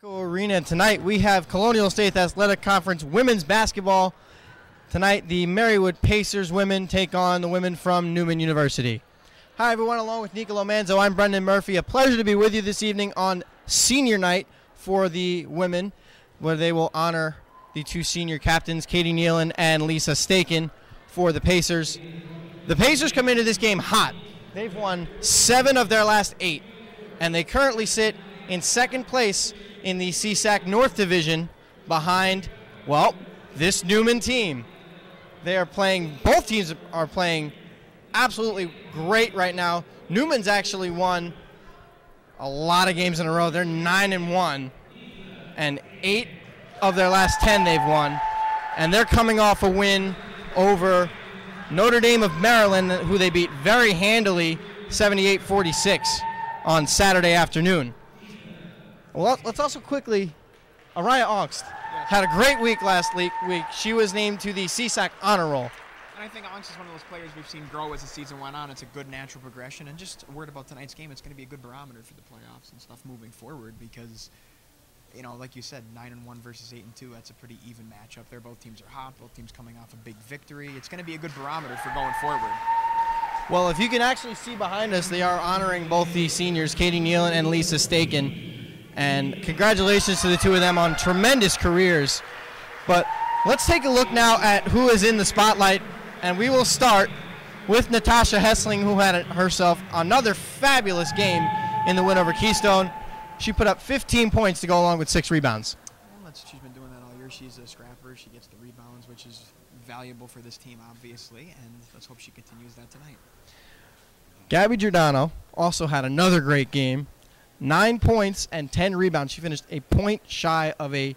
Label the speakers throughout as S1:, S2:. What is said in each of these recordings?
S1: Arena. Tonight we have Colonial State Athletic Conference women's basketball. Tonight the Marywood Pacers women take on the women from Neumann University. Hi everyone, along with Nico Manzo, I'm Brendan Murphy. A pleasure to be with you this evening on senior night for the women, where they will honor the two senior captains, Katie Nealon and Lisa Staken, for the Pacers. The Pacers come into this game hot. They've won 7 of their last 8, and they currently sit in second place in the CSAC North Division behind, well, this Neumann team. Both teams are playing absolutely great right now. Neumann's actually won a lot of games in a row. They're 9-1, and 8 of their last 10 they've won. And they're coming off a win over Notre Dame of Maryland, who they beat very handily, 78-46 on Saturday afternoon. Well, let's also quickly, Araya Ongst had a great week last week. She was named to the CSAC Honor Roll.
S2: And I think Ongst is one of those players we've seen grow as the season went on. It's a good natural progression. And just a word about tonight's game, it's going to be a good barometer for the playoffs and stuff moving forward because, you know, like you said, 9-1 versus 8-2, that's a pretty even matchup there. Both teams are hot. Both teams coming off a big victory. It's going to be a good barometer for going forward.
S1: Well, if you can actually see behind us, they are honoring both the seniors, Katie Nealon and Lisa Staken. And congratulations to the two of them on tremendous careers. But let's take a look now at who is in the spotlight. And we will start with Natasha Hessling, who had herself another fabulous game in the win over Keystone. She put up 15 points to go along with 6 rebounds.
S2: Well, she's been doing that all year. She's a scrapper. She gets the rebounds, which is valuable for this team, obviously. And let's hope she continues that tonight.
S1: Gabby Giordano also had another great game. 9 points and 10 rebounds. She finished a point shy of a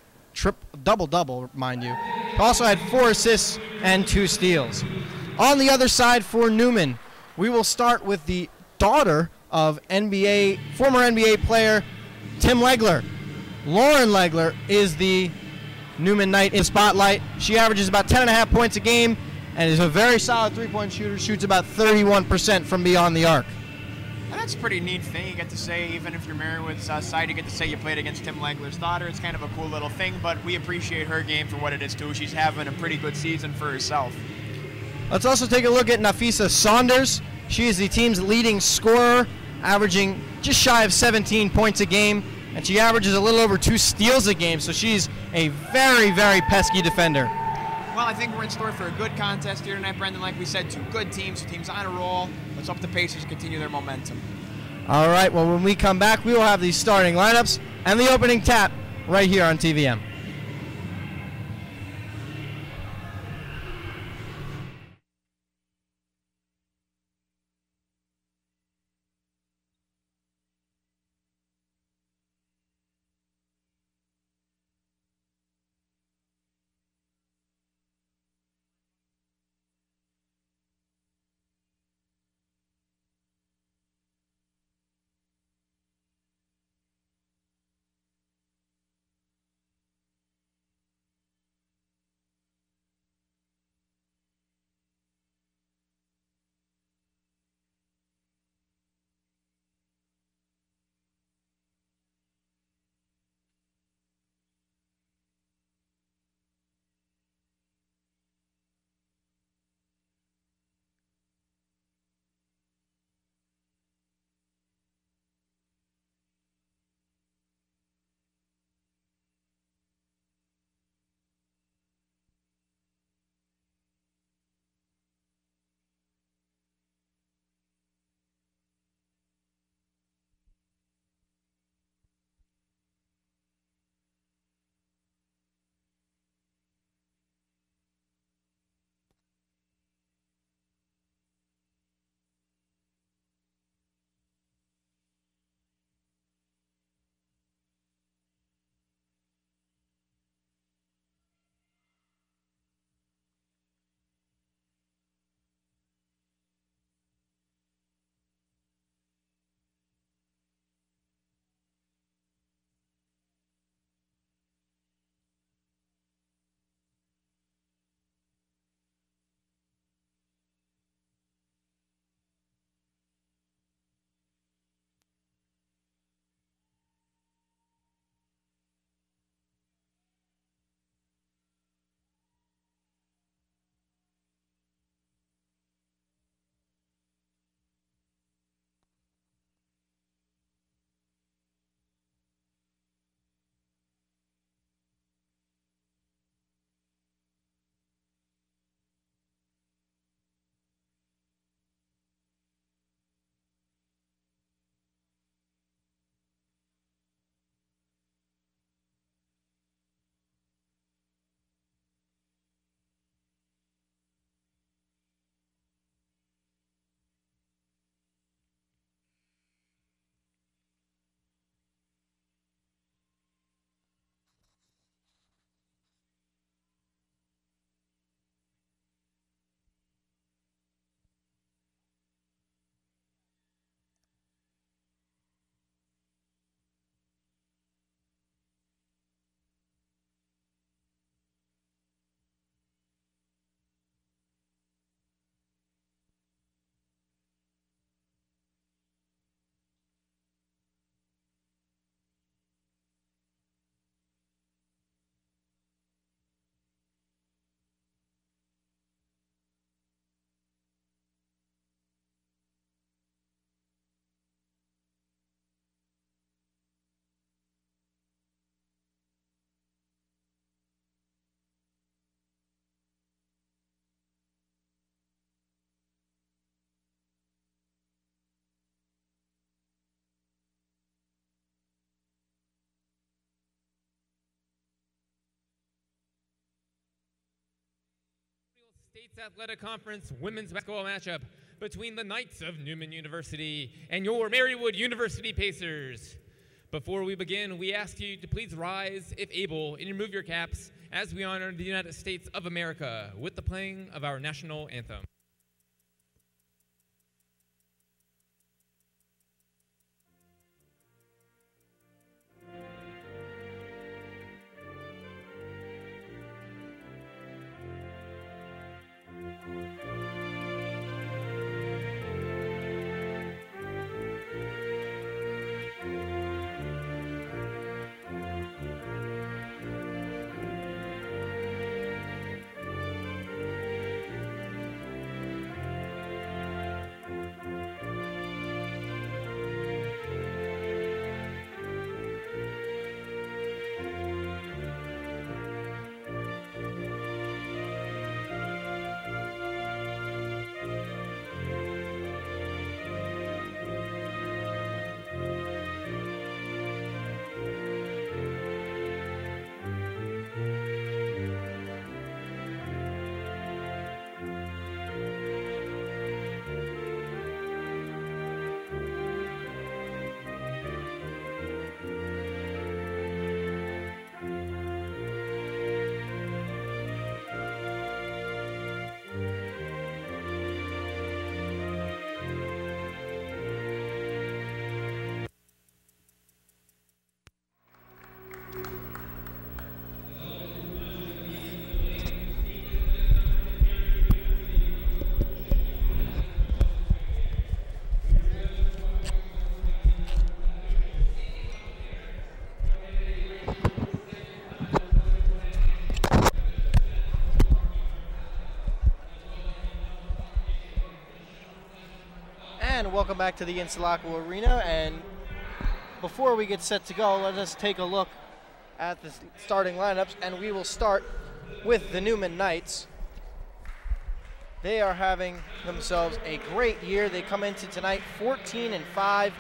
S1: double-double, mind you. Also had 4 assists and 2 steals. On the other side for Neumann, we will start with the daughter of former NBA player Tim Legler. Lauren Legler is the Neumann Knight in the spotlight. She averages about 10.5 points a game and is a very solid three-point shooter. Shoots about 31% from beyond the arc.
S2: And that's a pretty neat thing. You get to say, even if you're Marywood's side, you get to say you played against Tim Legler's daughter. It's kind of a cool little thing, but we appreciate her game for what it is, too. She's having a pretty good season for herself.
S1: Let's also take a look at Nafisa Saunders. She is the team's leading scorer, averaging just shy of 17 points a game, and she averages a little over 2 steals a game, so she's a very, very pesky defender.
S2: Well, I think we're in store for a good contest here tonight, Brendan. Like we said, 2 good teams, 2 teams on a roll. Let's hope the Pacers continue their momentum.
S1: All right, well, when we come back, we will have these starting lineups and the opening tap right here on TVM.
S3: States Athletic Conference women's basketball matchup between the Knights of Neumann University and your Marywood University Pacers. Before we begin, we ask you to please rise, if able, and remove your caps as we honor the United States of America with the playing of our national anthem.
S1: And welcome back to the Insulaco Arena. And before we get set to go, let us take a look at the starting lineups. And we will start with the Neumann Knights. They are having themselves a great year. They come into tonight 14-5,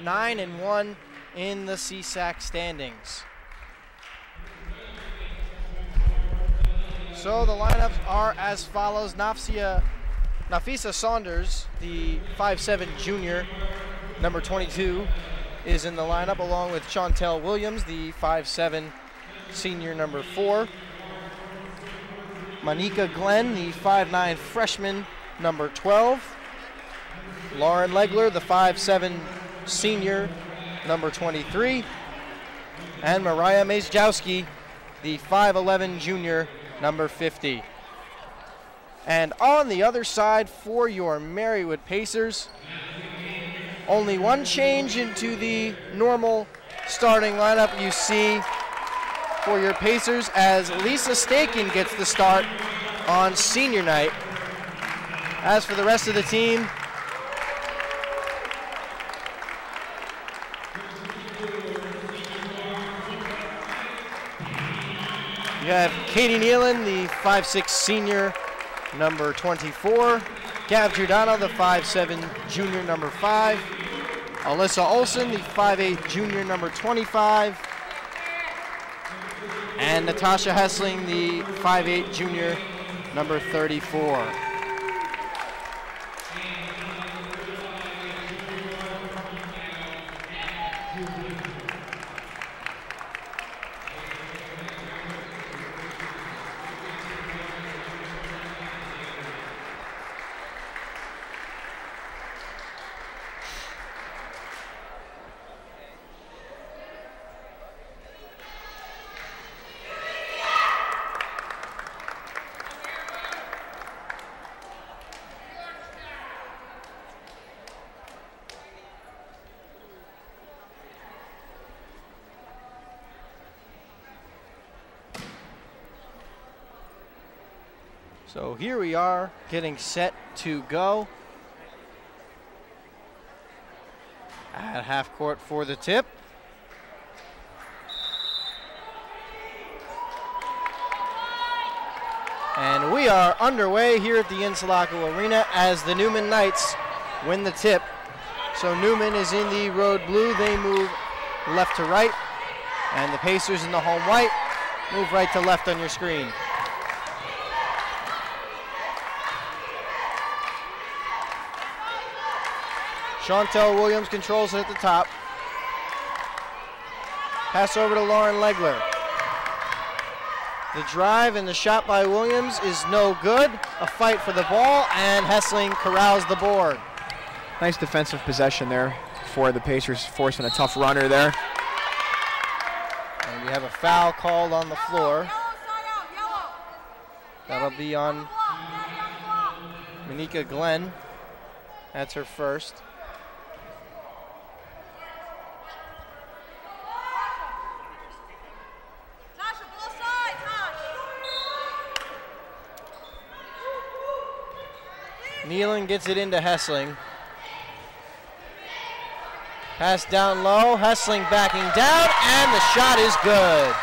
S1: 9-1 in the CSAC standings. So the lineups are as follows. Nafisa Saunders, the 5'7" junior, number 22, is in the lineup, along with Chantel Williams, the 5'7" senior, number 4. Monica Glenn, the 5'9" freshman, number 12. Lauren Legler, the 5'7" senior, number 23. And Mariah Mazjowski, the 5'11" junior, number 50. And on the other side for your Marywood Pacers, only one change into the normal starting lineup you see for your Pacers, as Lisa Staken gets the start on senior night. As for the rest of the team, you have Katie Nealon, the 5'6" senior, number 24. Gav Giordano, the 5'7" junior, number 5. Alyssa Olson, the 5'8" junior, number 25. And Natasha Hessling, the 5'8" junior, number 34. So here we are, getting set to go at half court for the tip. And we are underway here at the Insulaco Arena as the Neumann Knights win the tip. So Neumann is in the road blue. They move left to right. And the Pacers in the home white move right to left on your screen. Chantel Williams controls it at the top. Pass over to Lauren Legler. The drive and the shot by Williams is no good. A fight for the ball, and Hessling corrals the board.
S2: Nice defensive possession there for the Pacers, forcing a tough runner there.
S1: And we have a foul called on the floor. That'll be on Monika Glenn. That's her first. Nealon gets it into Hessling. Pass down low, Hessling backing down, and the shot is good.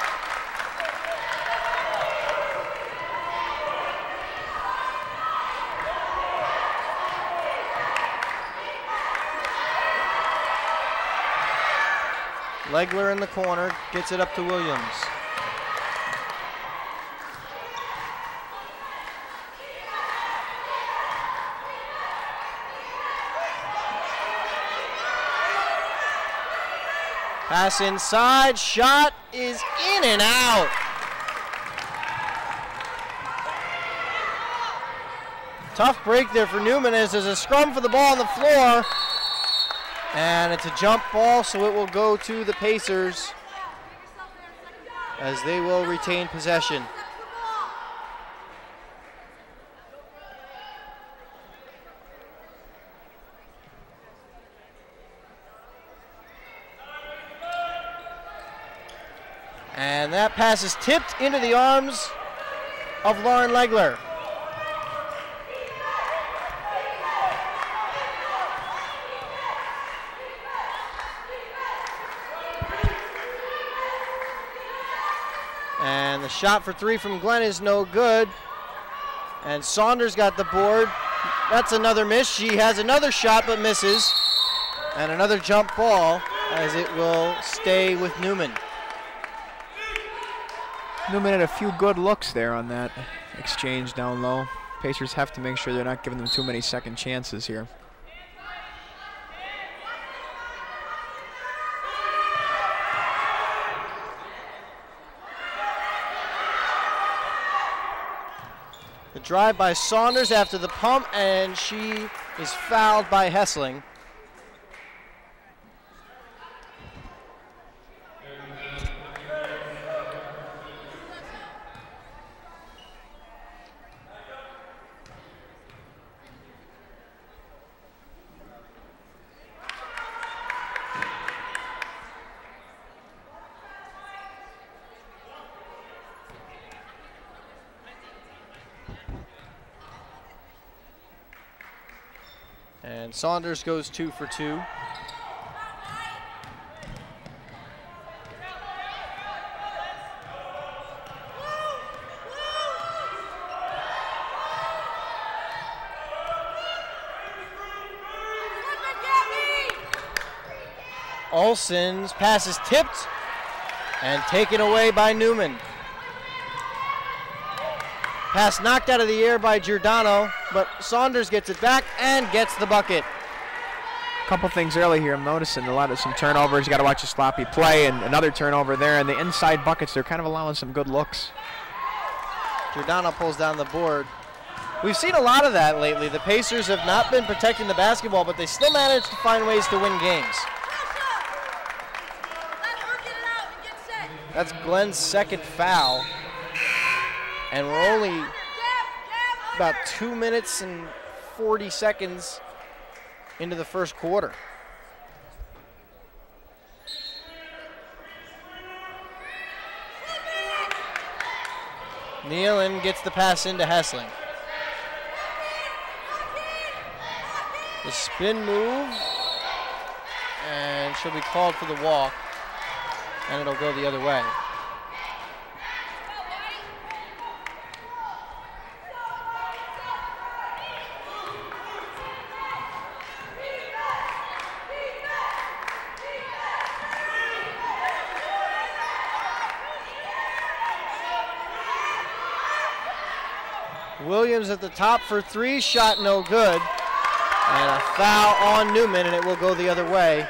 S1: Legler in the corner, gets it up to Williams. Pass inside, shot is in and out. Tough break there for Neumann as there's a scrum for the ball on the floor. And it's a jump ball, so it will go to the Pacers as they will retain possession. And that pass is tipped into the arms of Lauren Legler. And the shot for three from Glenn is no good. And Saunders got the board. That's another miss. She has another shot but misses. And another jump ball as it will stay with Neumann.
S2: Neumann had a few good looks there on that exchange down low. Pacers have to make sure they're not giving them too many second chances here.
S1: The drive by Saunders after the pump, and she is fouled by Hessling. And Saunders goes 2 for 2. Olsen's pass is tipped and taken away by Neumann. Pass knocked out of the air by Giordano, but Saunders gets it back and gets the bucket.
S2: A couple things early here. I'm noticing some turnovers. You got to watch a sloppy play, and another turnover there. And the inside buckets, they're kind of allowing some good looks.
S1: Giordano pulls down the board. We've seen a lot of that lately. The Pacers have not been protecting the basketball, but they still manage to find ways to win games. That's Glenn's second foul. And we're only about 2 minutes and 40 seconds into the first quarter. Nealon gets the pass into Hessling. The spin move, and she'll be called for the walk, and it'll go the other way. Williams at the top for three, shot no good. And a foul on Neumann, and it will go the other way.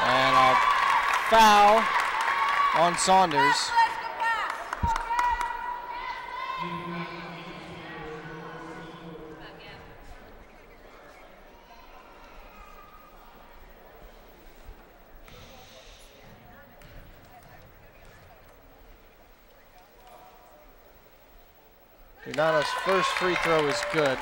S1: And a foul on Saunders. Giordano's first free throw is good.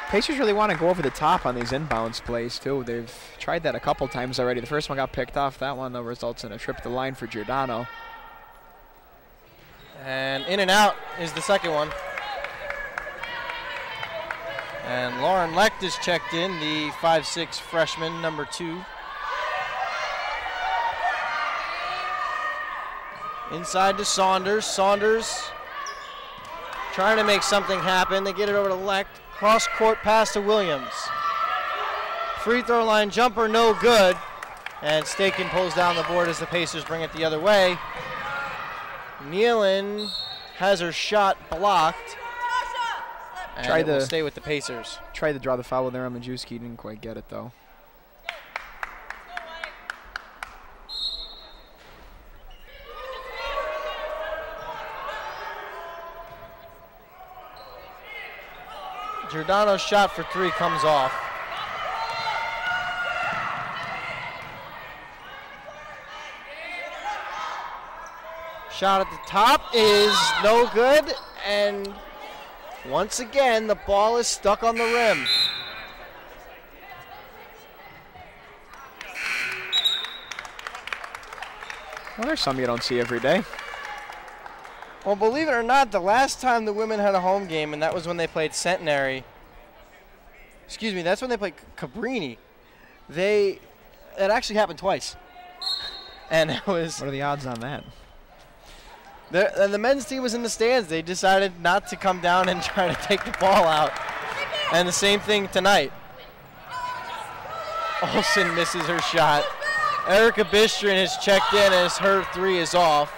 S2: Pacers really want to go over the top on these inbounds plays, too. They've tried that a couple times already. The first one got picked off. That one, though, results in a trip to the line for Giordano.
S1: And in and out is the second one. And Lauren Lecht is checked in, the 5'6" freshman, number 2. Inside to Saunders. Saunders trying to make something happen. They get it over to Lecht. Cross-court pass to Williams. Free throw line jumper, no good. And Staken pulls down the board as the Pacers bring it the other way. Nealon has her shot blocked. And it will stay with the Pacers.
S2: Tried to draw the foul there on Majewski. Didn't quite get it, though.
S1: Giordano's shot for 3 comes off. Shot at the top is no good, and once again the ball is stuck on the rim.
S2: Well, there's some you don't see every day.
S1: Well, believe it or not, the last time the women had a home game, and that was when they played Centenary. Excuse me, that's when they played Cabrini. It actually happened twice. And it was...
S2: What are the odds on that?
S1: And the men's team was in the stands. They decided not to come down and try to take the ball out. And the same thing tonight. Olsen misses her shot. Erica Bistrin has checked in as her 3 is off.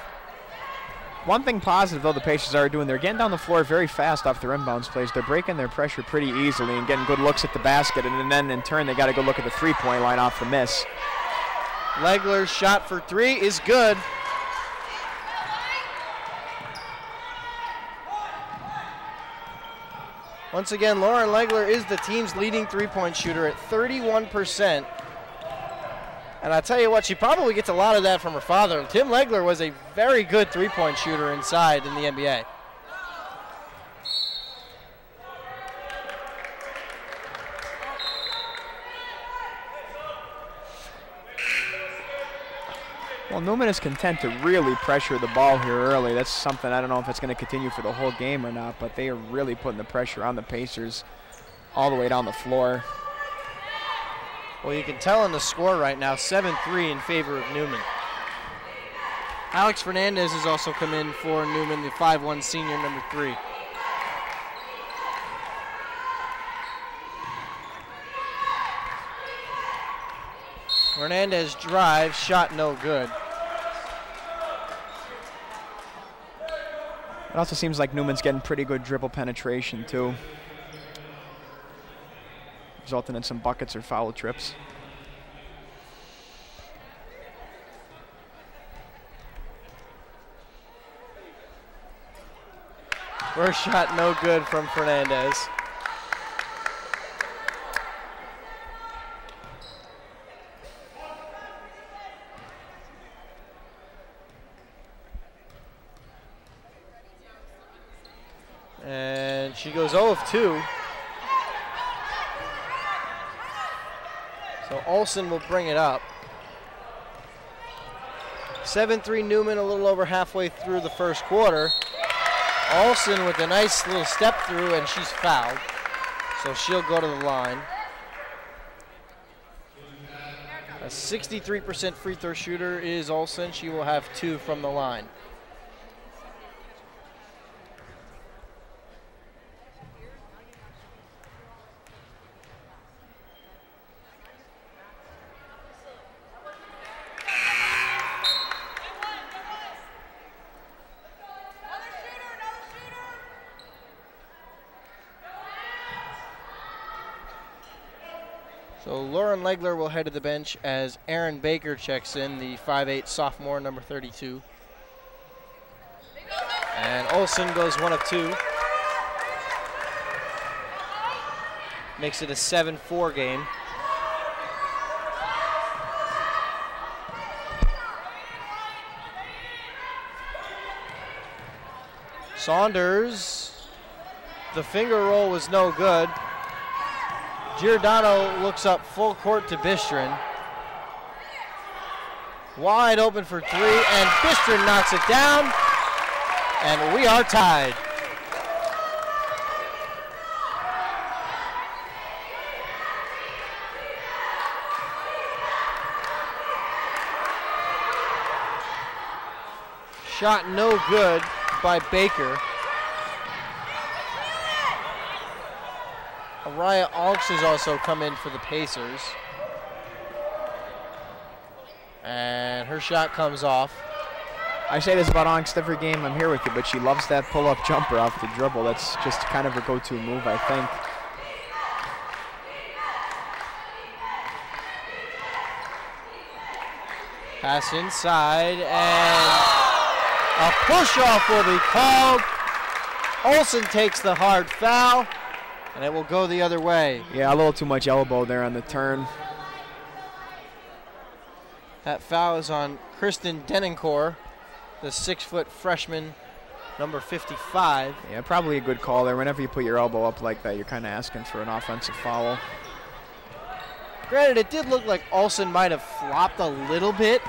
S2: One thing positive, though, the Pacers are doing, they're getting down the floor very fast off their inbounds plays. They're breaking their pressure pretty easily and getting good looks at the basket, and then in turn they got to go look at the three-point line off the miss.
S1: Legler's shot for 3 is good. Once again, Lauren Legler is the team's leading three-point shooter at 31%. And I tell you what, she probably gets a lot of that from her father. Tim Legler was a very good three-point shooter inside in the NBA.
S2: Well, Neumann is content to really pressure the ball here early. That's something I don't know if it's going to continue for the whole game or not, but they are really putting the pressure on the Pacers all the way down the floor.
S1: Well, you can tell in the score right now, 7-3 in favor of Neumann. Alex Fernandez has also come in for Neumann, the 5'1" senior, number 3. Fernandez drives, shot no good.
S2: It also seems like Neumann's getting pretty good dribble penetration, too, resulting in some buckets or foul trips.
S1: First shot no good from Fernandez. And she goes 0 of 2. So Olsen will bring it up. 7-3 Neumann, a little over halfway through the first quarter. Olsen with a nice little step through, and she's fouled. So she'll go to the line. A 63% free throw shooter is Olsen. She will have 2 from the line. So Lauren Legler will head to the bench as Aaron Baker checks in, the 5'8" sophomore, number 32. And Olsen goes 1 of 2. Makes it a 7-4 game. Saunders, the finger roll was no good. Giordano looks up full court to Bistrin. Wide open for 3, and Bistrin knocks it down, and we are tied. Shot no good by Baker. Araya Alks has also come in for the Pacers. And her shot comes off.
S2: I say this about Ongst every game I'm here with you, but she loves that pull-up jumper off the dribble. That's just kind of her go-to move, I think.
S1: Pass inside, and a push-off will be called. Olsen takes the hard foul, and it will go the other way.
S2: Yeah, a little too much elbow there on the turn.
S1: That foul is on Kristen Denencourt, the 6-foot freshman, number 55.
S2: Yeah, probably a good call there. Whenever you put your elbow up like that, you're kind of asking for an offensive foul.
S1: Granted, it did look like Olsen might have flopped a little bit,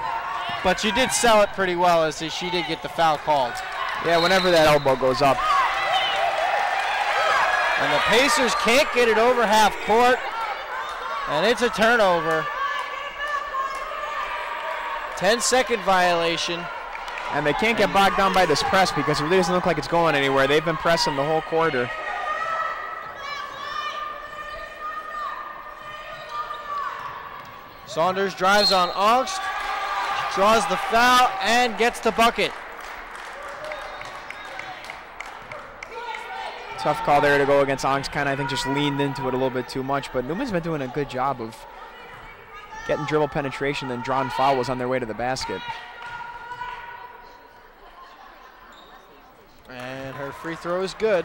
S1: but she did sell it pretty well as she did get the foul called.
S2: Yeah, whenever that elbow goes up.
S1: And the Pacers can't get it over half court, and it's a turnover. 10-second violation.
S2: And they can't get bogged down by this press because it really doesn't look like it's going anywhere. They've been pressing the whole quarter.
S1: Saunders drives on Ongst, draws the foul, and gets the bucket.
S2: Tough call there to go against Ongst. Kind of, I think, just leaned into it a little bit too much. But Newman's been doing a good job of getting dribble penetration and drawing fouls on their way to the basket.
S1: And her free throw is good.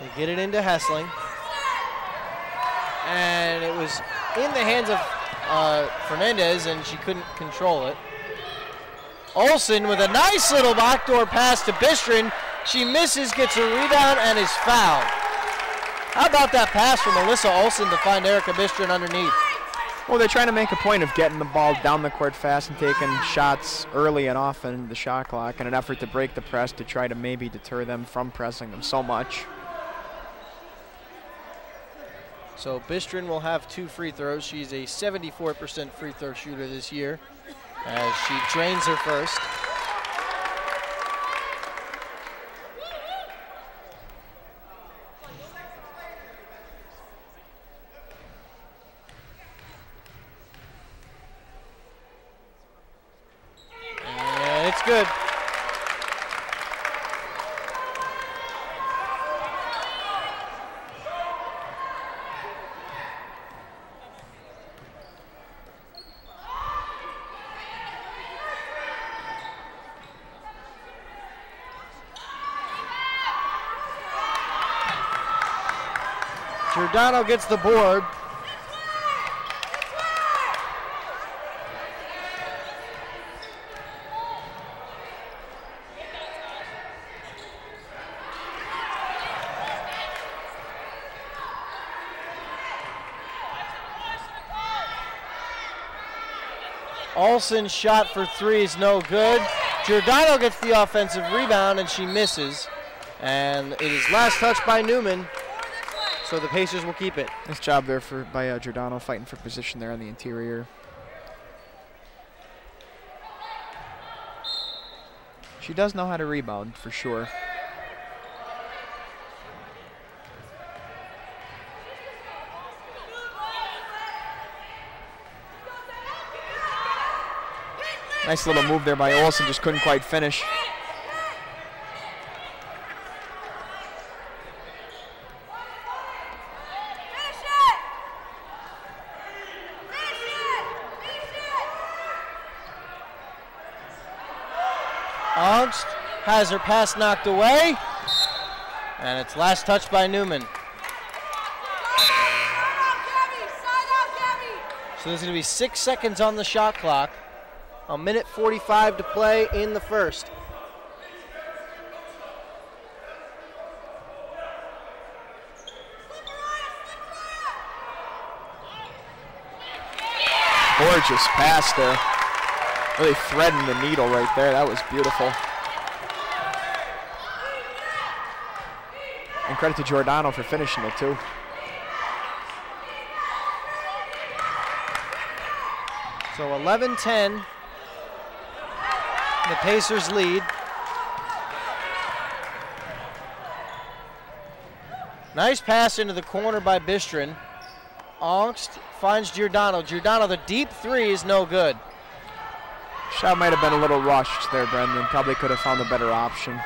S1: They get it into Hessling. And it was in the hands of Fernandez, and she couldn't control it. Olsen with a nice little backdoor pass to Bistrin. She misses, gets a rebound, and is fouled. How about that pass from Alyssa Olsen to find Erica Bistrin underneath?
S2: Well, they're trying to make a point of getting the ball down the court fast and taking shots early and often in the shot clock in an effort to break the press to try to maybe deter them from pressing them so much.
S1: So Bistrin will have 2 free throws. She's a 74% free throw shooter this year as she drains her first. And it's good. Giordano gets the board. Olsen's shot for 3 is no good. Giordano gets the offensive rebound and she misses. And it is last touch by Neumann. So the Pacers will keep it.
S2: Nice job there by Giordano fighting for position there on the interior. She does know how to rebound for sure. Nice little move there by Olsen, just couldn't quite finish.
S1: Ongst has her pass knocked away. And it's last touch by Neumann. So there's going to be 6 seconds on the shot clock. A minute 45 to play in the first.
S2: Gorgeous pass there. Really threading the needle right there. That was beautiful. And credit to Giordano for finishing it too.
S1: So 11-10. The Pacers lead. Nice pass into the corner by Bistrin. Ongst finds Giordano. Giordano, the deep three is no good.
S2: Shot might have been a little rushed there, Brendan. Probably could have found a better option.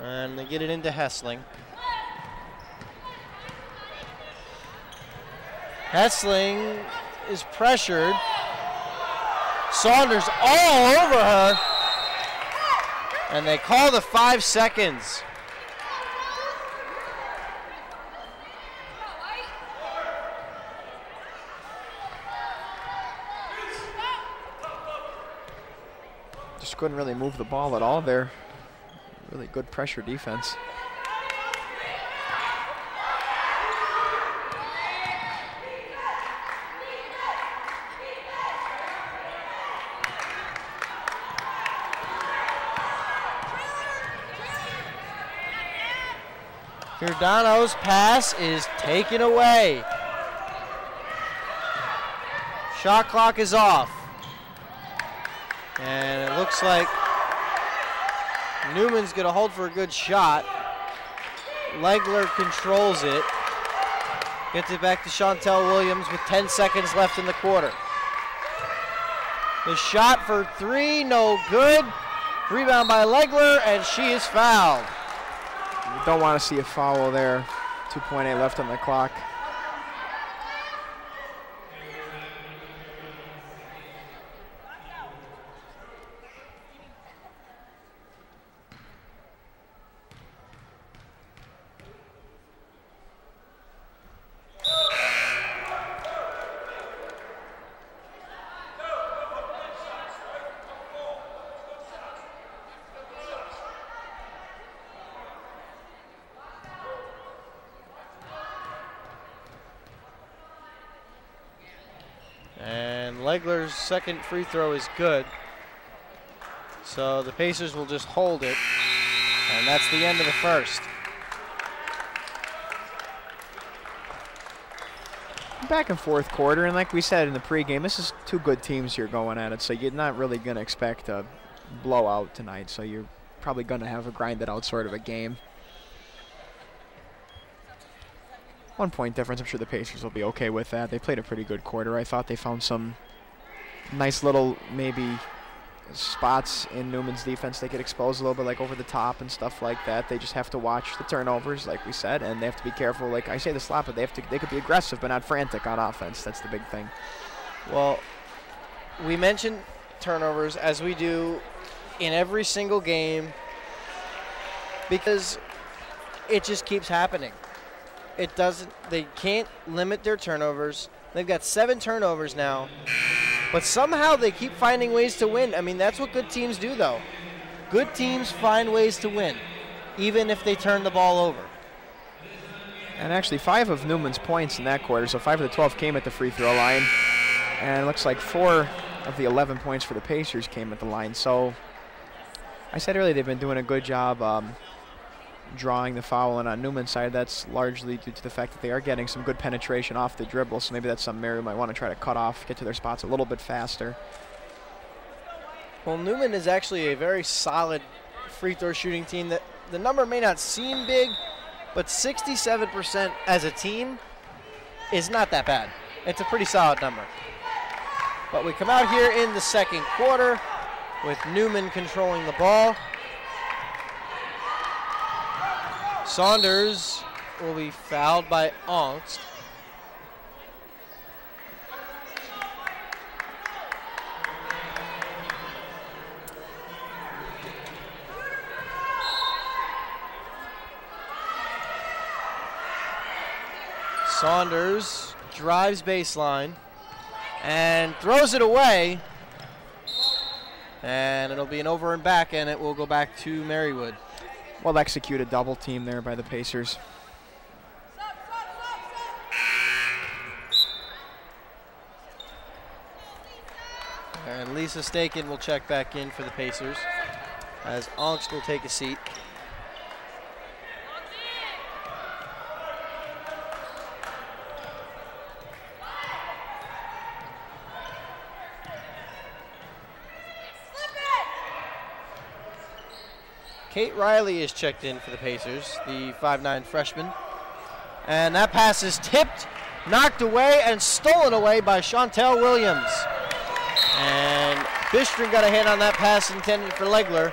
S1: And they get it into Hessling. Hessling is pressured. Saunders all over her. And they call the 5 seconds.
S2: Just couldn't really move the ball at all there. Really good pressure defense.
S1: Giordano's pass is taken away. Shot clock is off. And it looks like Newman's going to hold for a good shot. Legler controls it. Gets it back to Chantel Williams with 10 seconds left in the quarter. The shot for three, no good. Rebound by Legler, and she is fouled.
S2: You don't want to see a foul there. 2.8 left on the clock.
S1: Legler's second free throw is good. So the Pacers will just hold it. And that's the end of the first.
S2: Back and forth quarter, and like we said in the pregame, this is two good teams here going at it, so you're not really going to expect a blowout tonight, so you're probably going to have a grinded out sort of a game. 1 point difference. I'm sure the Pacers will be okay with that. They played a pretty good quarter. I thought they found some nice little maybe spots in Newman's defense. They get exposed a little bit, like over the top and stuff like that. They just have to watch the turnovers, like we said, and they have to be careful. Like I say, the slap, but they could be aggressive but not frantic on offense. That's the big thing.
S1: Well, we mentioned turnovers as we do in every single game because it just keeps happening. It doesn't. They can't limit their turnovers. They've got 7 turnovers now. But somehow they keep finding ways to win. I mean, that's what good teams do, though. Good teams find ways to win, even if they turn the ball over.
S2: And actually, 5 of Newman's points in that quarter, so 5 of the 12 came at the free throw line. And it looks like 4 of the 11 points for the Pacers came at the line. So I said earlier they've been doing a good job drawing the foul, and on Newman's side, that's largely due to the fact that they are getting some good penetration off the dribble, so maybe that's something Mary might want to try to cut off, get to their spots a little bit faster.
S1: Well, Neumann is actually a very solid free throw shooting team. That the number may not seem big, but 67% as a team is not that bad. It's a pretty solid number. But we come out here in the second quarter with Neumann controlling the ball. Saunders will be fouled by Angst. Saunders drives baseline and throws it away. And it'll be an over and back, and it will go back to Marywood.
S2: Well executed double team there by the Pacers.
S1: And Lisa Staken will check back in for the Pacers as Angst will take a seat. Kate Riley is checked in for the Pacers, the 5'9" freshman. And that pass is tipped, knocked away, and stolen away by Chantel Williams. And Bistron got a hand on that pass intended for Legler,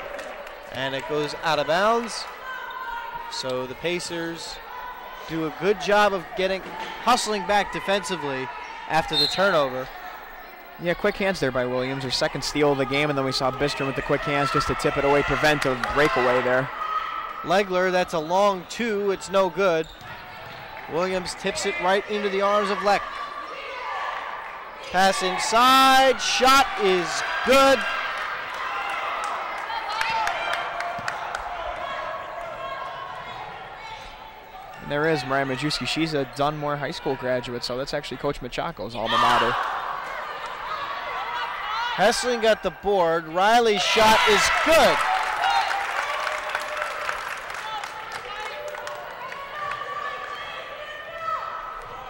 S1: and it goes out of bounds. So the Pacers do a good job of hustling back defensively after the turnover.
S2: Yeah, quick hands there by Williams, her second steal of the game, and then we saw Bistron with the quick hands just to tip it away, prevent a breakaway there.
S1: Legler, that's a long two, it's no good. Williams tips it right into the arms of Leck. Pass inside, shot is good.
S2: And there is Mariah Majewski. She's a Dunmore High School graduate, so that's actually Coach Machako's alma mater.
S1: Hessling got the board. Riley's shot is good.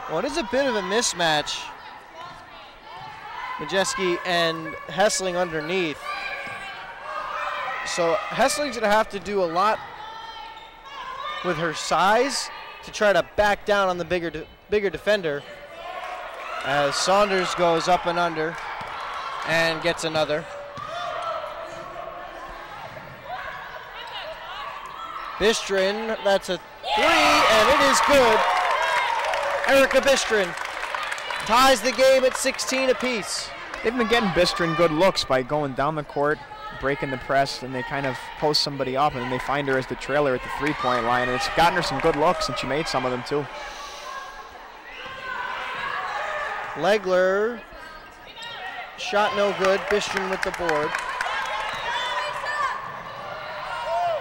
S1: Well, it is a bit of a mismatch. Majewski and Hessling underneath. So Hessling's going to have to do a lot with her size to try to back down on the bigger defender as Saunders goes up and under and gets another. Bistron, that's a three, and it is good. Erica Bistron ties the game at 16 apiece.
S2: They've been getting Bistron good looks by going down the court, breaking the press, and they kind of post somebody up, and then they find her as the trailer at the three-point line, and it's gotten her some good looks, and she made some of them too.
S1: Legler, shot no good. Bistron with the board.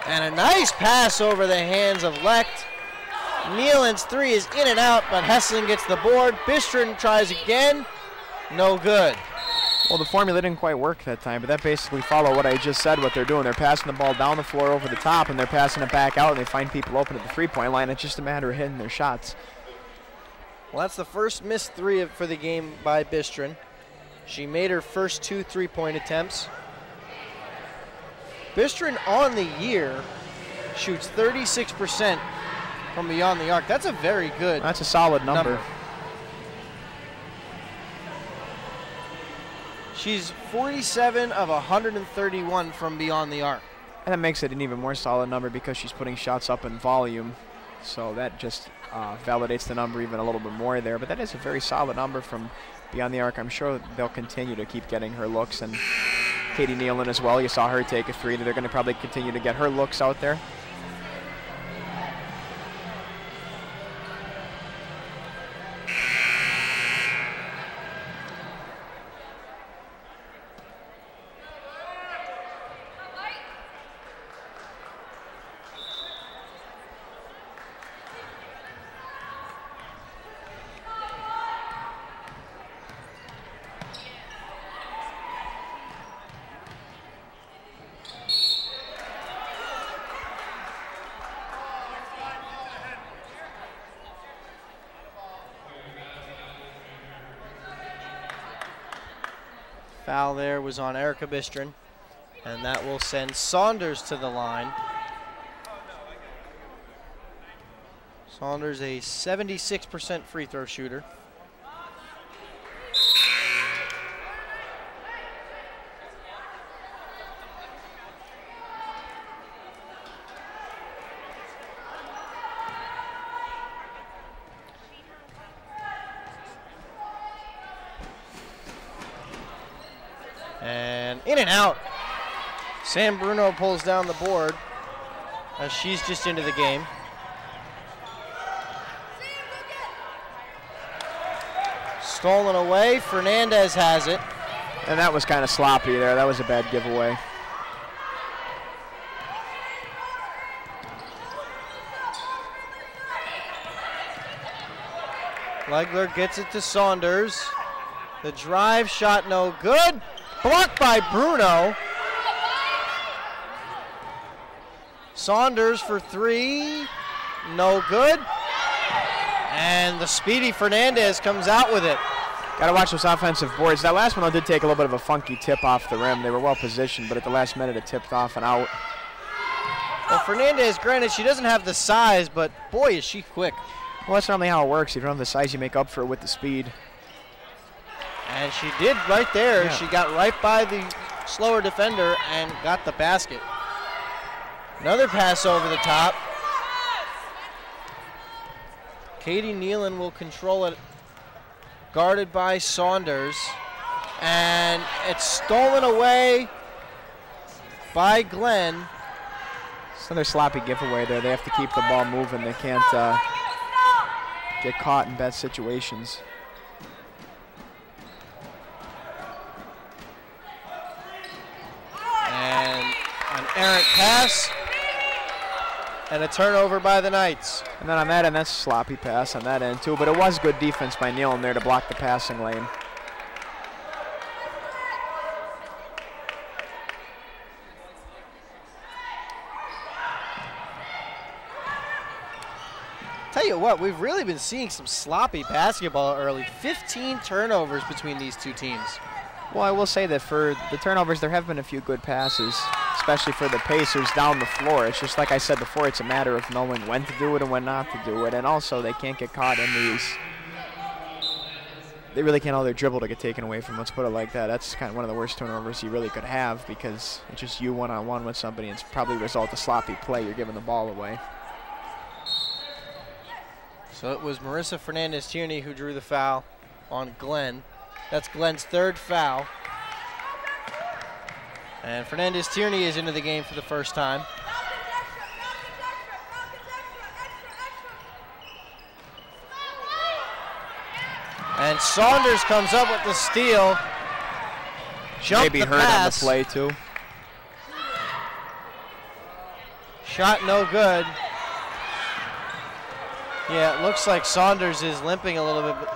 S1: And a nice pass over the hands of Lecht. Nealon's three is in and out, but Hessling gets the board. Bistron tries again. No good.
S2: Well, the formula didn't quite work that time, but that basically followed what I just said, what they're doing. They're passing the ball down the floor over the top, and they're passing it back out, and they find people open at the three-point line. It's just a matter of hitting their shots.
S1: Well, that's the first missed three for the game by Bistron. She made her first two three-point attempts. Bistron on the year shoots 36% from beyond the arc. That's a very good
S2: That's a solid number.
S1: She's 47 of 131 from beyond the arc.
S2: And that makes it an even more solid number because she's putting shots up in volume. So that just validates the number even a little bit more there. But that is a very solid number from beyond the arc. I'm sure they'll continue to keep getting her looks. And Katie Nealon as well. You saw her take a three. They're going to probably continue to get her looks out there.
S1: Foul there was on Erica Bistron, and that will send Saunders to the line. Saunders, a 76% free throw shooter. And in and out. Sam Bruno pulls down the board as she's just into the game. Stolen away, Fernandez has it.
S4: And that was kind of sloppy there. That was a bad giveaway.
S1: Legler gets it to Saunders. The drive shot no good. Blocked by Bruno. Saunders for three. No good. And the speedy Fernandez comes out with it.
S4: Got to watch those offensive boards. That last one though did take a little bit of a funky tip off the rim. They were well positioned, but at the last minute it tipped off and out.
S1: Well, Fernandez, granted, she doesn't have the size, but boy, is she quick.
S4: Well, that's normally how it works. If you don't have the size, you make up for it with the speed.
S1: And she did right there.
S4: Yeah.
S1: She got right by the slower defender and got the basket. Another pass over the top. Katie Nealon will control it, guarded by Saunders. And it's stolen away by Glenn.
S4: It's another sloppy giveaway there. They have to keep the ball moving. They can't get caught in bad situations.
S1: And an errant pass. And a turnover by the Knights.
S4: And then on that end, that's a sloppy pass on that end too. But it was good defense by Nealon there to block the passing lane.
S1: Tell you what, we've really been seeing some sloppy basketball early. 15 turnovers between these two teams.
S4: Well, I will say that for the turnovers, there have been a few good passes, especially for the Pacers down the floor. It's just like I said before, it's a matter of knowing when to do it and when not to do it. And also, they can't get caught in these. They really can't allow their dribble to get taken away from, let's put it like that. That's kind of one of the worst turnovers you really could have because it's just you one-on-one with somebody and it's probably a result of sloppy play. You're giving the ball away.
S1: So it was Marissa Fernandez-Tierney who drew the foul on Glenn. That's Glenn's third foul. And Fernandez-Tierney is into the game for the first time. And Saunders comes up with the steal. Jumped
S4: Maybe
S1: the
S4: hurt
S1: pass.
S4: on the play too.
S1: Shot no good. Yeah, it looks like Saunders is limping a little bit.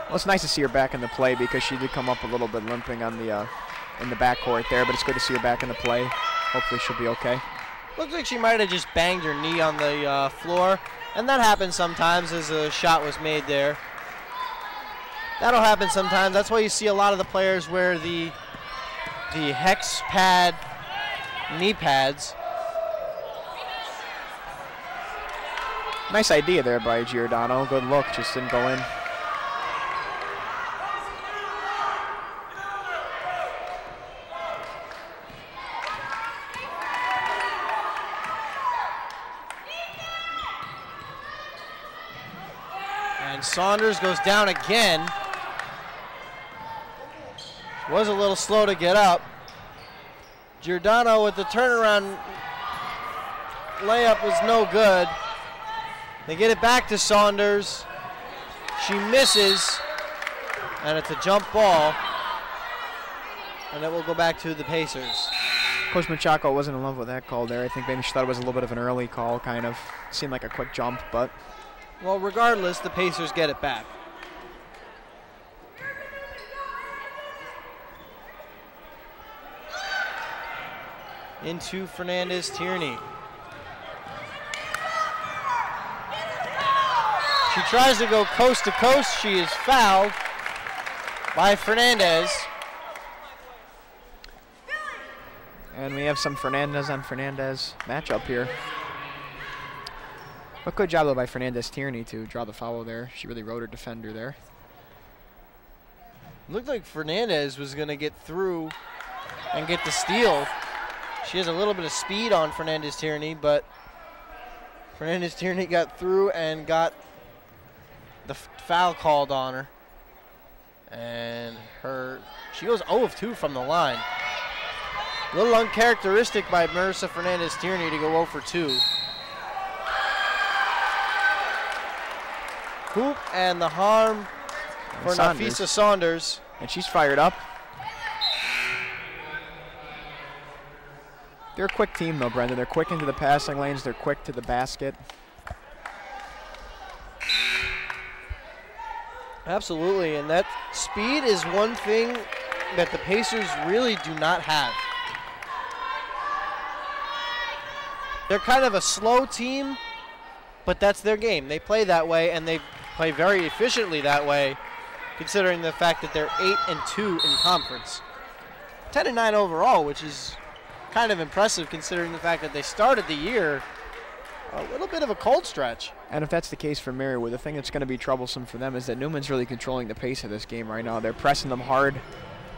S4: Well, it's nice to see her back in the play because she did come up a little bit limping on the in the backcourt there, but it's good to see her back in the play. Hopefully she'll be okay.
S1: Looks like she might have just banged her knee on the floor, and that happens sometimes as a shot was made there. That'll happen sometimes. That's why you see a lot of the players wear the hex pad knee pads.
S4: Nice idea there by Giordano. Good look, just didn't go in.
S1: And Saunders goes down again. Was a little slow to get up. Giordano with the turnaround layup was no good. They get it back to Saunders. She misses, and it's a jump ball. And it will go back to the Pacers.
S4: Coach Machaco wasn't in love with that call there. I think maybe she thought it was a little bit of an early call, kind of. Seemed like a quick jump, but.
S1: Well, regardless, the Pacers get it back. Into Fernandez-Tierney. She tries to go coast to coast. She is fouled by Fernandez.
S4: And we have some Fernandez on Fernandez matchup here. But good job, though, by Fernandez Tierney to draw the foul there. She really rode her defender there.
S1: Looked like Fernandez was going to get through and get the steal. She has a little bit of speed on Fernandez Tierney, but Fernandez Tierney got through and got the foul called on her. And she goes 0 of 2 from the line. A little uncharacteristic by Marissa Fernandez Tierney to go 0 for 2. Hoop and the harm for Nafisa Saunders.
S4: And she's fired up. They're a quick team, though, Brenda. They're quick into the passing lanes. They're quick to the basket.
S1: Absolutely, and that speed is one thing that the Pacers really do not have. They're kind of a slow team, but that's their game. They play that way, and they play very efficiently that way, considering the fact that they're 8-2 in conference. 10-9 overall, which is kind of impressive considering the fact that they started the year a little bit of a cold stretch.
S4: And if that's the case for Marywood, the thing that's going to be troublesome for them is that Newman's really controlling the pace of this game right now. They're pressing them hard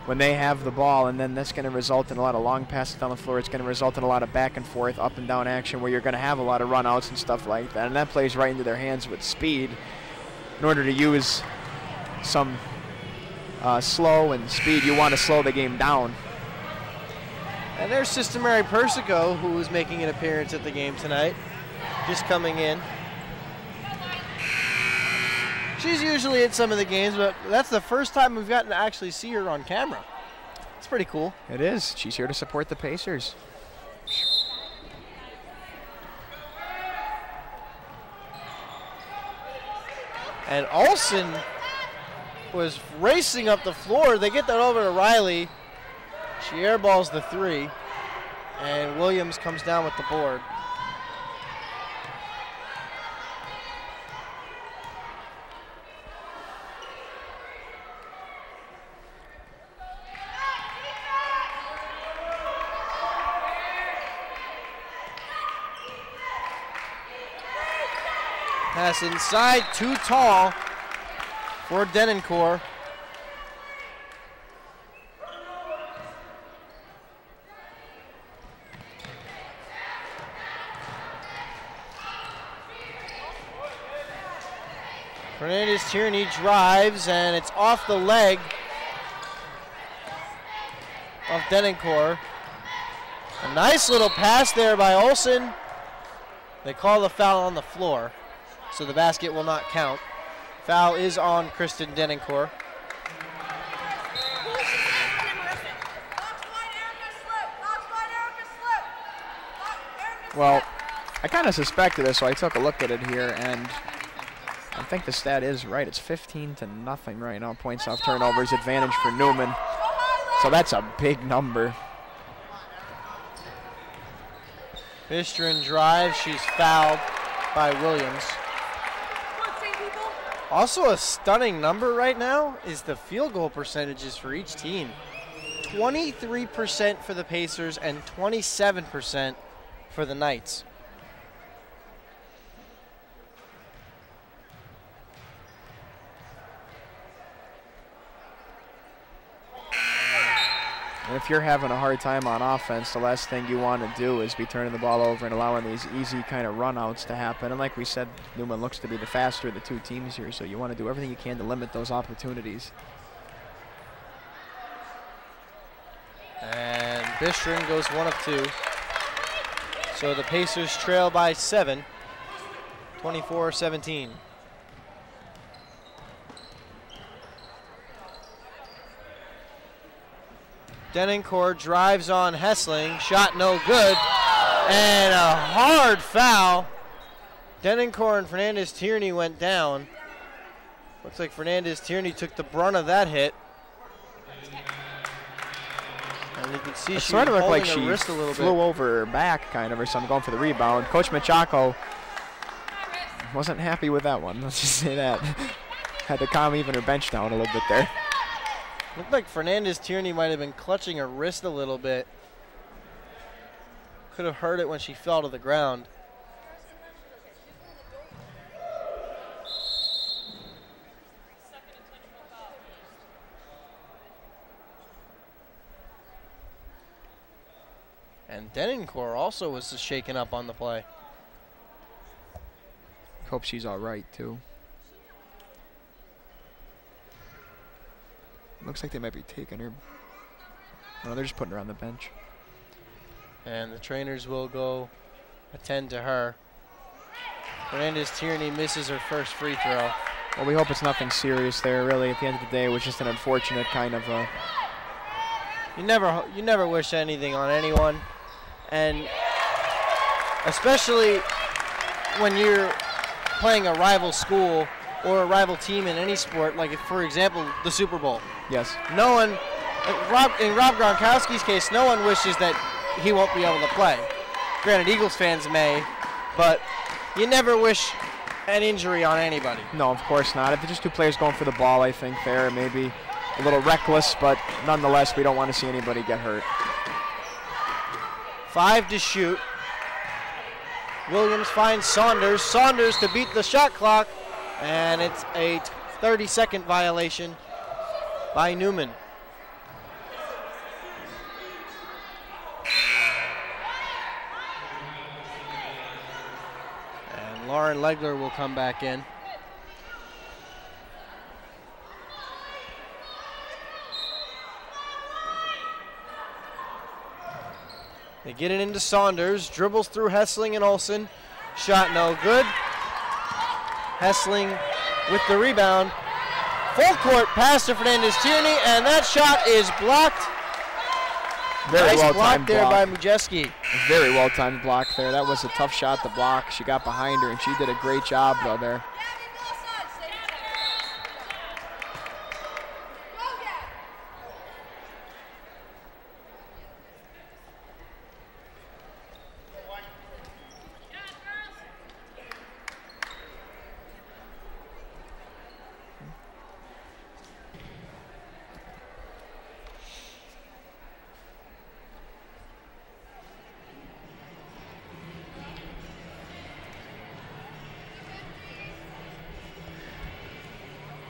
S4: when they have the ball, and then that's going to result in a lot of long passes down the floor. It's going to result in a lot of back and forth, up and down action where you're going to have a lot of runouts and stuff like that. And that plays right into their hands with speed in order to use some slow and speed. You want to slow the game down.
S1: And there's Sister Mary Persico, who is making an appearance at the game tonight, just coming in. She's usually at some of the games, but that's the first time we've gotten to actually see her on camera. It's pretty cool.
S4: It is. She's here to support the Pacers.
S1: And Olsen was racing up the floor. They get that over to Riley. She airballs the 3, and Williams comes down with the board. Pass inside, too tall for Denoncourt. Fernandez Tierney drives, and it's off the leg of Denoncourt. A nice little pass there by Olsen. They call the foul on the floor, so the basket will not count. Foul is on Kristen Denoncourt.
S4: Well, I kind of suspected this, so I took a look at it here, and I think the stat is right. It's 15-0 right now. Points off turnovers, advantage for Neumann. So that's a big number.
S1: Bistron drives. She's fouled by Williams. Also a stunning number right now is the field goal percentages for each team. 23% for the Pacers and 27% for the Knights.
S4: And if you're having a hard time on offense, the last thing you want to do is be turning the ball over and allowing these easy kind of runouts to happen. And like we said, Neumann looks to be the faster of the two teams here, so you want to do everything you can to limit those opportunities.
S1: And Bistron goes 1 of 2. So the Pacers trail by 7, 24-17. Denoncourt drives on Hessling. Shot no good. And a hard foul. Denoncourt and Fernandez Tierney went down. Looks like Fernandez Tierney took the brunt of that hit. And you can see
S4: it
S1: she
S4: sort of looked like
S1: her
S4: she
S1: wrist a little
S4: flew
S1: bit.
S4: over her back kind of or something, going for the rebound. Coach Machako wasn't happy with that one. Let's just say that. Had to calm even her bench down a little bit there.
S1: Looked like Fernandez Tierney might have been clutching her wrist a little bit. Could have heard it when she fell to the ground. And Denoncourt also was shaken up on the play.
S4: Hope she's all right, too. Looks like they might be taking her. No, they're just putting her on the bench.
S1: And the trainers will go attend to her. Fernandez Tierney misses her first free throw.
S4: Well, we hope it's nothing serious there, really. At the end of the day, it was just an unfortunate kind of
S1: You never wish anything on anyone, and especially when you're playing a rival school or a rival team in any sport, like for example the Super Bowl.
S4: Yes.
S1: No one, in Rob Gronkowski's case, no one wishes that he won't be able to play. Granted, Eagles fans may, but you never wish an injury on anybody.
S4: No, of course not. If they're just two players going for the ball, I think there maybe a little reckless, but nonetheless, we don't want to see anybody get hurt.
S1: 5 to shoot. Williams finds Saunders. Saunders to beat the shot clock, and it's a 30-second violation by Neumann. And Lauren Legler will come back in. They get it into Saunders, dribbles through Hessling and Olsen. Shot no good. Hessling with the rebound. Full court pass to Fernandez Tierney, and that shot is blocked.
S4: Very
S1: nice
S4: well
S1: block
S4: timed
S1: there
S4: block.
S1: by Mujeski.
S4: Very well timed block there. That was a tough shot to block. She got behind her, and she did a great job there.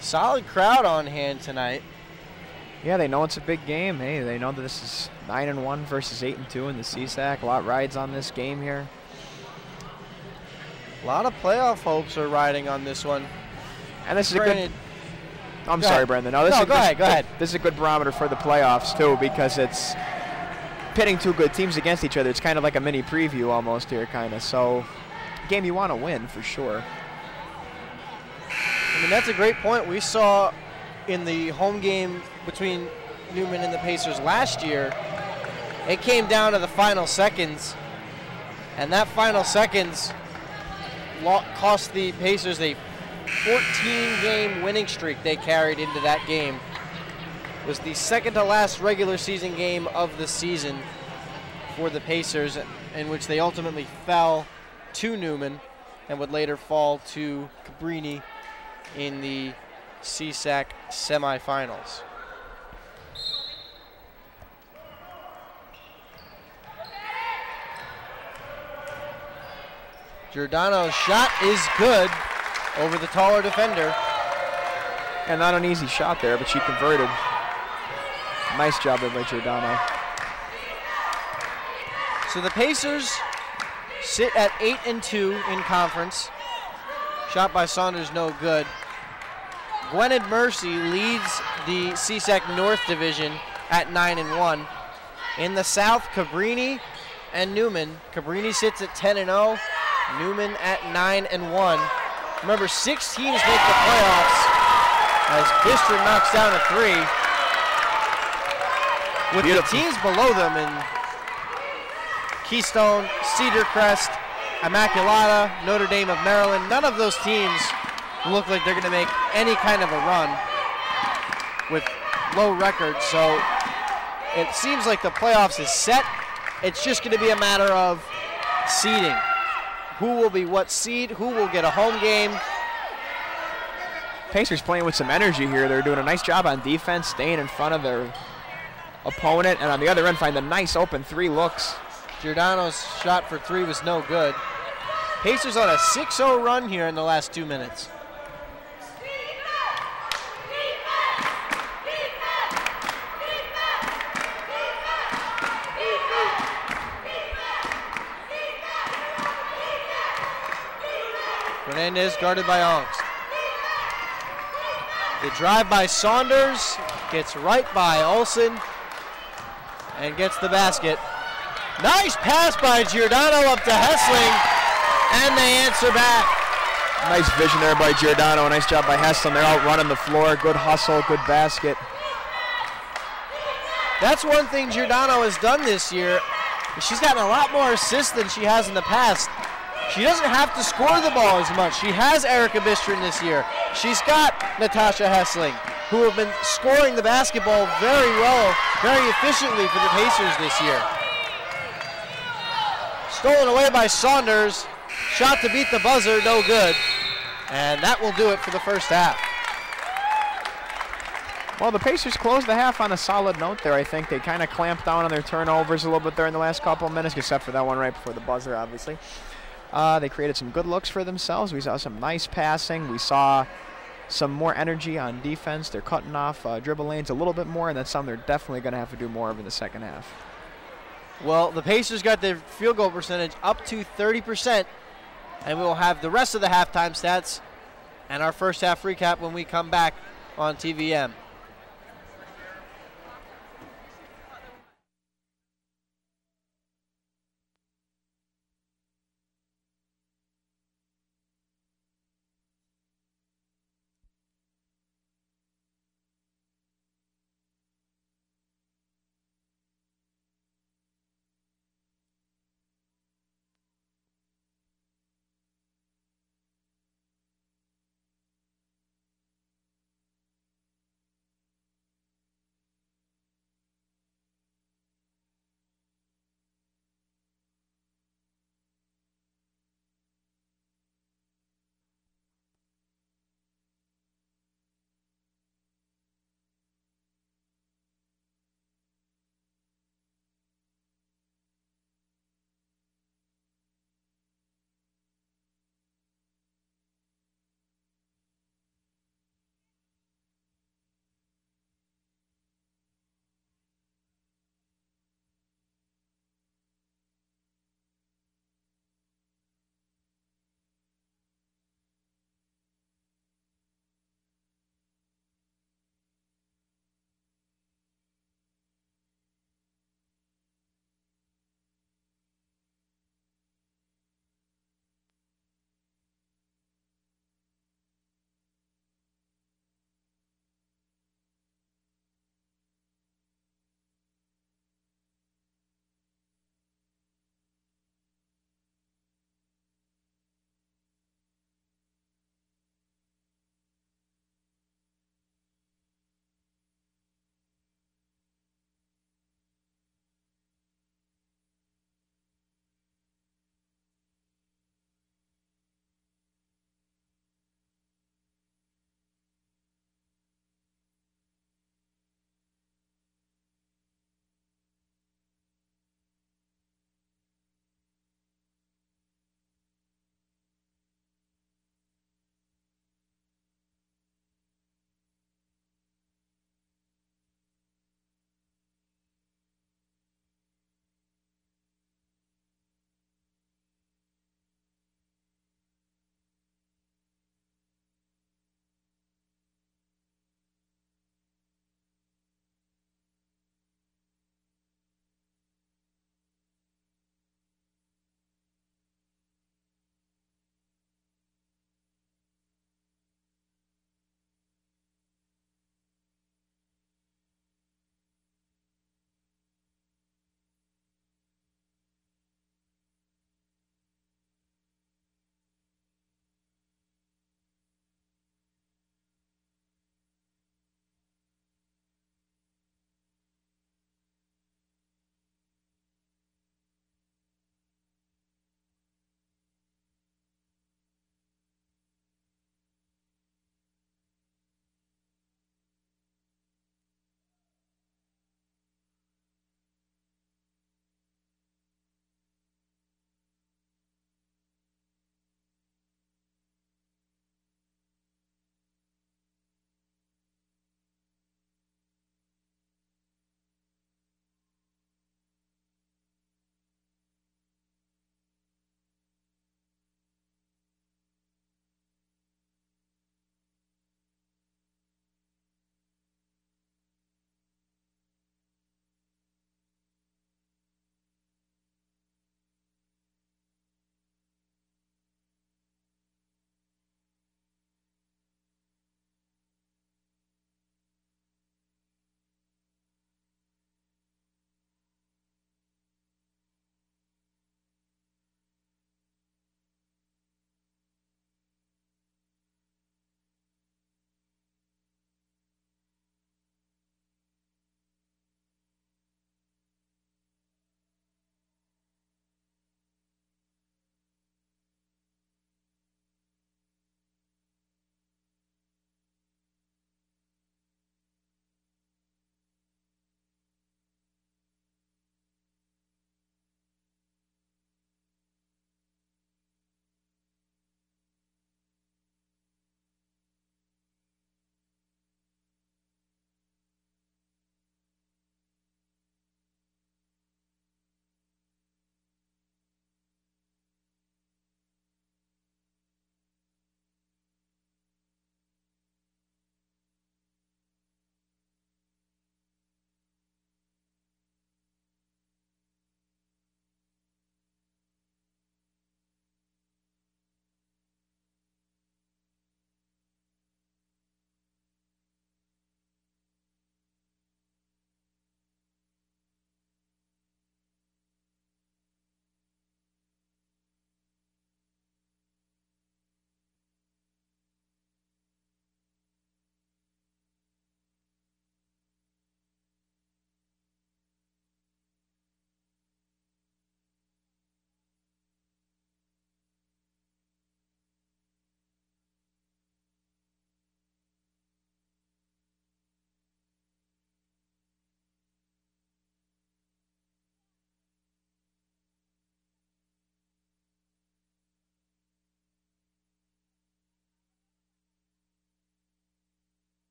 S1: Solid crowd on hand tonight.
S4: Yeah, they know it's a big game. Hey, they know that this is 9-1 versus 8-2 in the CSAC. A lot rides on this game here.
S1: A lot of playoff hopes are riding on this one.
S4: And this is
S1: Granted,
S4: a good. I'm sorry, Brendan. No,
S1: go ahead.
S4: This is a good barometer for the playoffs too, because it's pitting two good teams against each other. It's kind of like a mini preview almost here, kind of. So, game you want to win for sure.
S1: I mean, that's a great point. We saw in the home game between Neumann and the Pacers last year, it came down to the final seconds, and that final seconds cost the Pacers a 14-game winning streak they carried into that game. It was the second to last regular season game of the season for the Pacers, in which they ultimately fell to Neumann and would later fall to Cabrini in the CSAC semifinals. Giordano's shot is good over the taller defender.
S4: And not an easy shot there, but she converted. Nice job there by Giordano.
S1: So the Pacers sit at 8-2 in conference. Shot by Saunders, no good. Gwynedd Mercy leads the CSAC North Division at 9-1. In the South, Cabrini and Neumann. Cabrini sits at 10-0. Neumann at 9-1. Remember, 6 teams make the playoffs as Bistron knocks down a 3. With the teams below them in Keystone, Cedar Crest, Immaculata, Notre Dame of Maryland, none of those teams look like they're going to make any kind of a run with low records. So it seems like the playoffs is set. It's just going to be a matter of seeding. Who will be what seed? Who will get a home game?
S4: Pacers playing with some energy here. They're doing a nice job on defense, staying in front of their opponent, and on the other end find the nice open 3 looks.
S1: Giordano's shot for 3 was no good. Pacers on a 6-0 run here in the last 2 minutes. Mendez guarded by Ongst. The drive by Saunders, gets right by Olsen, and gets the basket. Nice pass by Giordano up to Hessling, and they answer back.
S4: Nice vision there by Giordano. Nice job by Hessling. They're out running the floor. Good hustle, good basket.
S1: That's one thing Giordano has done this year. She's gotten a lot more assists than she has in the past. She doesn't have to score the ball as much. She has Erica Bistrin this year. She's got Natasha Hessling, who have been scoring the basketball very well, very efficiently for the Pacers this year. Stolen away by Saunders. Shot to beat the buzzer, no good. And that will do it for the first half.
S4: Well, the Pacers closed the half on a solid note there. I think they kind of clamped down on their turnovers a little bit during the last couple of minutes, except for that one right before the buzzer, obviously. They created some good looks for themselves. We saw some nice passing. We saw some more energy on defense. They're cutting off dribble lanes a little bit more, and that's something they're definitely going to have to do more of in the second half.
S1: Well, the Pacers got their field goal percentage up to 30%, and we will have the rest of the halftime stats and our first half recap when we come back on TVM.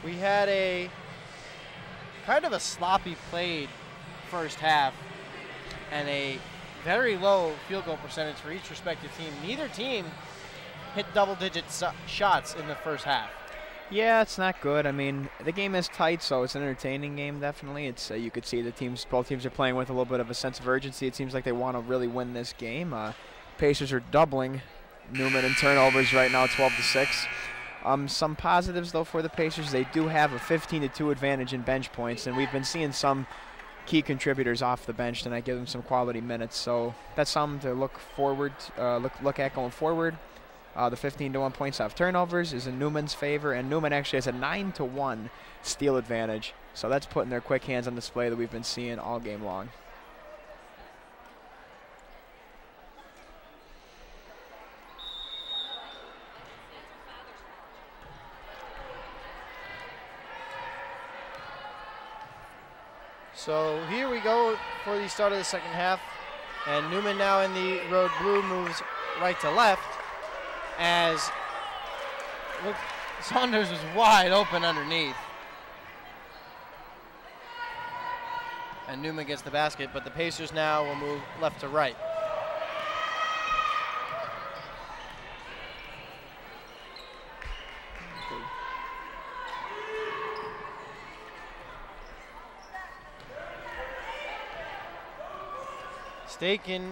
S1: We had a kind of a sloppy played first half and a very low field goal percentage for each respective team. Neither team hit double-digit shots in the first half.
S4: Yeah, it's not good. I mean, the game is tight, so it's an entertaining game, definitely. It's you could see both teams are playing with a little bit of a sense of urgency. It seems like they want to really win this game. Pacers are doubling Neumann in turnovers right now, 12-6. Some positives, though, for the Pacers. They do have a 15-2 advantage in bench points, and we've been seeing some key contributors off the bench tonight, give them some quality minutes. So that's something to look at going forward. The 15-1 points off turnovers is in Neumann's favor, and Neumann actually has a 9-1 steal advantage. So that's putting their quick hands on display that we've been seeing all game long.
S1: So here we go for the start of the second half. And Neumann now in the road blue moves right to left as Saunders was wide open underneath. And Neumann gets the basket, but the Pacers now will move left to right. Staken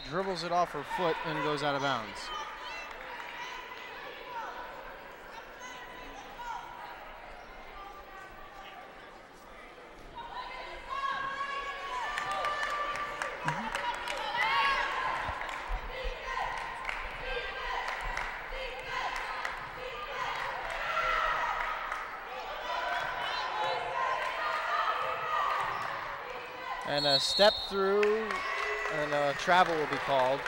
S1: dribbles it off her foot and goes out of bounds. And a step through and travel will be called.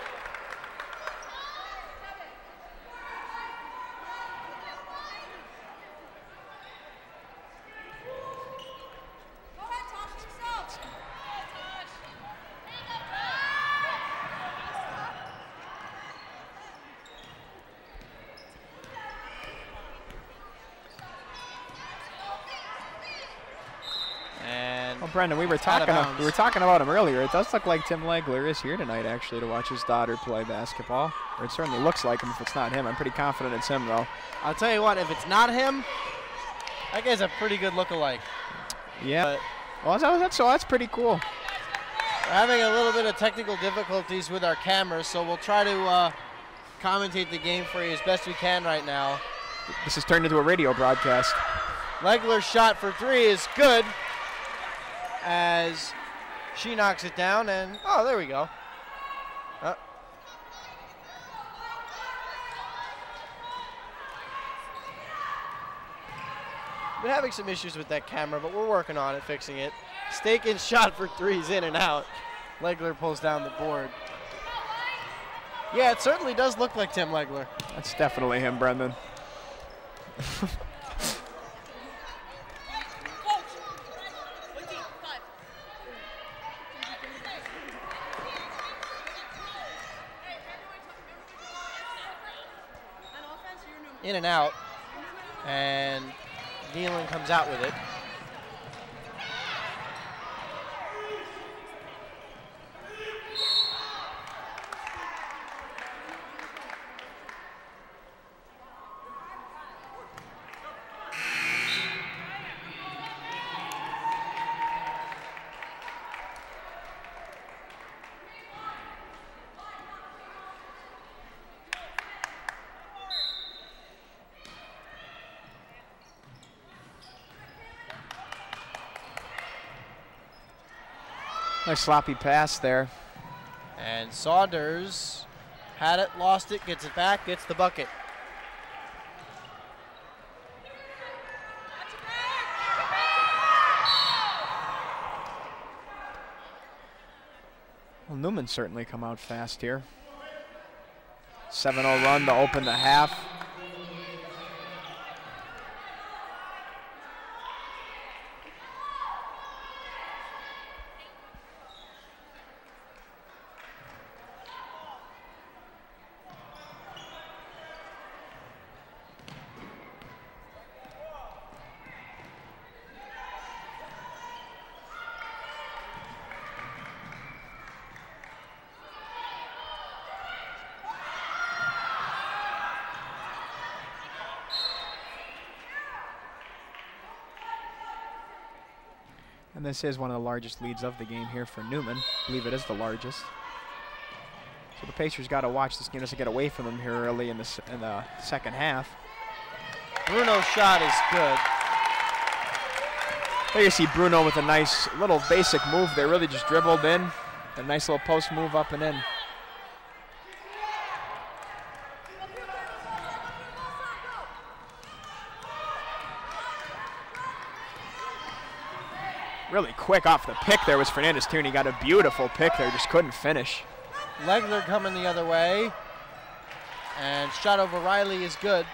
S4: Brendan, we were talking about him earlier. It does look like Tim Legler is here tonight, actually, to watch his daughter play basketball. Or it certainly looks like him. If it's not him, I'm pretty confident it's him, though.
S1: I'll tell you what, if it's not him, that guy's a pretty good look-alike.
S4: Yeah. Well, that's pretty cool.
S1: We're having a little bit of technical difficulties with our cameras, so we'll try to commentate the game for you as best we can right now.
S4: This has turned into a radio broadcast.
S1: Legler's shot for three is good, as she knocks it down, and oh, there we go. Been having some issues with that camera, but we're working on it, fixing it. Staken's shot for threes in and out. Legler pulls down the board. Yeah, it certainly does look like Tim Legler.
S4: That's definitely him, Brendan.
S1: In and out, and Nealon comes out with it.
S4: Nice sloppy pass there.
S1: And Saunders had it, lost it, gets it back, gets the bucket.
S4: Well, Neumann certainly come out fast here. 7-0 run to open the half. And this is one of the largest leads of the game here for Neumann. I believe it is the largest. So the Pacers got to watch this game just to get away from them here early in the second half.
S1: Bruno's shot is good.
S4: There you see Bruno with a nice little basic move there, really just dribbled in. A nice little post move up and in. Really quick off the pick there was Fernandez Tierney. Got a beautiful pick there, just couldn't finish.
S1: Legler coming the other way. And shot over Riley is good.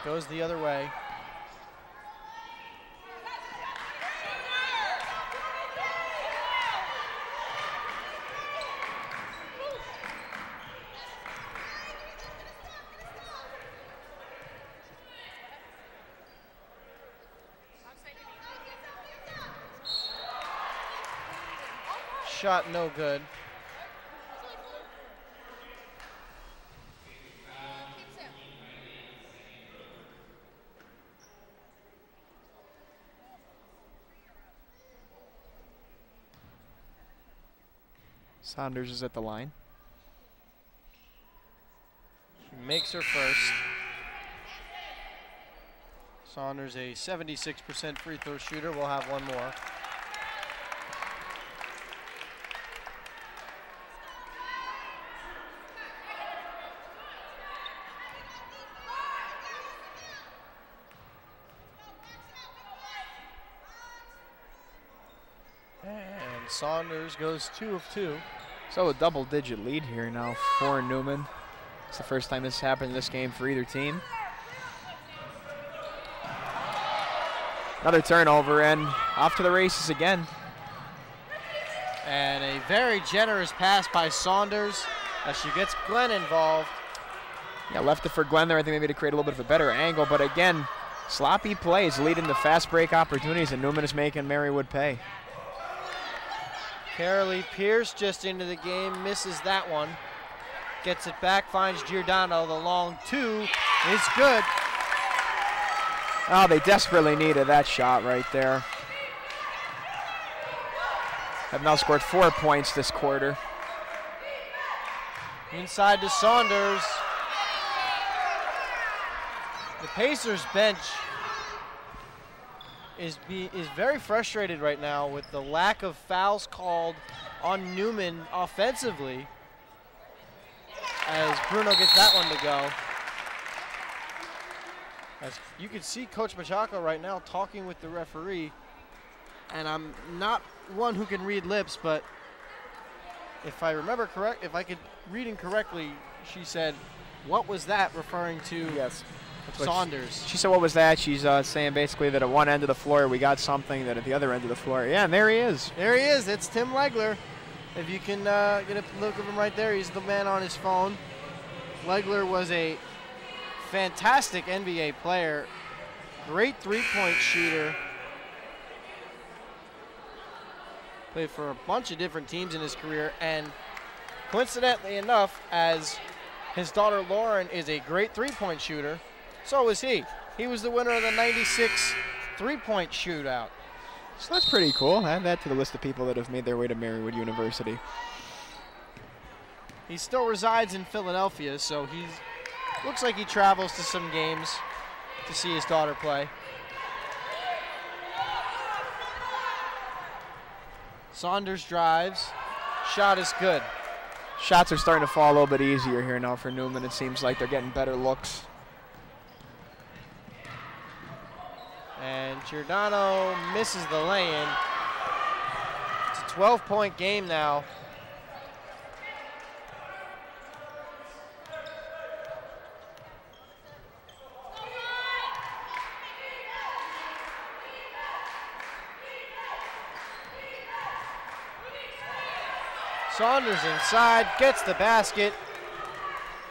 S1: Goes the other way. Shot no good.
S4: Saunders is at the line.
S1: She makes her first. Saunders, a 76% free throw shooter. We'll have one more. And Saunders goes 2 of 2.
S4: So a double-digit lead here now for Neumann. It's the first time this happened in this game for either team. Another turnover and off to the races again.
S1: And a very generous pass by Saunders as she gets Glenn involved.
S4: Yeah, left it for Glenn there, I think maybe to create a little bit of a better angle, but again, sloppy plays leading to fast break opportunities, and Neumann is making Marywood pay.
S1: Carolee Pierce just into the game, misses that one. Gets it back, finds Giordano. The long 2 is good.
S4: Oh, they desperately needed that shot right there. Have now scored 4 points this quarter.
S1: Inside to Saunders. The Pacers bench is very frustrated right now with the lack of fouls called on Neumann offensively, as Bruno gets that one to go. As you can see Coach Machako right now talking with the referee, and I'm not one who can read lips, but if I remember correct, if I could reading correctly, she said, "What was that?" referring to
S4: Yes.
S1: Saunders.
S4: She said, "What was that?" She's saying basically that at one end of the floor we got something, that at the other end of the floor. Yeah, and there he is.
S1: There he is. It's Tim Legler. If you can get a look of him right there, he's the man on his phone. Legler was a fantastic NBA player, great three-point shooter. Played for a bunch of different teams in his career, and coincidentally enough, as his daughter Lauren is a great three-point shooter, so is he. He was the winner of the 96 three-point shootout.
S4: So that's pretty cool. Add that to the list of people that have made their way to Marywood University.
S1: He still resides in Philadelphia, so he looks like he travels to some games to see his daughter play. Saunders drives. Shot is good.
S4: Shots are starting to fall a little bit easier here now for Neumann. It seems like they're getting better looks.
S1: And Giordano misses the lay-in. It's a 12-point game now. Saunders inside, gets the basket,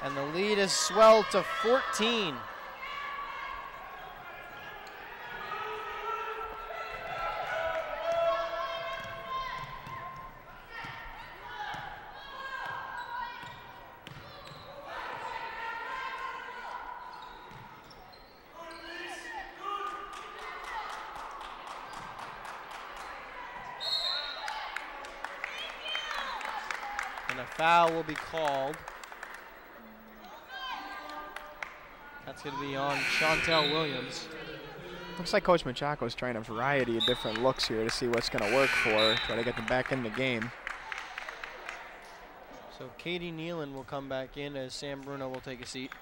S1: and the lead is swelled to 14. A foul will be called. That's going to be on Chantel Williams.
S4: Looks like Coach Machaco is trying a variety of different looks here to see what's going to work for her, try to get them back in the game.
S1: So Katie Nealon will come back in as Sam Bruno will take a seat.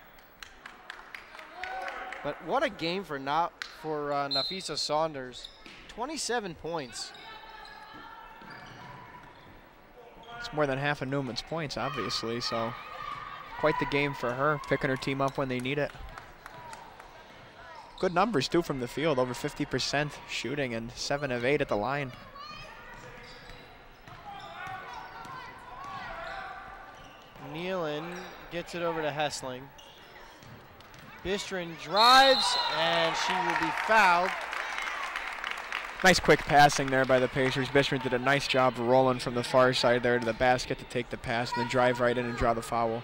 S1: But what a game for Nafisa Saunders. 27 points.
S4: It's more than half of Newman's points, obviously, so quite the game for her, picking her team up when they need it. Good numbers, too, from the field, over 50% shooting and 7 of 8 at the line.
S1: Nealon gets it over to Hessling. Bistrin drives, and she will be fouled.
S4: Nice quick passing there by the Pacers. Bistrin did a nice job rolling from the far side there to the basket to take the pass and then drive right in and draw the foul.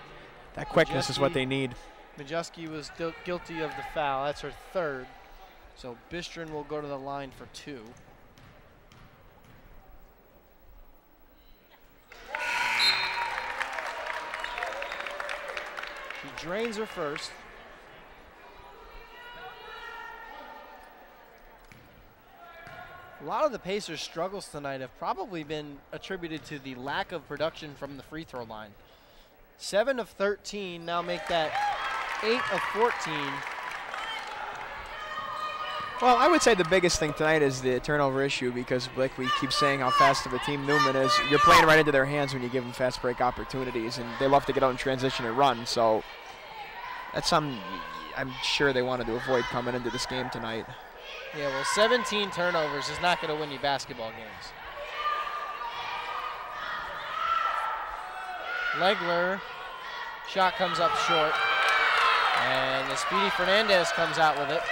S4: That quickness is what they need.
S1: Majewski was guilty of the foul. That's her third. So Bistrin will go to the line for 2. She drains her first. A lot of the Pacers' struggles tonight have probably been attributed to the lack of production from the free throw line. 7 of 13, now make that 8 of 14.
S4: Well, I would say the biggest thing tonight is the turnover issue because, Blake, we keep saying how fast of a team Neumann is. You're playing right into their hands when you give them fast break opportunities, and they love to get out in transition and run. So that's something I'm sure they wanted to avoid coming into this game tonight.
S1: Yeah, well, 17 turnovers is not going to win you basketball games. Legler, shot comes up short, and the Speedy Fernandez comes out with it.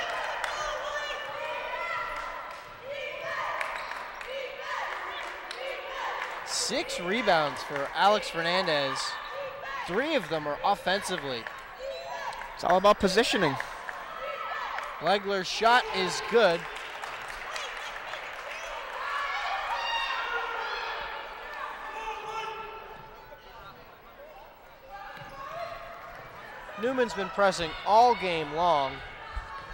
S1: Six rebounds for Alex Fernandez. 3 of them are offensively.
S4: It's all about positioning.
S1: Legler's shot is good. Newman's been pressing all game long,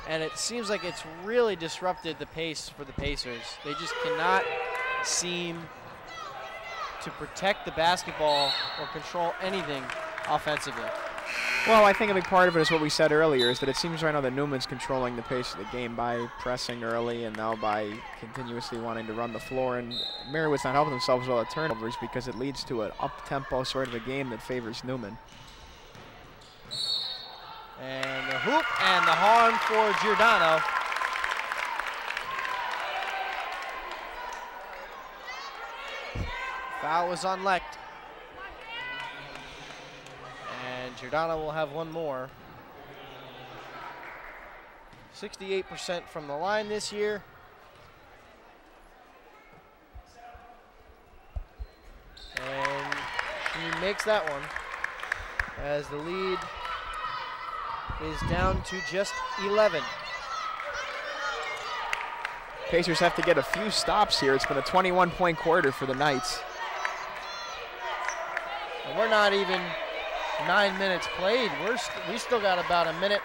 S1: and it seems like it's really disrupted the pace for the Pacers. They just cannot seem to protect the basketball or control anything offensively.
S4: Well, I think a big part of it is what we said earlier, is that it seems right now that Newman's controlling the pace of the game by pressing early and now by continuously wanting to run the floor. And Marywood's not helping themselves well at turnovers because it leads to an up-tempo sort of a game that favors Neumann.
S1: And the hoop and the horn for Giordano. Foul was on Lecht. And Giordano will have one more. 68% from the line this year. And she makes that one as the lead is down to just 11.
S4: Pacers have to get a few stops here. It's been a 21-point quarter for the Knights.
S1: And we're not even 9 minutes played. We still got about a minute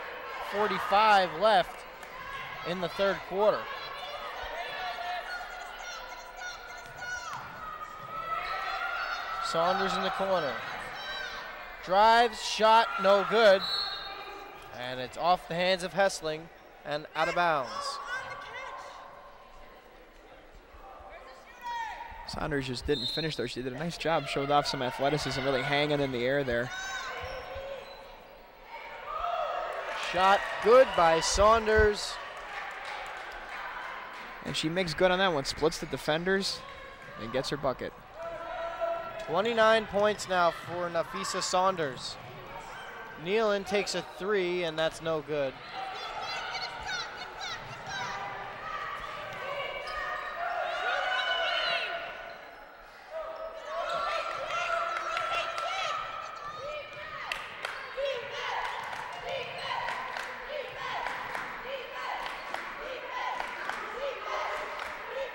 S1: 45 left in the third quarter. Saunders in the corner. Drives, shot, no good. And it's off the hands of Hessling and out of bounds.
S4: Saunders just didn't finish there. She did a nice job, showed off some athleticism, really hanging in the air there.
S1: Shot good by Saunders.
S4: And she makes good on that one, splits the defenders and gets her bucket.
S1: 29 points now for Nafisa Saunders. Nealon takes a 3, and that's no good.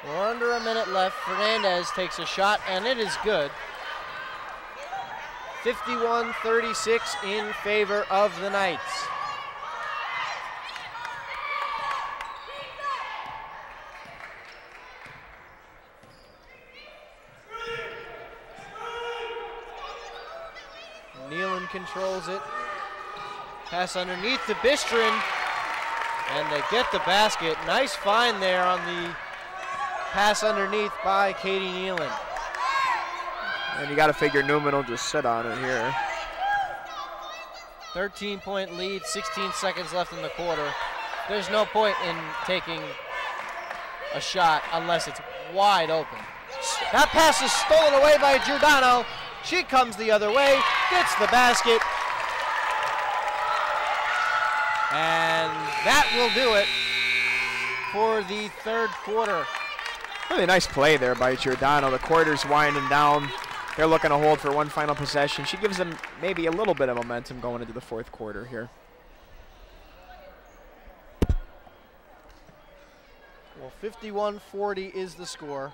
S1: We're under a minute left. Fernandez takes a shot, and it is good. 51-36 in favor of the Knights. Nealon controls it. Pass underneath to Bistrin, and they get the basket. Nice find there on the pass underneath by Katie Nealon.
S4: And you got to figure Neumann will just sit on it here.
S1: 13-point lead, 16 seconds left in the quarter. There's no point in taking a shot unless it's wide open. That pass is stolen away by Giordano. She comes the other way, gets the basket. And that will do it for the third quarter.
S4: Really nice play there by Giordano. The quarter's winding down. They're looking to hold for one final possession. She gives them maybe a little bit of momentum going into the fourth quarter here.
S1: Well, 51-40 is the score.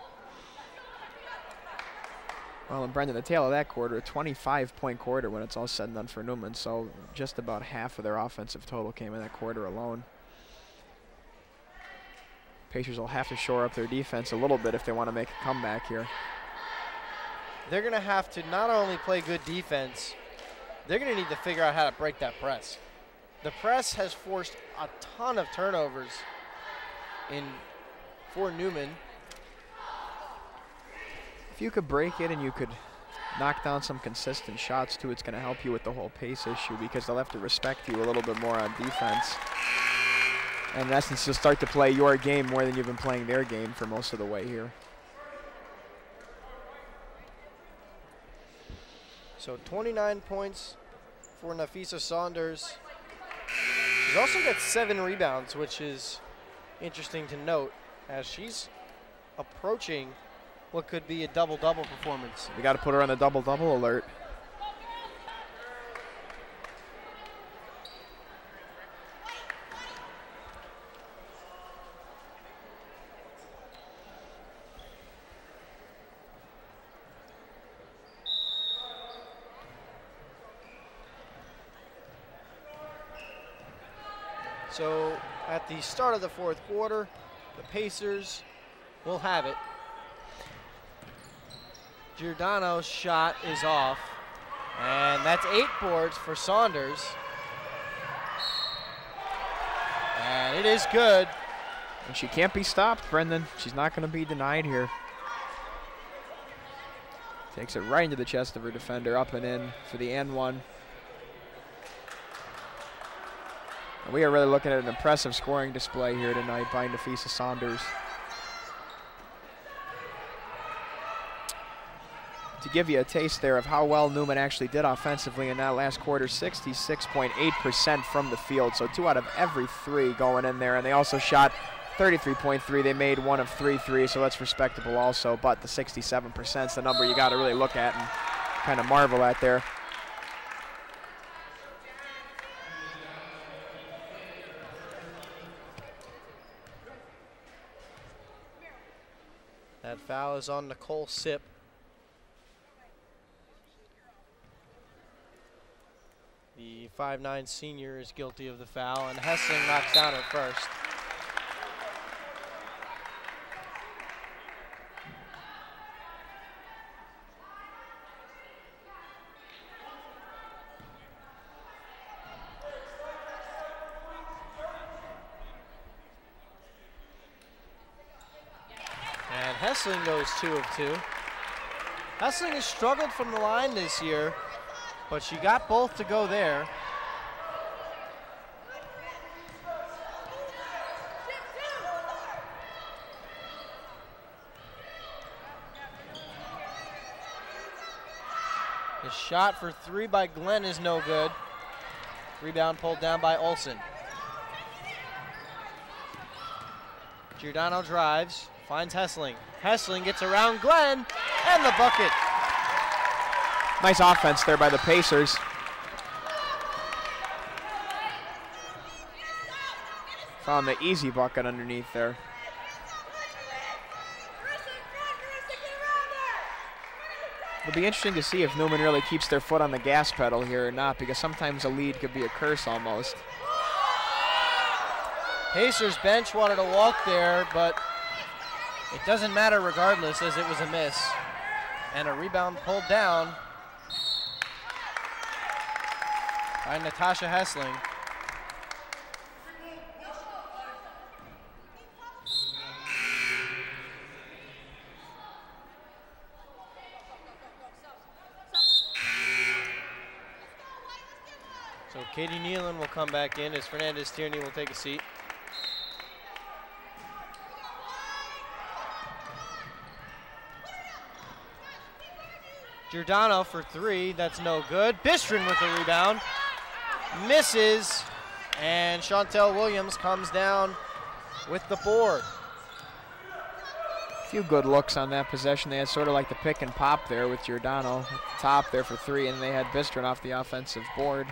S4: Well, and Brendan, the tail of that quarter, a 25-point quarter when it's all said and done for Neumann. So just about half of their offensive total came in that quarter alone. Pacers will have to shore up their defense a little bit if they want to make a comeback here.
S1: They're going to have to not only play good defense, they're going to need to figure out how to break that press. The press has forced a ton of turnovers for Neumann.
S4: If you could break it and you could knock down some consistent shots too, it's going to help you with the whole pace issue because they'll have to respect you a little bit more on defense. And in essence, you'll start to play your game more than you've been playing their game for most of the way here.
S1: So 29 points for Nafisa Saunders. She's also got 7 rebounds, which is interesting to note as she's approaching what could be a double-double performance.
S4: We got to put her on the double-double alert.
S1: So at the start of the fourth quarter, the Pacers will have it. Giordano's shot is off, and that's 8 boards for Saunders. And it is good.
S4: And she can't be stopped, Brendan. She's not going to be denied here. Takes it right into the chest of her defender, up and in for the and one. And we are really looking at an impressive scoring display here tonight by Nafisa Saunders. To give you a taste there of how well Neumann actually did offensively in that last quarter, 66.8% from the field. So 2 out of every 3 going in there. And they also shot 33.3. They made 1 of 3 threes, so that's respectable also. But the 67% is the number you got to really look at and kind of marvel at there.
S1: That foul is on Nicole Sipp. The 5'9" senior is guilty of the foul, and Hessling knocks down her first. And Hessling goes 2 of 2. Hessling has struggled from the line this year, but she got both to go there. His shot for three by Glenn is no good. Rebound pulled down by Olsen. Giordano drives, finds Hessling. Hessling gets around Glenn, and the bucket.
S4: Nice offense there by the Pacers. Found the easy bucket underneath there. It'll be interesting to see if Neumann really keeps their foot on the gas pedal here or not, because sometimes a lead could be a curse almost.
S1: Pacers bench wanted to walk there, but it doesn't matter regardless, as it was a miss. And a rebound pulled down by Natasha Hessling. So Katie Nealon will come back in as Fernandez Tierney will take a seat. Giordano for three, that's no good. Bistron with the rebound, misses, and Chantel Williams comes down with the board.
S4: A few good looks on that possession. They had sort of like the pick and pop there with Giordano at the top there for three, and they had Bistron off the offensive board.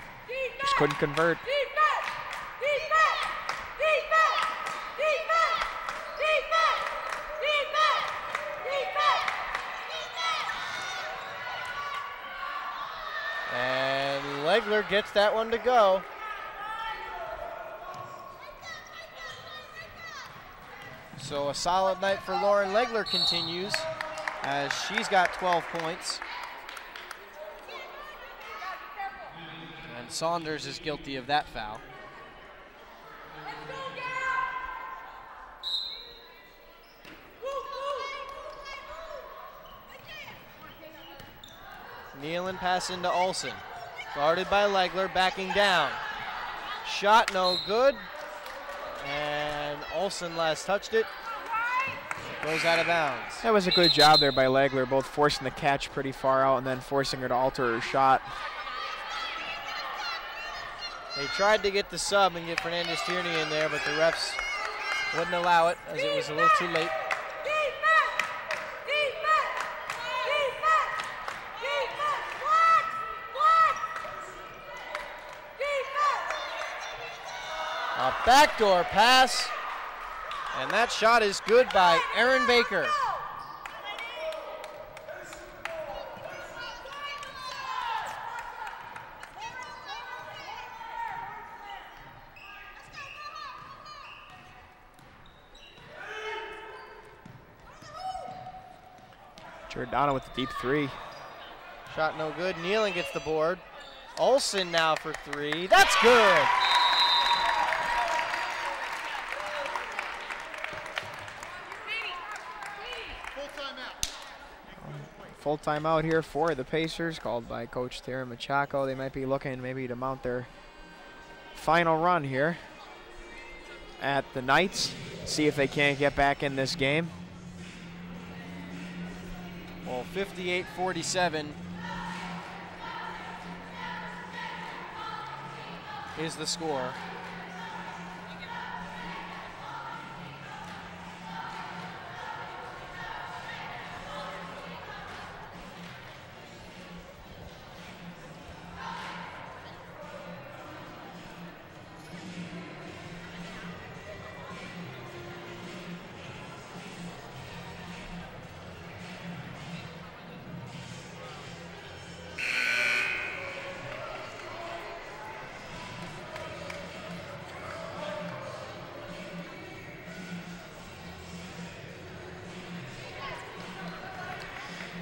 S4: Just couldn't convert.
S1: And Legler gets that one to go. So a solid night for Lauren Legler continues as she's got 12 points. And Saunders is guilty of that foul. Nealon pass into Olsen. Guarded by Legler, backing down. Shot no good. And Olsen last touched it. Goes out of bounds.
S4: That was a good job there by Legler, both forcing the catch pretty far out and then forcing her to alter her shot.
S1: They tried to get the sub and get Fernandez Tierney in there, but the refs wouldn't allow it as it was a little too late. A backdoor pass, and that shot is good by Erin Baker.
S4: Giordano with the deep three.
S1: Shot no good. Nealon gets the board. Olsen now for three. That's good.
S4: Full timeout here for the Pacers, called by Coach Tara Machako. They might be looking maybe to mount their final run here at the Knights, see if they can't get back in this game.
S1: Well, 58-47 is the score.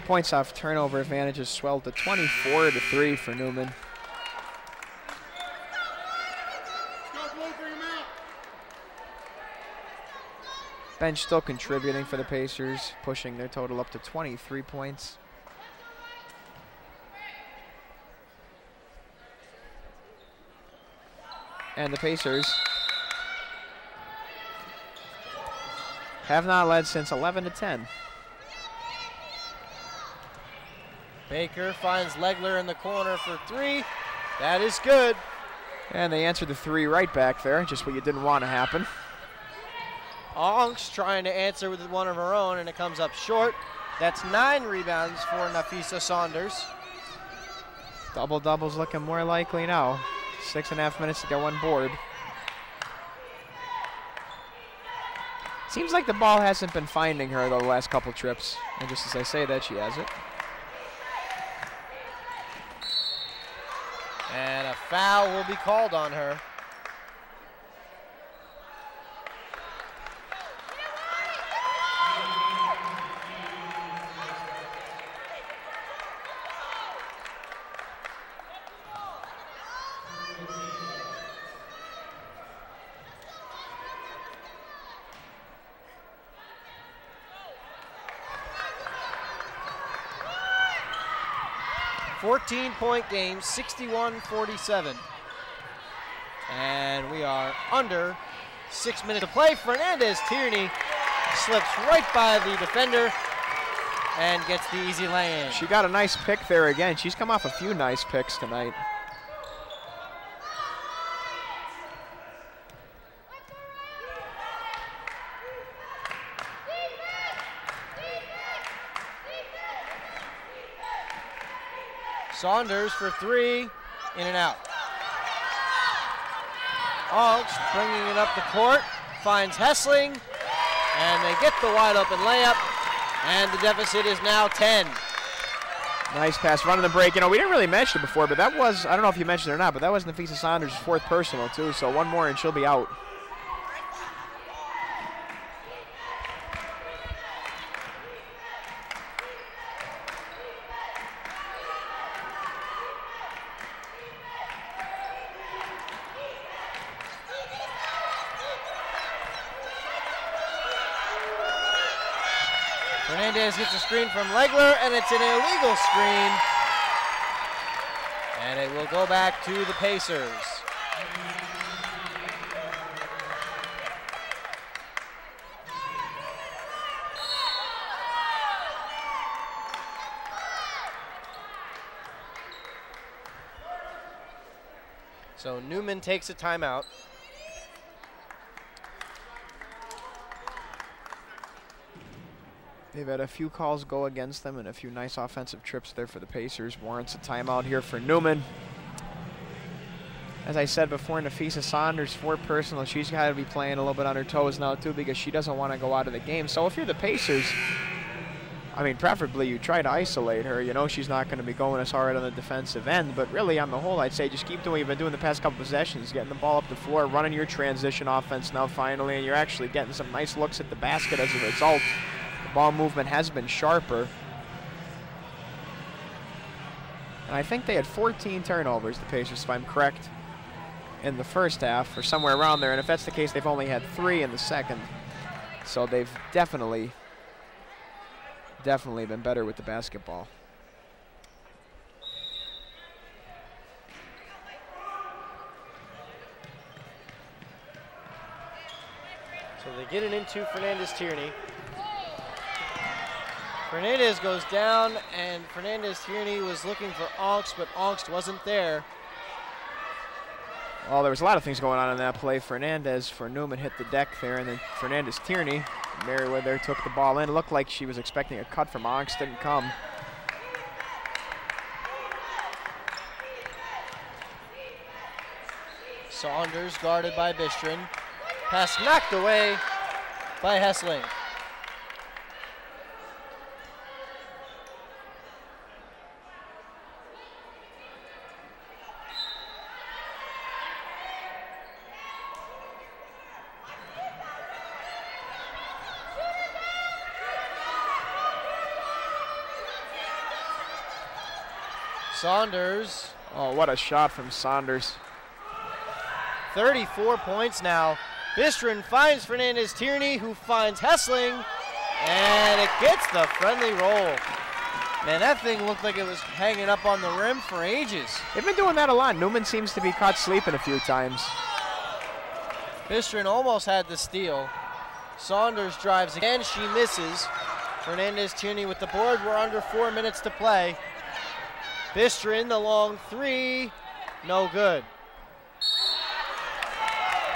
S4: Points off turnover advantage has swelled to 24-3 for Neumann. Bench still contributing for the Pacers, pushing their total up to 23 points. And the Pacers have not led since 11-10.
S1: Baker finds Legler in the corner for 3. That is good.
S4: And they answered the 3 right back there, just what you didn't want to happen.
S1: Onks trying to answer with one of her own, and it comes up short. That's 9 rebounds for Nafisa Saunders.
S4: Double-double's looking more likely now. 6.5 minutes to get 1 board. Seems like the ball hasn't been finding her the last couple trips. And just as I say that, she has it.
S1: And a foul will be called on her. Point game, 61-47. And we are under 6 minutes to play. Fernandez-Tierney slips right by the defender and gets the easy lay-in.
S4: She got a nice pick there again. She's come off a few nice picks tonight.
S1: Saunders for 3, in and out. Onks bringing it up the court, finds Hessling, and they get the wide open layup, and the deficit is now 10.
S4: Nice pass, running the break. You know, we didn't really mention it before, but that was, I don't know if you mentioned it or not, but that was Nafisa Saunders' 4th personal too, so 1 more and she'll be out.
S1: Fernandez gets a screen from Legler, and it's an illegal screen. And it will go back to the Pacers. So Neumann takes a timeout.
S4: They've had a few calls go against them and a few nice offensive trips there for the Pacers. Warrants a timeout here for Neumann. As I said before, Nafisa Saunders, 4 personal. She's got to be playing a little bit on her toes now too because she doesn't want to go out of the game. So if you're the Pacers, I mean, preferably you try to isolate her. You know she's not going to be going as hard on the defensive end. But really, on the whole, I'd say just keep doing what you've been doing the past couple possessions, getting the ball up the floor, running your transition offense now finally, and you're actually getting some nice looks at the basket as a result. Ball movement has been sharper. And I think they had 14 turnovers, the Pacers, if I'm correct, in the first half, or somewhere around there. And if that's the case, they've only had 3 in the second. So they've definitely been better with the basketball.
S1: So they get it into Fernandez-Tierney. Fernandez goes down, and Fernandez-Tierney was looking for Onks, but Onks wasn't there.
S4: Well, there was a lot of things going on in that play. Fernandez for Neumann hit the deck there, and then Fernandez-Tierney, Marywood there, took the ball in. It looked like she was expecting a cut from Onks, didn't come.
S1: Saunders guarded by Bistrin. Pass knocked away by Hessling. Saunders.
S4: Oh, what a shot from Saunders.
S1: 34 points now. Bistrin finds Fernandez-Tierney, who finds Hessling, and it gets the friendly roll. Man, that thing looked like it was hanging up on the rim for ages.
S4: They've been doing that a lot. Neumann seems to be caught sleeping a few times.
S1: Bistrin almost had the steal. Saunders drives again, she misses. Fernandez-Tierney with the board. We're under 4 minutes to play. Bistrin, the long three, no good.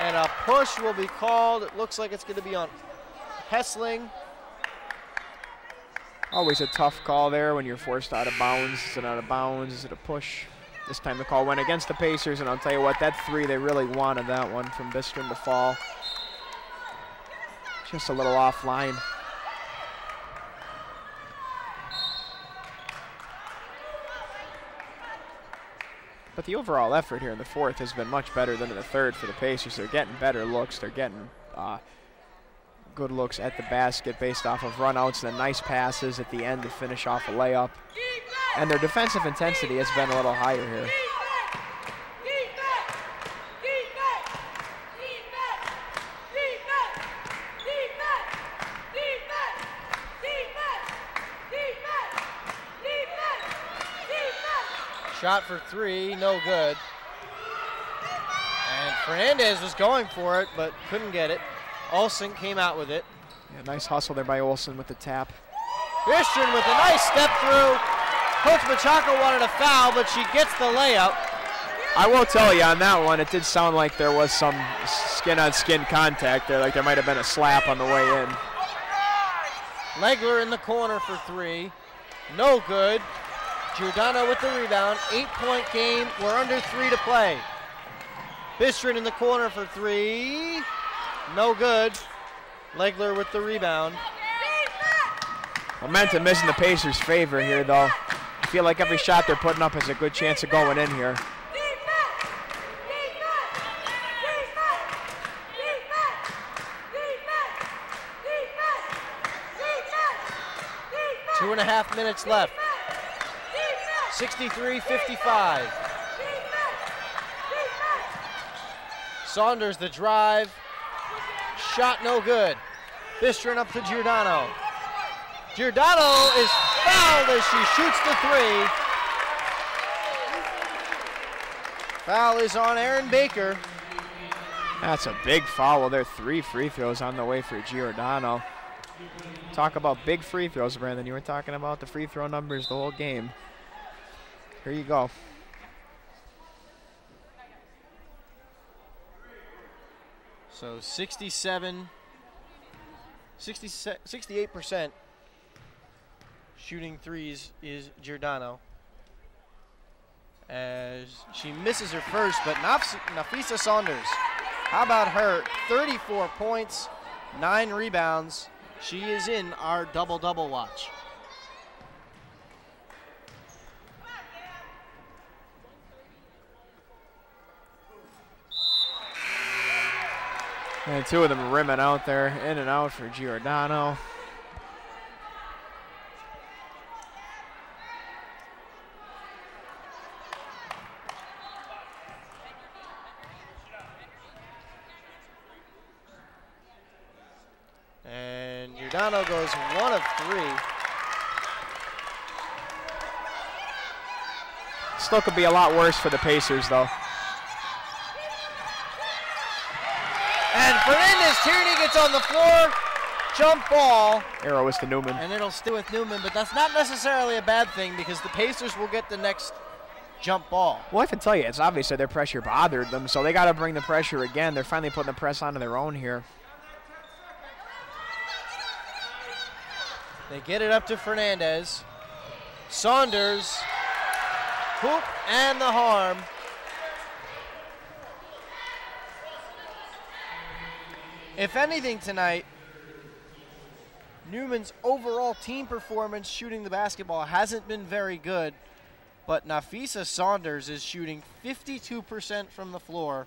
S1: And a push will be called. It looks like it's going to be on Hessling.
S4: Always a tough call there when you're forced out of bounds. Is it out of bounds? Is it a push? This time the call went against the Pacers, and I'll tell you what, that three, they really wanted that one from Bistrin to fall. Just a little offline. But the overall effort here in the fourth has been much better than in the third for the Pacers. They're getting better looks. They're getting good looks at the basket based off of runouts and nice passes at the end to finish off a layup. And their defensive intensity has been a little higher here.
S1: Shot for three, no good. And Fernandez was going for it, but couldn't get it. Olsen came out with it.
S4: Yeah, nice hustle there by Olsen with the tap.
S1: Christian with a nice step through. Coach Machako wanted a foul, but she gets the layup.
S4: I will tell you on that one, it did sound like there was some skin-on-skin contact there, like there might have been a slap on the way in.
S1: Legler in the corner for three. No good. Giordano with the rebound. 8-point game. We're under 3 to play. Bistrin in the corner for three. No good. Legler with the rebound.
S4: Momentum is in the Pacers' favor here, though. I feel like every shot they're putting up has a good chance of going in here.
S1: Two and a half minutes left. 63-55. Saunders the drive. Shot no good. Bistrin up to Giordano. Giordano is fouled as she shoots the three. Foul is on Aaron Baker.
S4: That's a big foul. Well, there are 3 free throws on the way for Giordano. Talk about big free throws, Brandon. You were talking about the free throw numbers the whole game. Here you go.
S1: So 68% shooting threes is Giordano. As she misses her first, but Nafisa Saunders, how about her? 34 points, 9 rebounds. She is in our double-double watch.
S4: And 2 of them rimming out there, in and out for Giordano.
S1: And Giordano goes 1 of 3.
S4: Still could be a lot worse for the Pacers, though.
S1: And Fernandez Tierney gets on the floor. Jump ball.
S4: Arrow is to Neumann.
S1: And it'll stay with Neumann, but that's not necessarily a bad thing because the Pacers will get the next jump ball.
S4: Well, I can tell you, it's obvious that their pressure bothered them, so they got to bring the pressure again. They're finally putting the press onto their own here.
S1: They get it up to Fernandez. Saunders, hoop and the harm. If anything tonight, Neumann's overall team performance shooting the basketball hasn't been very good, but Nafisa Saunders is shooting 52% from the floor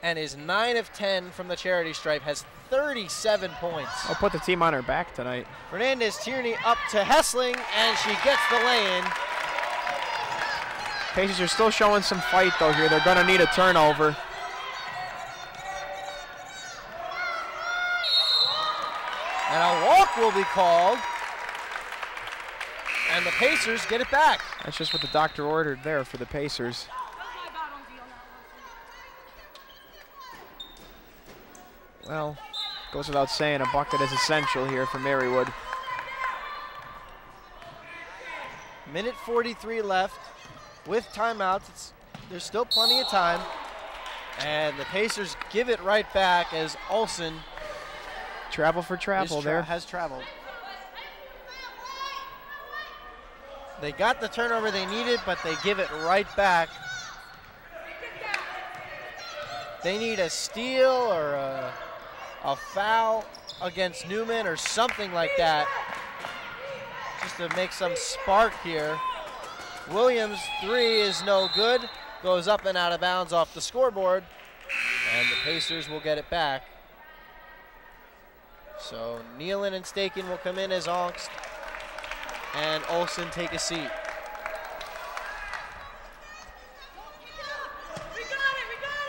S1: and is 9 of 10 from the charity stripe, has 37 points.
S4: I'll put the team on her back tonight.
S1: Fernandez Tierney up to Hessling, and she gets the lay-in.
S4: Pacers are still showing some fight, though, here. They're going to need a turnover.
S1: And a walk will be called. And the Pacers get it back.
S4: That's just what the doctor ordered there for the Pacers. Well, goes without saying, a bucket is essential here for Marywood.
S1: Minute 43 left with timeouts. There's still plenty of time. And the Pacers give it right back as Olsen
S4: Travel for travel there.
S1: has traveled. They got the turnover they needed, but they give it right back. They need a steal or a foul against Neumann or something like that just to make some spark here. Williams' three is no good. Goes up and out of bounds off the scoreboard, and the Pacers will get it back. So Nealon and Staken will come in as onks, and Olsen take a seat.
S5: We got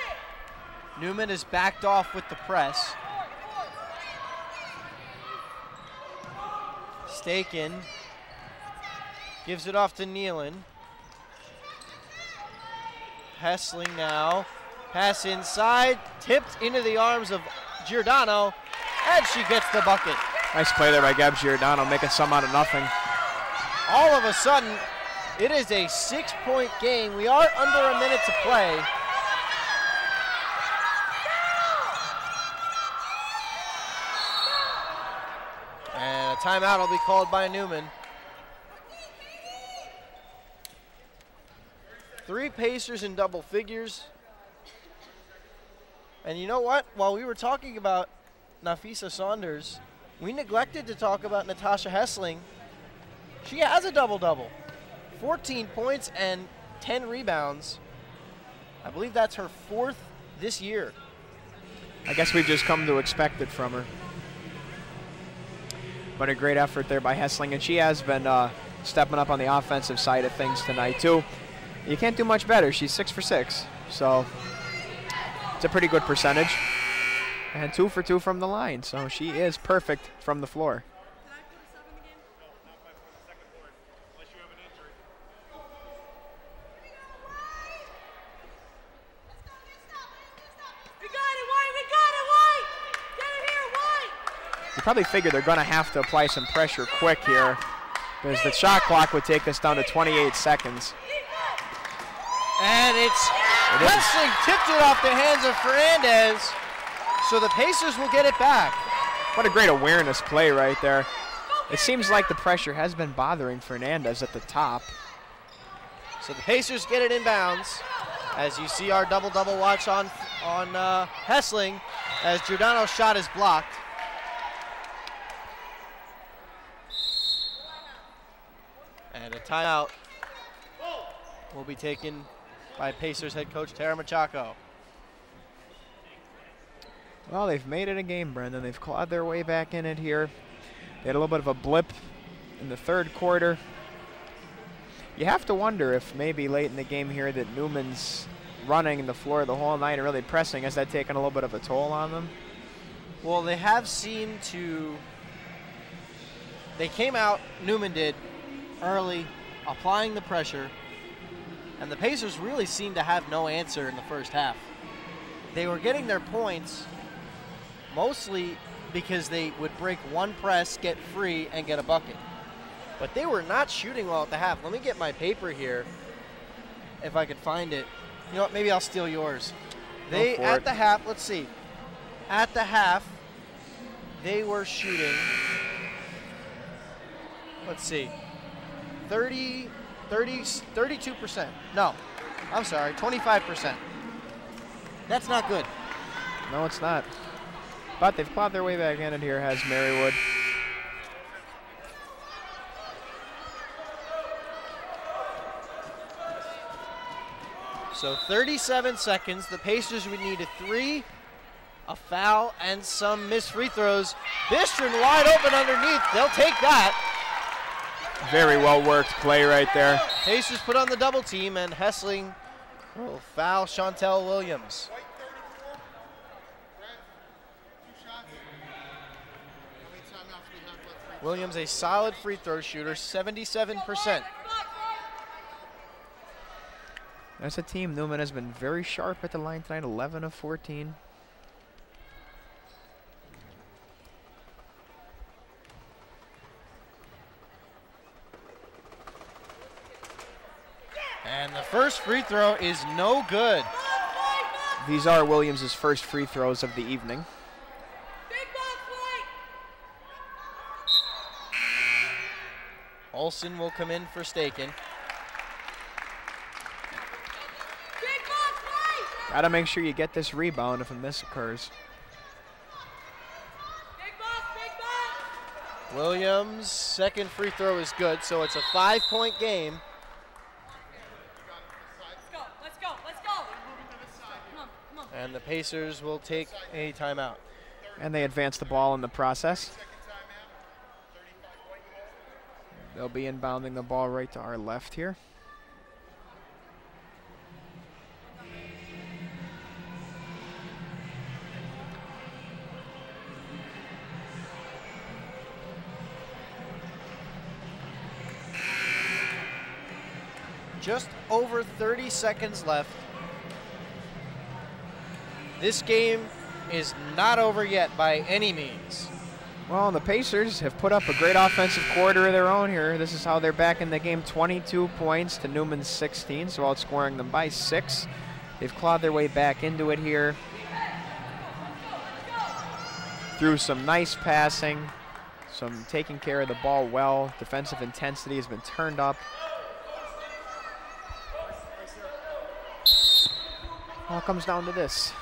S5: it!
S1: Neumann is backed off with the press. Staken gives it off to Nealon. Hessling now. Pass inside, tipped into the arms of Giordano, and she gets the bucket.
S4: Nice play there by Gab Giordano, making some out of nothing.
S1: All of a sudden, it is a 6-point game. We are under a minute to play. And a timeout will be called by Neumann. 3 Pacers in double figures. And you know what? While we were talking about Nafisa Saunders, we neglected to talk about Natasha Hessling. She has a double-double. 14 points and 10 rebounds. I believe that's her 4th this year.
S4: I guess we've just come to expect it from her. But a great effort there by Hessling, and she has been stepping up on the offensive side of things tonight, too. You can't do much better. She's 6 for 6, so it's a pretty good percentage. And 2 for 2 from the line, so she is perfect from the floor. You probably figure they're going to have to apply some pressure quick here, because the shot clock would take us down to 28 seconds.
S1: And Hessling tipped it off the hands of Fernandez, so the Pacers will get it back.
S4: What a great awareness play right there. It seems like the pressure has been bothering Fernandez at the top.
S1: So the Pacers get it inbounds. As you see our double-double watch on Hessling, as Giordano's shot is blocked. And a timeout will be taken by Pacers head coach Tara Machako.
S4: Well, they've made it a game, Brendan. They've clawed their way back in it here. They had a little bit of a blip in the third quarter. You have to wonder if maybe late in the game here that Neumann's running the floor the whole night and really pressing, has that taken a little bit of a toll on them?
S1: Well, they have seemed to, they came out, Neumann did, early, applying the pressure, and the Pacers really seemed to have no answer in the first half. They were getting their points mostly because they would break one press, get free, and get a bucket. But they were not shooting well at the half. Let me get my paper here, if I could find it. You know what, maybe I'll steal yours. They, at the half, let's see. At the half, they were shooting, let's see, 32%. No, I'm sorry, 25%. That's not good.
S4: No, it's not. But they've clawed their way back in it here, has Marywood.
S1: So 37 seconds. The Pacers would need a 3, a foul, and some missed free throws. Bistron wide open underneath. They'll take that.
S4: Very well worked play right there.
S1: Pacers put on the double team, and Hessling will foul Chantel Williams. Williams, a solid free throw shooter, 77%.
S4: As a team, Neumann has been very sharp at the line tonight, 11 of 14.
S1: And the first free throw is no good.
S4: These are Williams' first free throws of the evening.
S1: Olsen will come in for Staken.
S4: Gotta make sure you get this rebound if a miss occurs.
S1: Williams' second free throw is good, so it's a 5-point game.
S5: Let's go. Come on.
S1: And the Pacers will take a timeout.
S4: And they advance the ball in the process. They'll be inbounding the ball right to our left here.
S1: Just over 30 seconds left. This game is not over yet by any means.
S4: Well, the Pacers have put up a great offensive quarter of their own here. This is how they're back in the game, 22 points to Newman's 16, so outscoring them by 6. They've clawed their way back into it here through some nice passing, some taking care of the ball well. Defensive intensity has been turned up. All comes down to this.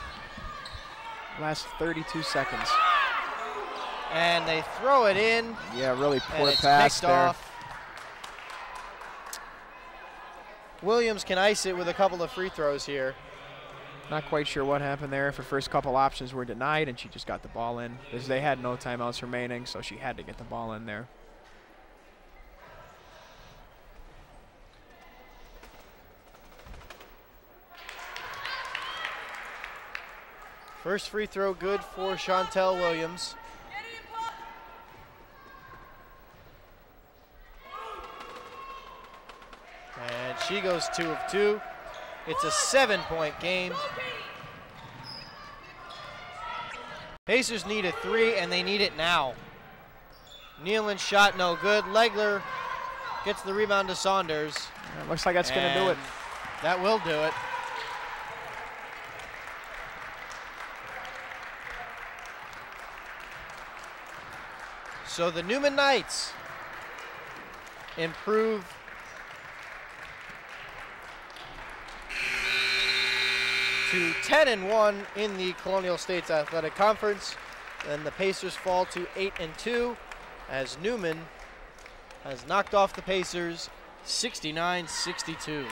S4: Last 32 seconds.
S1: And they throw it in.
S4: Yeah, really poor
S1: it's
S4: pass
S1: picked
S4: there.
S1: off. Williams can ice it with a couple of free throws here.
S4: Not quite sure what happened there. If her first couple options were denied and she just got the ball in. Because they had no timeouts remaining, so she had to get the ball in there.
S1: First free throw good for Chantel Williams. And she goes 2 of 2. It's a 7-point game. Pacers need a 3, and they need it now. Nealon's shot no good. Legler gets the rebound to Saunders.
S4: It looks like that's going to do it.
S1: That will do it. So the Neumann Knights improve to 10-1 in the Colonial States Athletic Conference, and the Pacers fall to 8-2 as Neumann has knocked off the Pacers 69-62.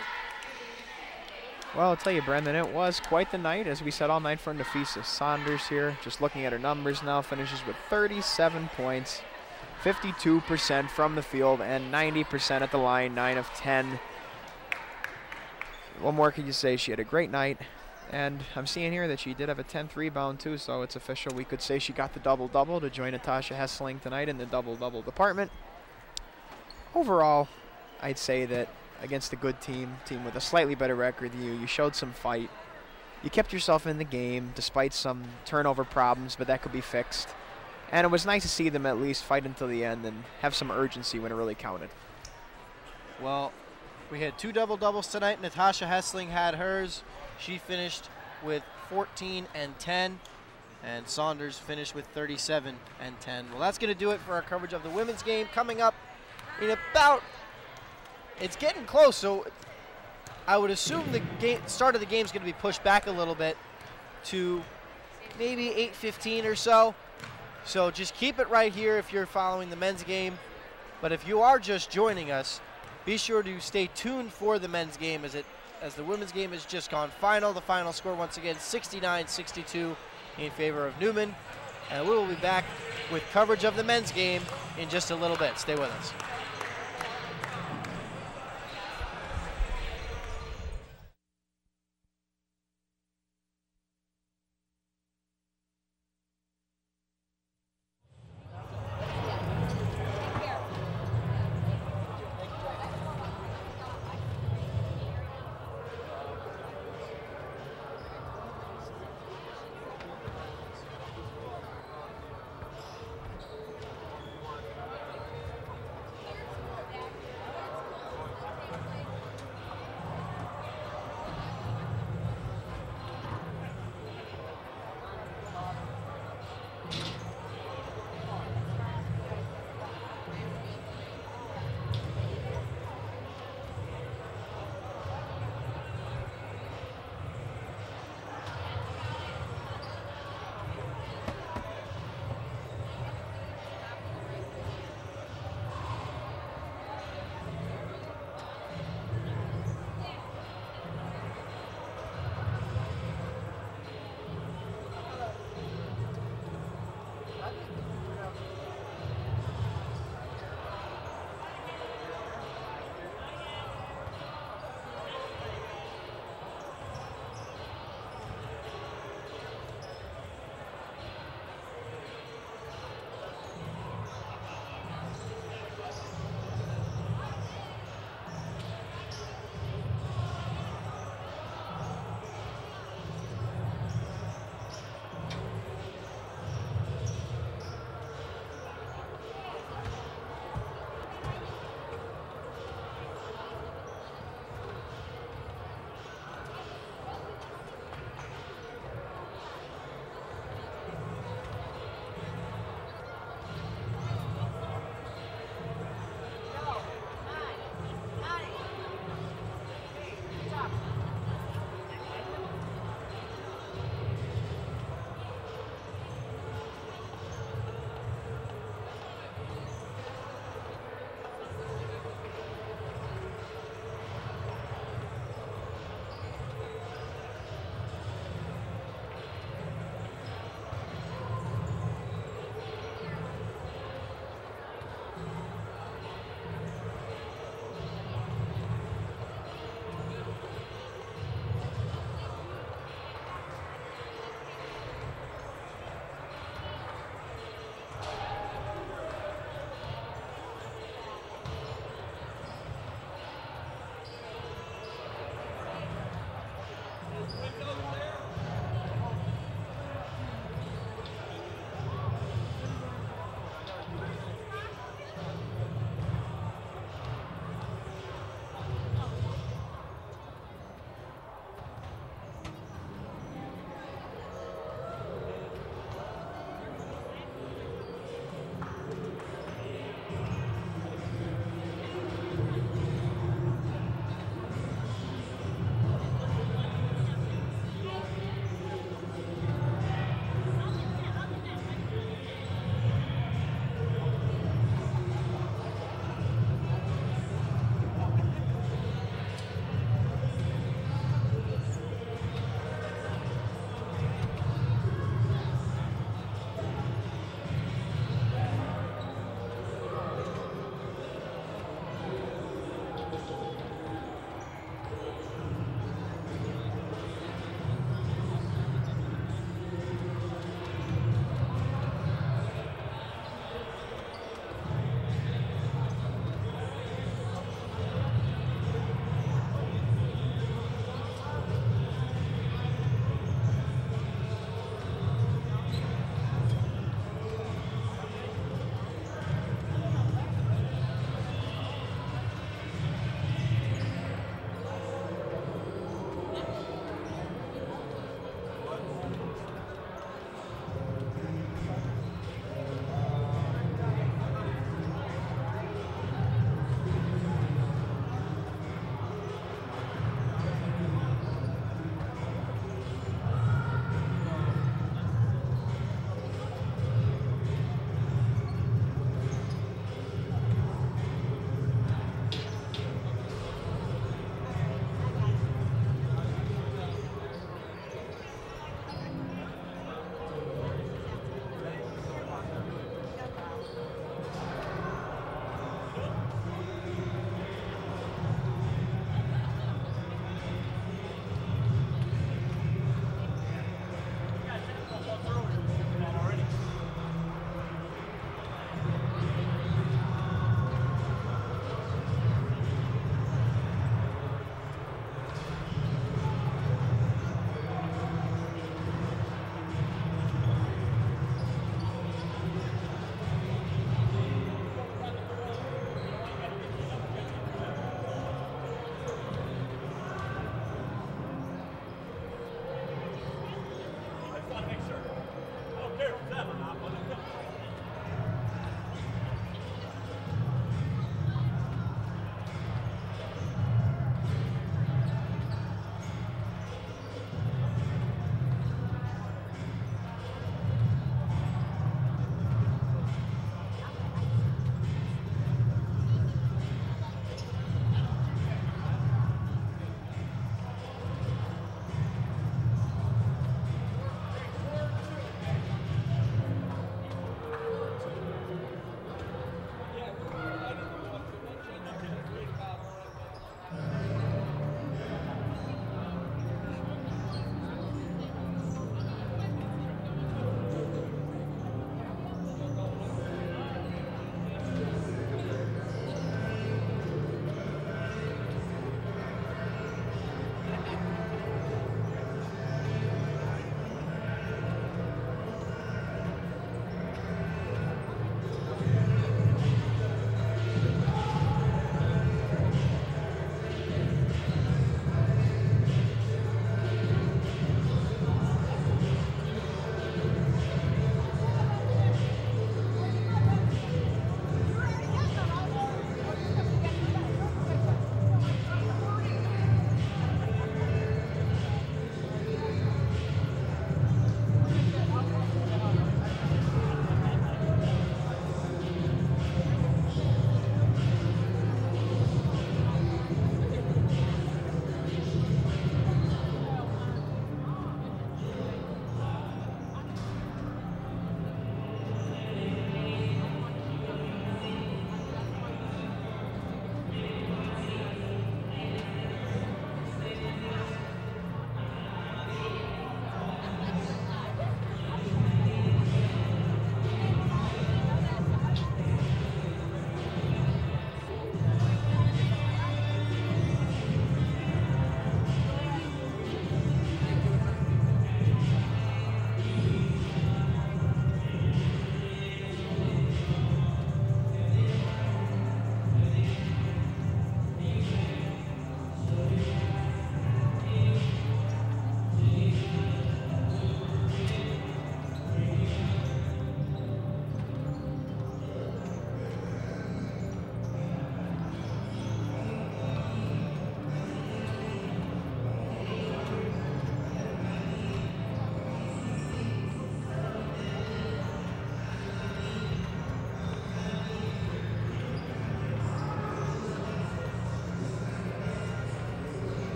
S4: Well, I'll tell you, Brendan, it was quite the night, as we said all night for Nafisa Saunders here. Just looking at her numbers now, finishes with 37 points, 52% from the field, and 90% at the line, 9 of 10. What more could you say? She had a great night, and I'm seeing here that she did have a 10th rebound too, so it's official. We could say she got the double-double to join Natasha Hessling tonight in the double-double department. Overall, I'd say that against a good team with a slightly better record than you, you showed some fight. You kept yourself in the game despite some turnover problems, but that could be fixed. And it was nice to see them at least fight until the end and have some urgency when it really counted.
S1: Well, we had 2 double-doubles tonight. Natasha Hessling had hers. She finished with 14 and 10, and Saunders finished with 37 and 10. Well, that's going to do it for our coverage of the women's game. Coming up in about, it's getting close, so I would assume the start of the game is going to be pushed back a little bit to maybe 8:15 or so. So just keep it right here if you're following the men's game. But if you are just joining us, be sure to stay tuned for the men's game as the women's game has just gone final. The final score once again 69-62 in favor of Neumann. And we will be back with coverage of the men's game in just a little bit. Stay with us.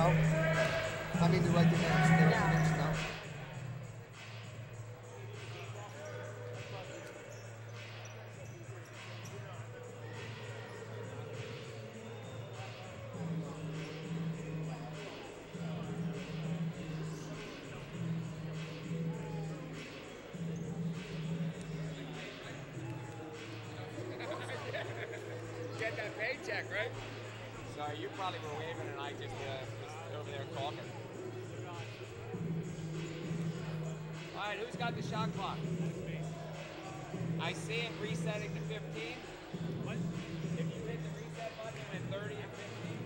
S6: No. I mean to write their names. They write their names. No.
S7: Get that paycheck, right? So you probably were waving and I just was over there talking. All right, who's got the shot clock? I see it resetting to 15. What? If you hit the reset button at 30 and 15,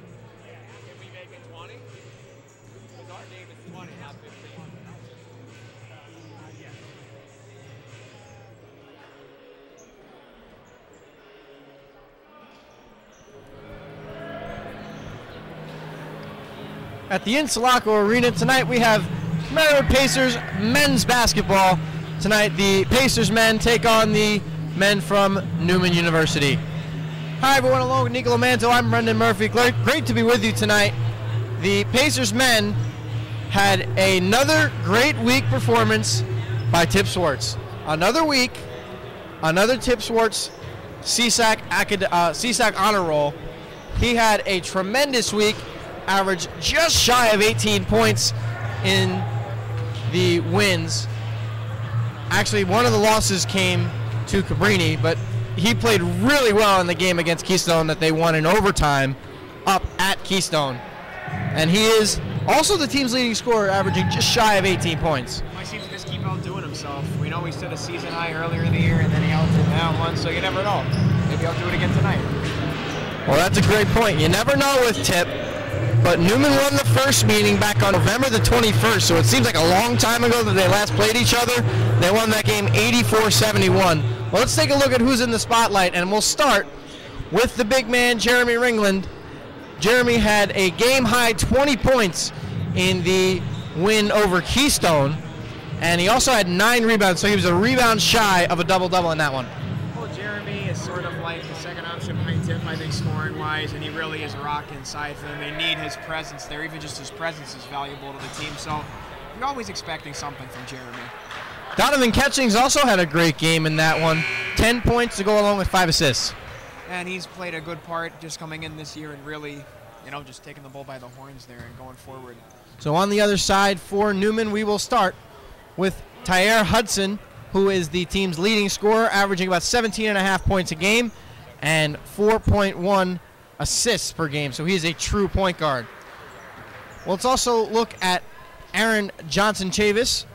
S7: can we make it 20? Because our game is 20, not 15.
S1: At the Insulaco Arena tonight, we have Marywood Pacers men's basketball. Tonight, the Pacers men take on the men from Neumann University. Hi, everyone. Along with Nicola Manzo, I'm Brendan Murphy. Great to be with you tonight. The Pacers men had another great week performance by Tip Swartz. Another week, another Tip Swartz CSAC honor roll. He had a tremendous week. Averaged just shy of 18 points in the wins. Actually, one of the losses came to Cabrini, but he played really well in the game against Keystone that they won in overtime up at Keystone. And he is also the team's leading scorer, averaging just shy of 18 points.
S2: He seems to just keep outdoing himself. We know he set a season high earlier in the year, and then he outdid that one, so you never know. Maybe I'll do it again tonight.
S1: Well, that's a great point. You never know with Tip. But Neumann won the first meeting back on November the 21st, so it seems like a long time ago that they last played each other. They won that game 84-71. Well, let's take a look at who's in the spotlight, and we'll start with the big man, Jeremy Ringland. Jeremy had a game-high 20 points in the win over Keystone, and he also had 9 rebounds, so he was a rebound shy of a double-double in that one.
S2: Well, Jeremy is sort of like the second option behind Tip, I think, scoring-wise, and he really is a rock inside for them. They need his presence there. Even just his presence is valuable to the team, so you're always expecting something from Jeremy.
S1: Donovan Ketchings also had a great game in that one. 10 points to go along with 5 assists.
S2: And he's played a good part just coming in this year and really, just taking the bull by the horns there and going forward.
S1: So on the other side for Neumann, we will start with Tyer Hudson, who is the team's leading scorer, averaging about 17.5 points a game and 4.1 assists per game. So he's a true point guard. Well, let's also look at Aaron Johnson-Chavis,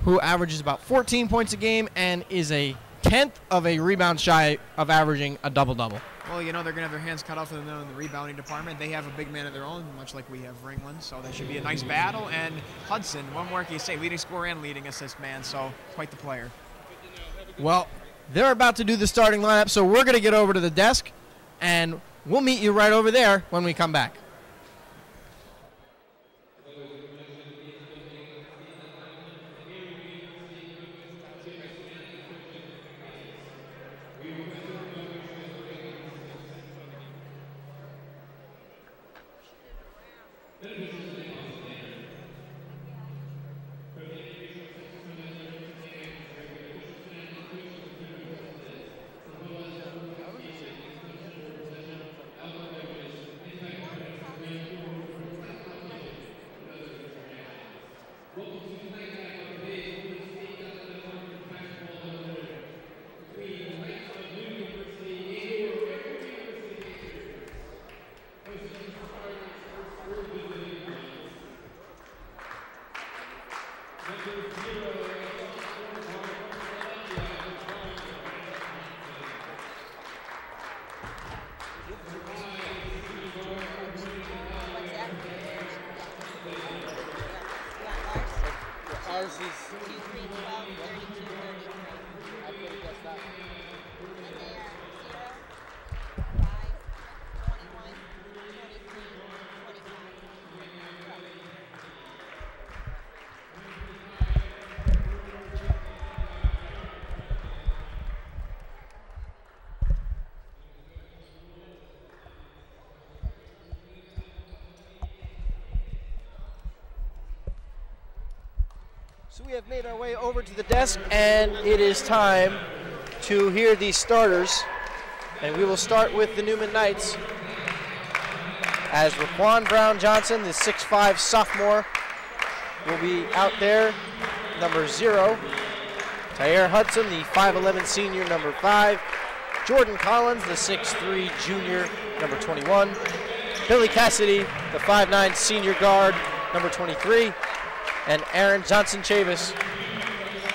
S1: who averages about 14 points a game and is a 10th of a rebound shy of averaging a double-double.
S2: Well, they're going to have their hands cut off for them in the rebounding department. They have a big man of their own, much like we have Ringland, so that should be a nice battle. And Hudson, what more can you say? Leading scorer and leading assist man, so quite the player.
S1: Well, they're about to do the starting lineup, so we're going to get over to the desk, and we'll meet you right over there when we come back. So we have made our way over to the desk, and it is time to hear the starters. And we will start with the Neumann Knights, as Raquan Brown-Johnson, the 6'5 sophomore, will be out there, number 0. Tyre Hudson, the 5'11 senior, number 5. Jordan Collins, the 6'3 junior, number 21. Billy Cassidy, the 5'9 senior guard, number 23. And Aaron Johnson-Chavis,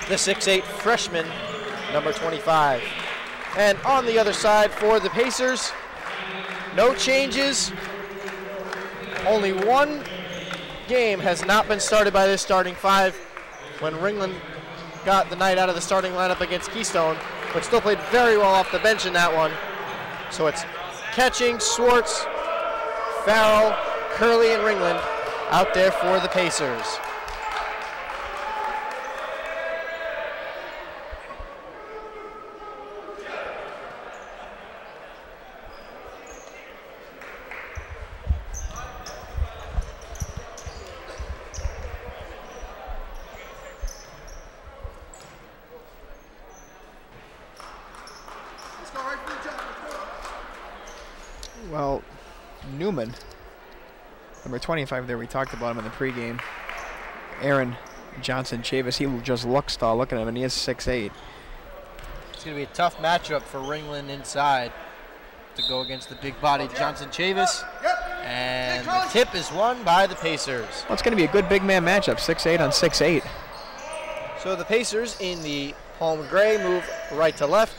S1: the 6'8 freshman, number 25. And on the other side for the Pacers, no changes. Only one game has not been started by this starting 5 when Ringland got the night out of the starting lineup against Keystone, but still played very well off the bench in that one. So it's Catching, Swartz, Farrell, Curley, and Ringland out there for the Pacers.
S4: Well, Neumann, number 25 there, we talked about him in the pregame. Aaron Johnson-Chavis, he just looks tall. Look at him, and he is 6'8".
S1: It's going to be a tough matchup for Ringland inside to go against the big-bodied Johnson-Chavis. And the tip is won by the Pacers.
S4: Well, it's going to be a good big man matchup, 6'8 on 6'8.
S1: So the Pacers in the home gray move right to left,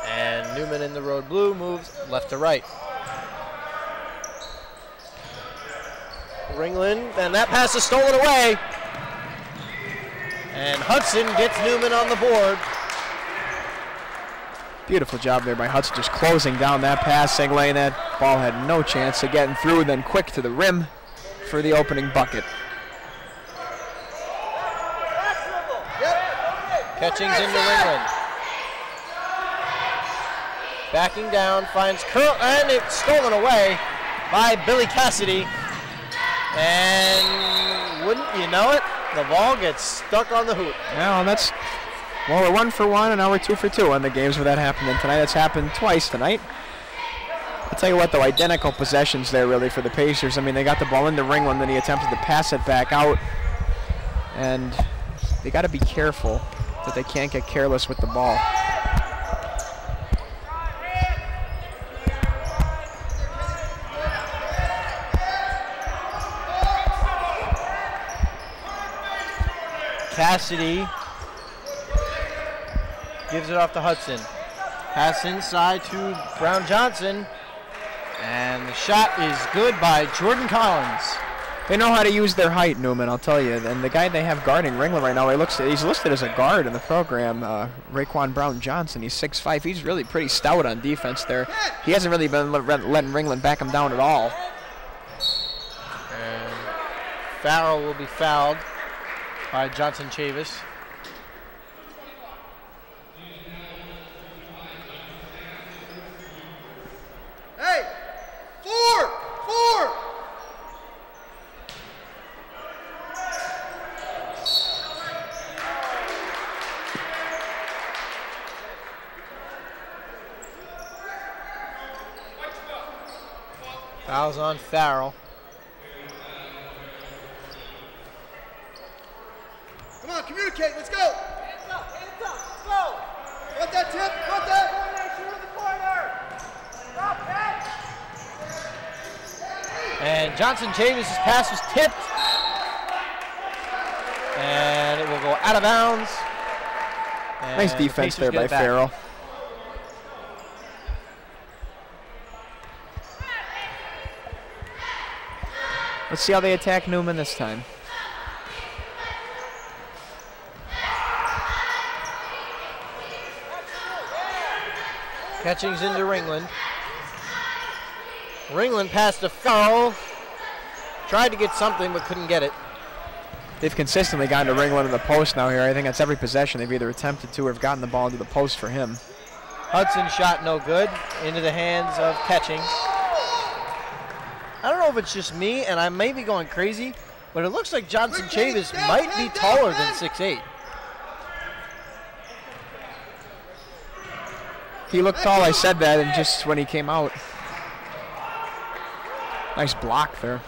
S1: and Neumann in the road blue moves left to right. Ringland, and that pass is stolen away. And Hudson gets Neumann on the board.
S4: Beautiful job there by Hudson, just closing down that passing lane. That ball had no chance of getting through, then quick to the rim for the opening bucket.
S1: Catchings into Ringland. Backing down, finds Curl, and it's stolen away by Billy Cassidy. And wouldn't you know it, the ball gets stuck on the hoop.
S4: Yeah, well, we're 1 for 1, and now we're 2 for 2 on the games where that happened. And tonight, it's happened twice tonight. I'll tell you what, though, identical possessions there, really, for the Pacers. I mean, they got the ball into Ringland, then he attempted to pass it back out. And they got to be careful that they can't get careless with the ball.
S1: Cassidy gives it off to Hudson. Pass inside to Brown-Johnson. And the shot is good by Jordan Collins.
S4: They know how to use their height, Neumann, I'll tell you. And the guy they have guarding Ringland right now, he's listed as a guard in the program, Raquan Brown-Johnson. He's 6'5". He's really pretty stout on defense there. He hasn't really been letting Ringland back him down at all.
S1: And Farrell will be fouled by Johnson-Chavis.
S6: Hey! Four!
S1: Fouls on Farrell.
S6: Come on, communicate, let's go! Hands up, let's go! Want that tip? Want that? Shoot in the corner! Stop that!
S1: And Johnson-Chavis' pass was tipped. And it will go out of bounds. And
S4: nice defense there by Farrell. Let's see how they attack Neumann this time.
S1: Catchings into Ringland. Ringland passed to Farrell. Tried to get something but couldn't get it.
S4: They've consistently gotten to Ringland in the post now here. I think that's every possession they've either attempted to or have gotten the ball into the post for him.
S1: Hudson shot no good. Into the hands of Catchings. I don't know if it's just me and I may be going crazy, but it looks like Johnson Chavis might be taller than 6'8".
S4: He looked tall, I said that, and just when he came out. Nice block there.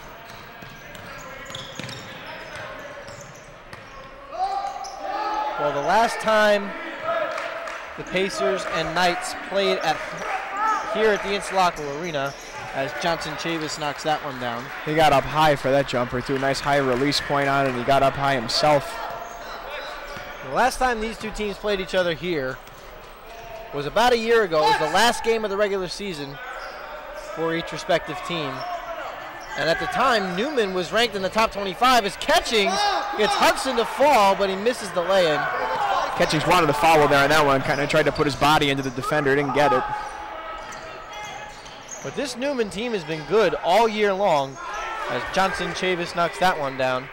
S1: Well, the last time the Pacers and Knights played here at the Interlochen Arena, as Johnson Chavis knocks that one down.
S4: He got up high for that jumper, too. Nice high release point on it, and he got up high himself.
S1: The last time these two teams played each other here was about a year ago. It was the last game of the regular season for each respective team. And at the time, Neumann was ranked in the top 25 as Catchings gets Hudson to fall, but he misses the lay-in.
S4: Catchings wanted to foul there on that one, kind of tried to put his body into the defender, didn't get it.
S1: But this Neumann team has been good all year long as Johnson Chavis knocks that one down.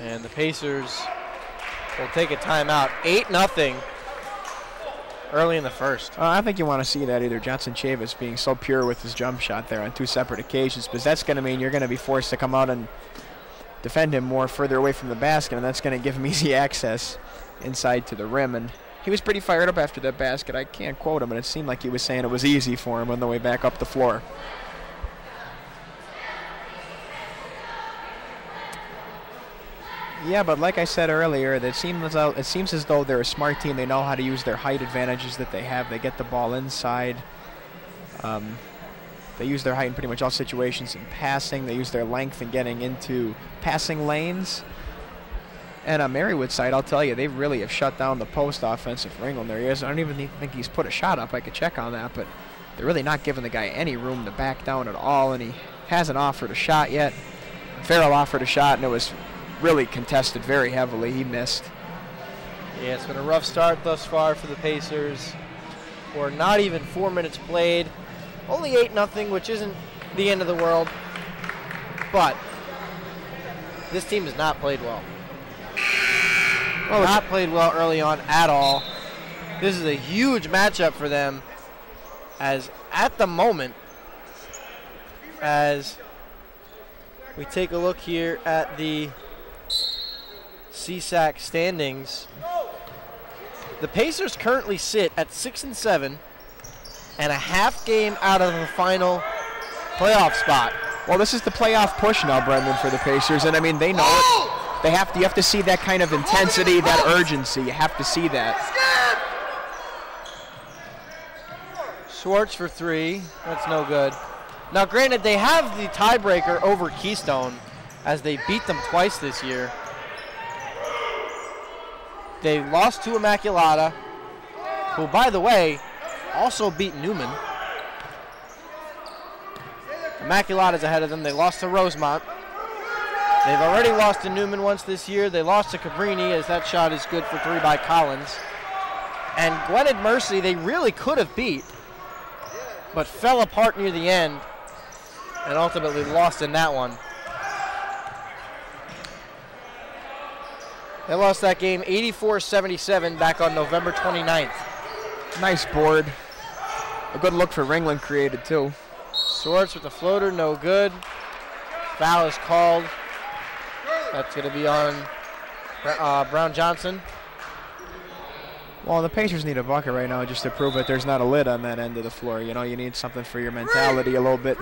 S1: And the Pacers will take a timeout. 8-0 early in the first.
S4: I think you want to see that either. Johnson Chavis being so pure with his jump shot there on two separate occasions, because that's going to mean you're going to be forced to come out and defend him more further away from the basket, and that's going to give him easy access inside to the rim. And he was pretty fired up after that basket. I can't quote him, but it seemed like he was saying it was easy for him on the way back up the floor. Yeah, but like I said earlier, it seems as though they're a smart team. They know how to use their height advantages that they have. They get the ball inside. They use their height in pretty much all situations in passing. They use their length in getting into passing lanes. And on Marywood's side, I'll tell you, they really have shut down the post offensive Ringland. There he is. I don't even think he's put a shot up. I could check on that, but they're really not giving the guy any room to back down at all, and he hasn't offered a shot yet. Farrell offered a shot, and it was really contested very heavily. He missed.
S1: Yeah, it's been a rough start thus far for the Pacers. We're not even 4 minutes played. Only 8-0, which isn't the end of the world. But this team has not played well. Not played well early on at all. This is a huge matchup for them, as at the moment, as we take a look here at the CSAC standings, the Pacers currently sit at 6-7 and a half game out of the final playoff spot.
S4: Well, this is the playoff push now, Brendan, for the Pacers, and I mean, they know it. You have to see that kind of intensity, that urgency. You have to see that.
S1: Schwartz for three. That's no good. Now, granted, they have the tiebreaker over Keystone, as they beat them twice this year. They lost to Immaculata, who, by the way, also beat Neumann. Immaculata's ahead of them. They lost to Rosemont. They've already lost to Neumann once this year. They lost to Cabrini, as that shot is good for three by Collins. And Gwinnett Mercy, they really could have beat, but fell apart near the end and ultimately lost in that one. They lost that game 84-77 back on November 29th.
S4: Nice board. A good look for Ringland created, too.
S1: Swartz with the floater, no good. Foul is called. That's going to be on Brown Johnson.
S4: Well, the Pacers need a bucket right now just to prove that there's not a lid on that end of the floor. You know, you need something for your mentality a little bit.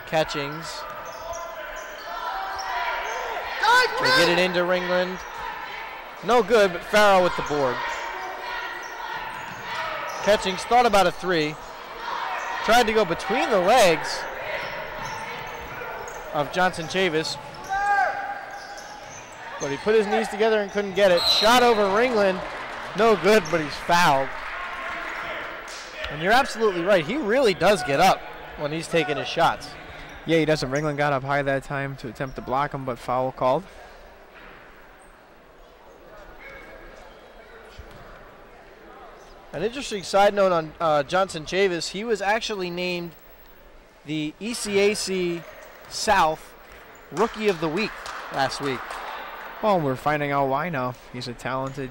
S1: Catchings. They get it into Ringland. No good, but Farrell with the board. Catchings thought about a three. Tried to go between the legs of Johnson Chavis, but he put his knees together and couldn't get it. Shot over Ringland. No good, but he's fouled. And you're absolutely right. He really does get up when he's taking his shots.
S4: Yeah, he does. Ringland got up high that time to attempt to block him, but foul called.
S1: An interesting side note on Johnson Chavis, he was actually named the ECAC South Rookie of the Week last week.
S4: Well, we're finding out why now. He's a talented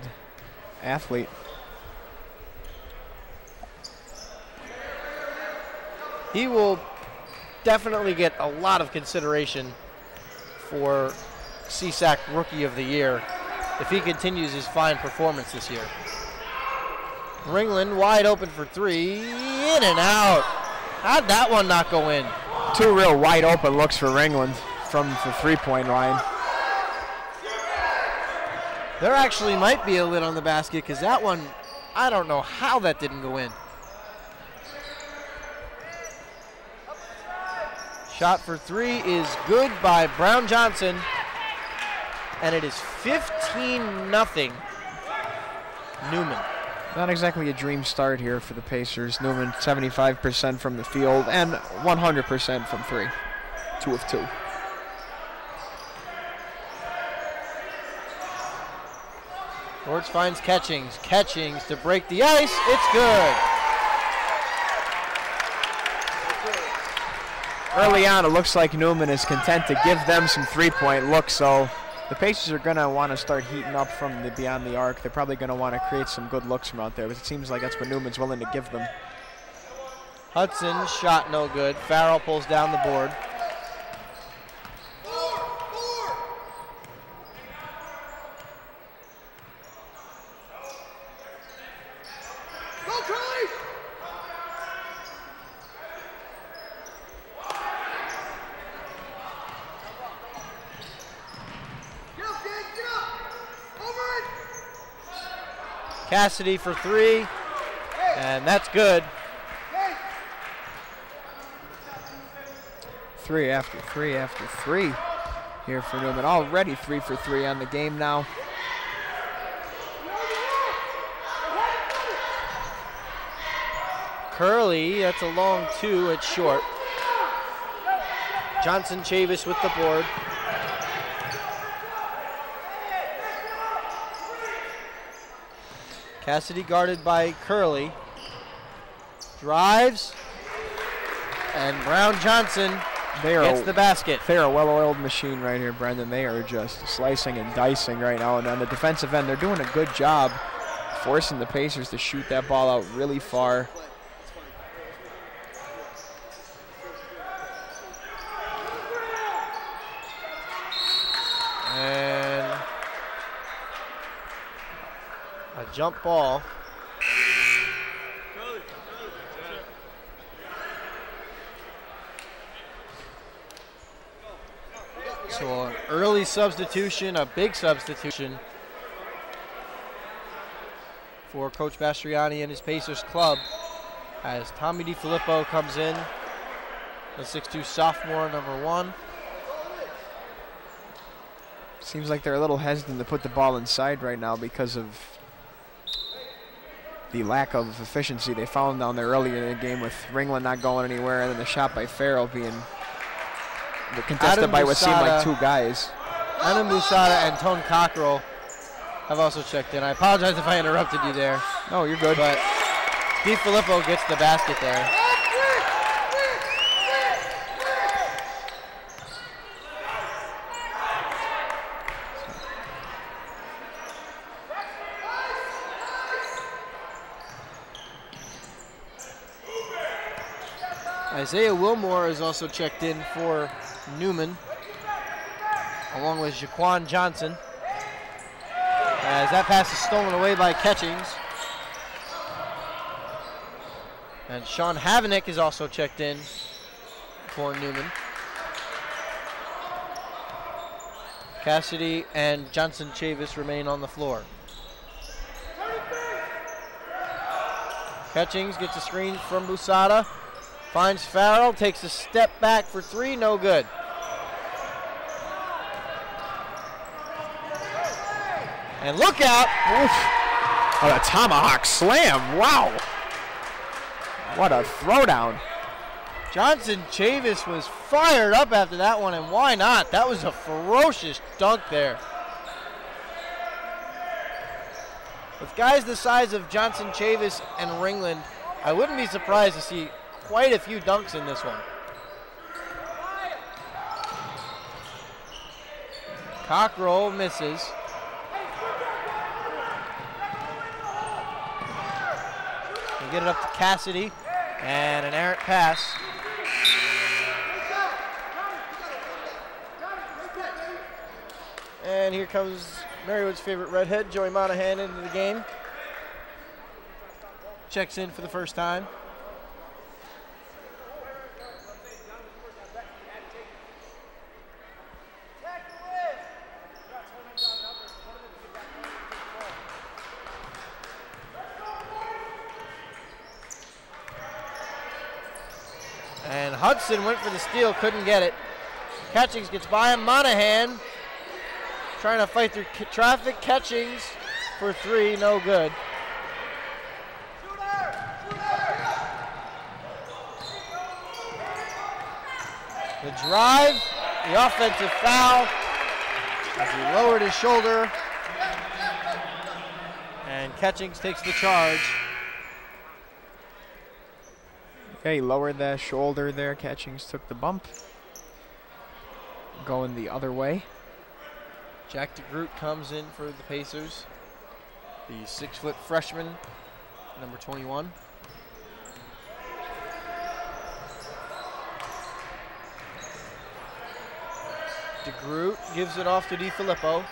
S4: athlete.
S1: he will definitely get a lot of consideration for CSAC Rookie of the Year if he continues his fine performance this year. Ringland wide open for three, in and out. How'd that one not go in?
S4: Two real wide open looks for Ringland from the three-point line.
S1: There actually might be a lid on the basket because that one, I don't know how that didn't go in. Shot for three is good by Brown Johnson, and it is 15-0 Neumann.
S4: Not exactly a dream start here for the Pacers. Neumann 75% from the field and 100% from three. 2 of 2.
S1: Schwartz finds Catchings. Catchings to break the ice. It's good.
S4: Early on, it looks like Neumann is content to give them some three-point looks, so the Pacers are going to want to start heating up from the beyond the arc. They're probably going to want to create some good looks from out there, but it seems like that's what Newman's willing to give them.
S1: Hudson's shot no good. Farrell pulls down the board. Cassidy for three, and that's good.
S4: 3 after 3 after 3 here for Neumann. Already 3 for 3 on the game now.
S1: Curley, that's a long two, it's short. Johnson Chavis with the board. Cassidy guarded by Curley. Drives. And Brown Johnson gets the basket.
S4: They're a well-oiled machine right here, Brendan. They are just slicing and dicing right now. And on the defensive end, they're doing a good job forcing the Pacers to shoot that ball out really far.
S1: And a jump ball. So an early substitution, a big substitution for Coach Bastriani and his Pacers club as Tommy DiFilippo comes in, the 6'2" sophomore, number 1.
S4: Seems like they're a little hesitant to put the ball inside right now because of the lack of efficiency they found down there earlier in the game with Ringland not going anywhere and then the shot by Farrell being contested by what seemed like 2 guys.
S1: Adam Busada and Tone Cockrell have also checked in. I apologize if I interrupted you there.
S4: No, you're good.
S1: But DiFilippo gets the basket there. Isaiah Wilmore is also checked in for Neumann, along with Jaquan Johnson. As that pass is stolen away by Catchings. And Sean Havenick is also checked in for Neumann. Cassidy and Johnson Chavis remain on the floor. Catchings gets a screen from Busada. Finds Farrell, takes a step back for 3, no good. And look out!
S4: Oof. Oh, a tomahawk slam, wow. What a throwdown.
S1: Johnson Chavis was fired up after that one, and why not? That was a ferocious dunk there. With guys the size of Johnson Chavis and Ringland, I wouldn't be surprised to see quite a few dunks in this one. Cockrell misses. We get it up to Cassidy, and an errant pass And here comes Marywood's favorite redhead, Joey Monahan, into the game. Checks in for the first time. And Hudson went for the steal, couldn't get it. Catchings gets by him. Monahan trying to fight through traffic. Catchings for three, no good. The drive, the offensive foul as he lowered his shoulder. And Catchings takes the charge.
S4: Okay, he lowered that shoulder there. Catchings took the bump. Going the other way.
S1: Jack DeGroot comes in for the Pacers. The 6-foot freshman, number 21. DeGroot gives it off to DiFilippo.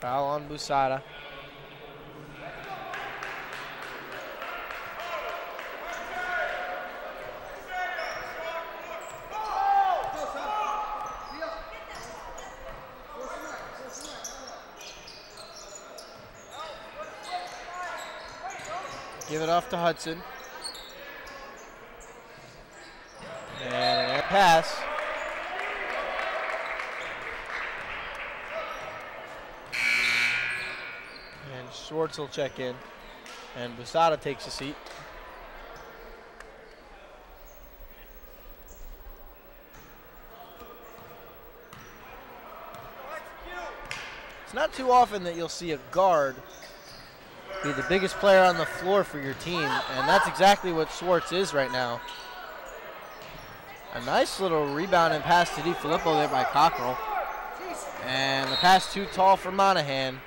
S1: Foul on Busada. Give it off to Hudson. And a pass. And Schwartz will check in. And Busada takes a seat. It's not too often that you'll see a guard be the biggest player on the floor for your team, and that's exactly what Schwartz is right now. A nice little rebound and pass to DiFilippo there by Cockrell. And the pass too tall for Monahan.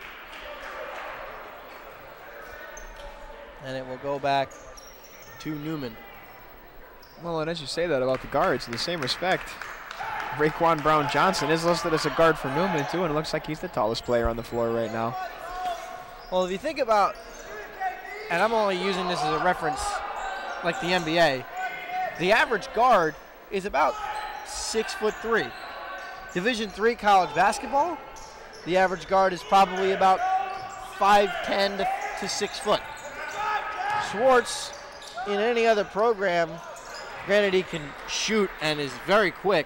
S1: And it will go back to Neumann.
S4: Well, and as you say that about the guards, in the same respect, Raekwon Brown-Johnson is listed as a guard for Neumann too, and it looks like he's the tallest player on the floor right now.
S1: Well, if you think about, and I'm only using this as a reference like the NBA, the average guard is about 6'3". Division III college basketball, the average guard is probably about 5'10" to 6 foot. Schwartz, in any other program, granted he can shoot and is very quick,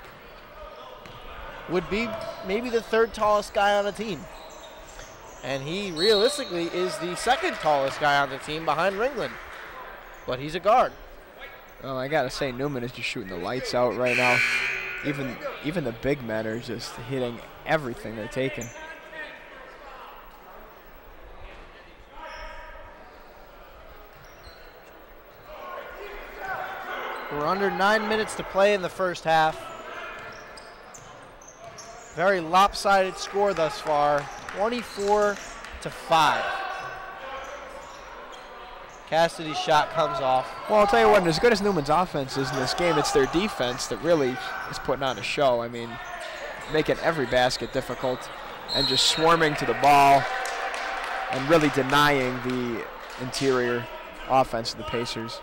S1: would be maybe the third tallest guy on the team. And he realistically is the second tallest guy on the team behind Ringland. But he's a guard.
S4: Well, I gotta say, Neumann is just shooting the lights out right now. Even the big men are just hitting everything they're taking.
S1: We're under 9 minutes to play in the first half. Very lopsided score thus far, 24-5. Cassidy's shot comes off.
S4: Well, I'll tell you what, as good as Newman's offense is in this game, it's their defense that really is putting on a show. I mean, making every basket difficult and just swarming to the ball and really denying the interior offense of the Pacers.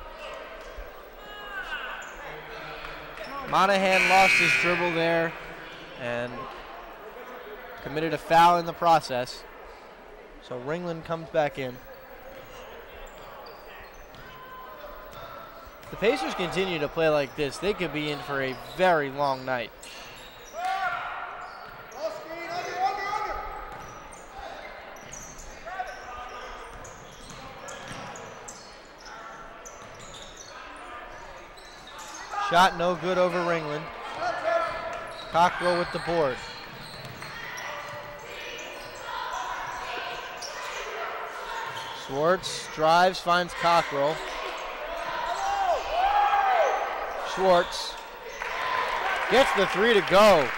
S1: Monahan lost his dribble there and committed a foul in the process. So Ringland comes back in. If the Pacers continue to play like this, they could be in for a very long night. Shot no good over Ringland. Cockrell with the board. Schwartz drives, finds Cockrell. Schwartz gets the three to go.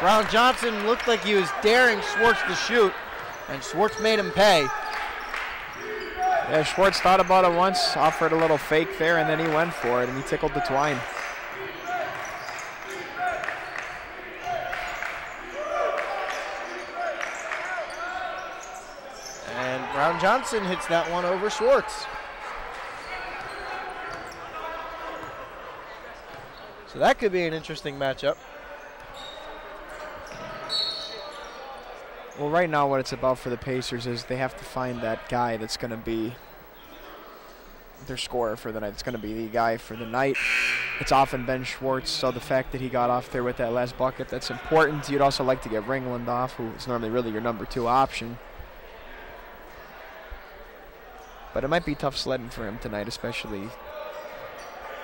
S1: Brown Johnson looked like he was daring Schwartz to shoot, and Schwartz made him pay.
S4: Yeah, Schwartz thought about it once, offered a little fake there, and then he went for it, and he tickled the twine.
S1: And Brown Johnson hits that one over Schwartz. So that could be an interesting matchup.
S4: Well, right now what it's about for the Pacers is they have to find that guy that's going to be their scorer for the night. It's going to be the guy for the night. It's often been Schwartz, so the fact that he got off there with that last bucket, that's important. You'd also like to get Ringland off, who is normally really your number 2 option. But it might be tough sledding for him tonight, especially.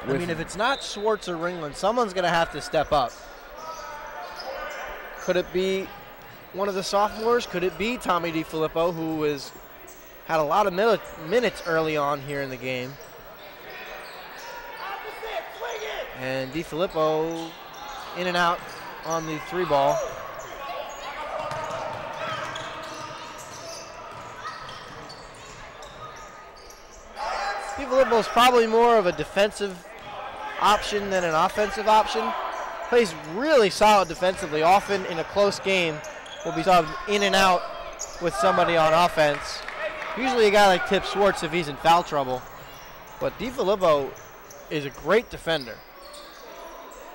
S1: I mean, if it's not Schwartz or Ringland, someone's going to have to step up. Could it be one of the sophomores? Could it be Tommy DiFilippo, who had a lot of minutes early on here in the game? And DiFilippo in and out on the 3 ball. DiFilippo's probably more of a defensive option than an offensive option. Plays really solid defensively. Often in a close game will be subbed in and out with somebody on offense. Usually a guy like Tip Schwartz if he's in foul trouble. But DiFilippo is a great defender.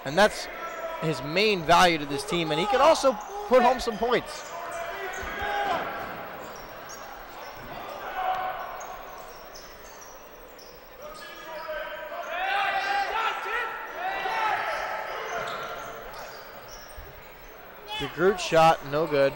S1: And that's his main value to this team. And he can also put home some points. DeGroot shot, no good.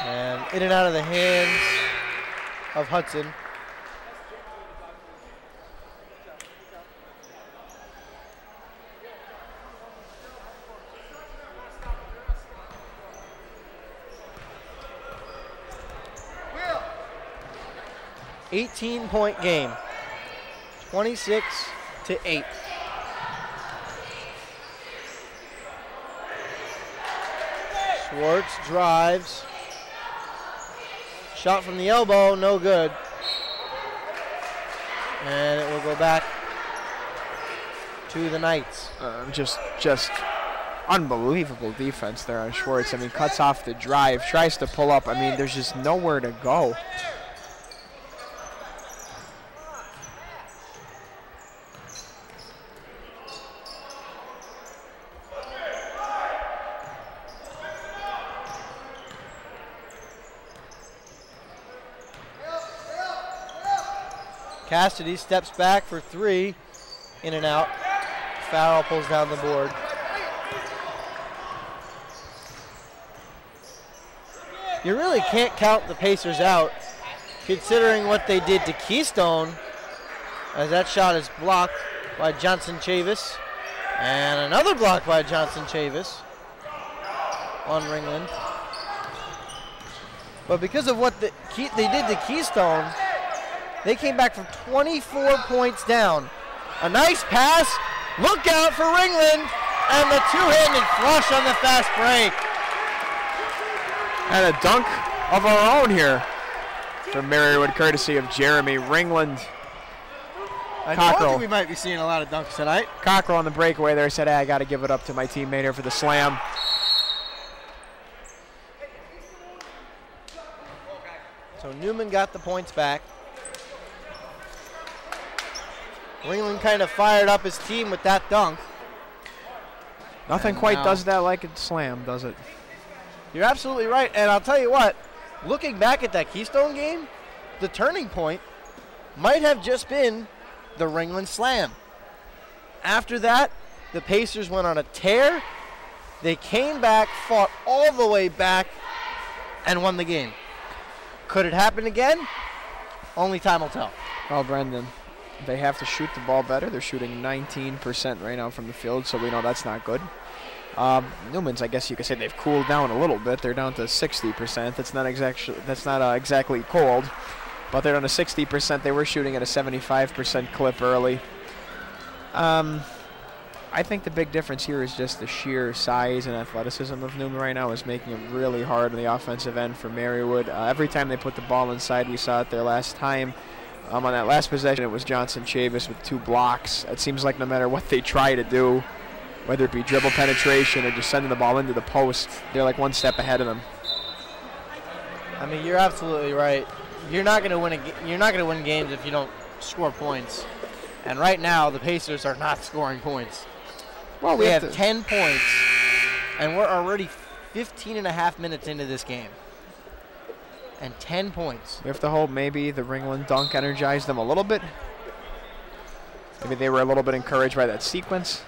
S1: And in and out of the hands of Hudson. Will. 18-point game. 26-8. Schwartz drives. Shot from the elbow, no good. And it will go back to the Knights.
S4: Just unbelievable defense there on Schwartz. I mean, cuts off the drive, tries to pull up. I mean, there's just nowhere to go.
S1: Cassidy steps back for 3, in and out. Farrell pulls down the board. You really can't count the Pacers out, considering what they did to Keystone, as that shot is blocked by Johnson Chavis, and another block by Johnson Chavis on Ringland. But because of what they did to Keystone, they came back from 24 points down. A nice pass. Look out for Ringland. And the two-handed flush on the fast break.
S4: And a dunk of our own here from Marywood, courtesy of Jeremy Ringland.
S1: I told you we might be seeing a lot of dunks tonight.
S4: Cockrell on the breakaway there said, hey, I got to give it up to my teammate here for the slam.
S1: So Neumann got the points back. Ringland kind of fired up his team with that dunk.
S4: Nothing quite does that like a slam, does it?
S1: You're absolutely right. And I'll tell you what, looking back at that Keystone game, the turning point might have just been the Ringland slam. After that, the Pacers went on a tear. They came back, fought all the way back, and won the game. Could it happen again? Only time will tell.
S4: Well, Brendan, they have to shoot the ball better. They're shooting 19% right now from the field, so we know that's not good. Neumann's, I guess you could say they've cooled down a little bit. They're down to 60%. That's not exactly cold, but they're down to 60%. They were shooting at a 75% clip early. I think the big difference here is just the sheer size and athleticism of Neumann right now is making it really hard on the offensive end for Marywood. Every time they put the ball inside, we saw it there last time. On that last possession, it was Johnson Chavis with 2 blocks. It seems like no matter what they try to do, whether it be dribble penetration or just sending the ball into the post, they're like one step ahead of them.
S1: I mean, you're absolutely right. You're not going to win. You're not going to win games if you don't score points. And right now, the Pacers are not scoring points. Well, we have 10 points, and we're already 15 and a half minutes into this game. And 10 points.
S4: We have to hope maybe the Ringland dunk energized them a little bit. Maybe they were a little bit encouraged by that sequence.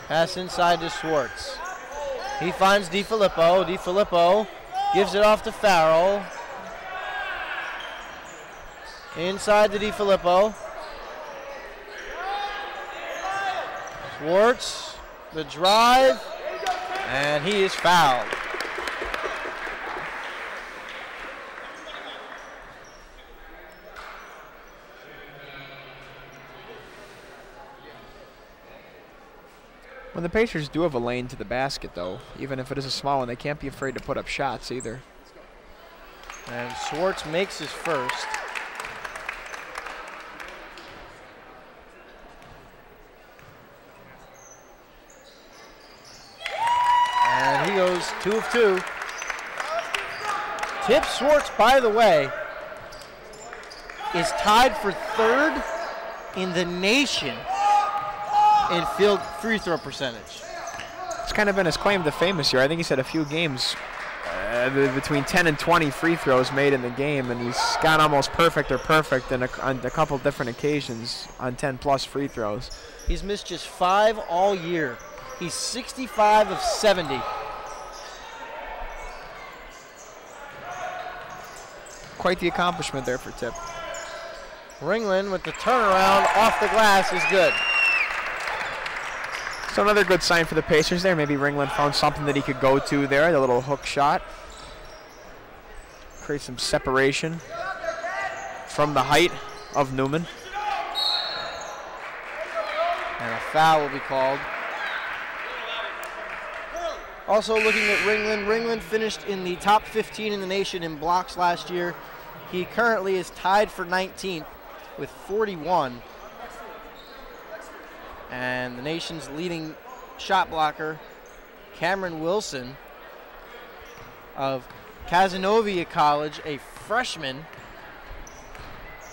S1: Pass inside to Schwartz. He finds DiFilippo. DiFilippo gives it off to Farrell. Inside to DiFilippo. Schwartz, the drive, and he is fouled.
S4: When the Pacers do have a lane to the basket, though, even if it is a small one, they can't be afraid to put up shots either.
S1: And Schwartz makes his first. And he goes 2 of 2. Tip Schwartz, by the way, is tied for 3rd in the nation in field free throw percentage.
S4: It's kind of been his claim to fame this year. I think he's had a few games between 10 and 20 free throws made in the game, and he's got almost perfect or perfect on a couple different occasions on 10-plus free throws.
S1: He's missed just 5 all year. He's 65 of 70.
S4: Quite the accomplishment there for Tip.
S1: Ringland with the turnaround off the glass is good.
S4: So another good sign for the Pacers there. Maybe Ringland found something that he could go to there, the little hook shot. Create some separation from the height of Neumann.
S1: And a foul will be called. Also looking at Ringland, Ringland finished in the top 15 in the nation in blocks last year. He currently is tied for 19th with 41. And the nation's leading shot blocker, Cameron Wilson of Cazenovia College, a freshman,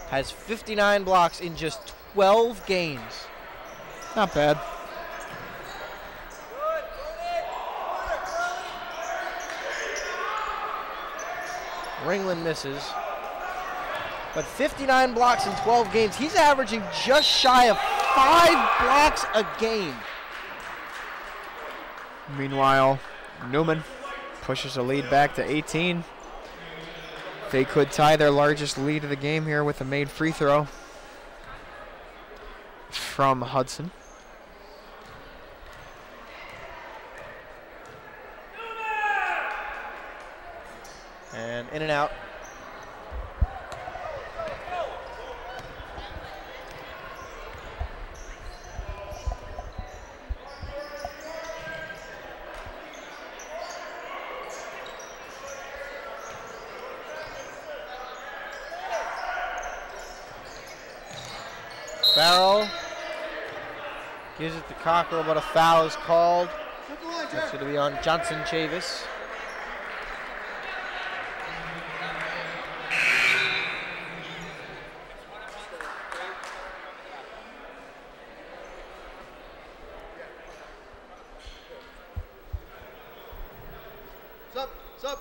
S1: has 59 blocks in just 12 games.
S4: Not bad.
S1: Ringland misses. But 59 blocks in 12 games. He's averaging just shy of 5 blocks a game.
S4: Meanwhile, Neumann pushes the lead back to 18. They could tie their largest lead of the game here with a made free throw from Hudson.
S1: And in and out. Farrell gives it to Cockrell, but a foul is called. That's going to be on Johnson Chavis.
S6: Sup.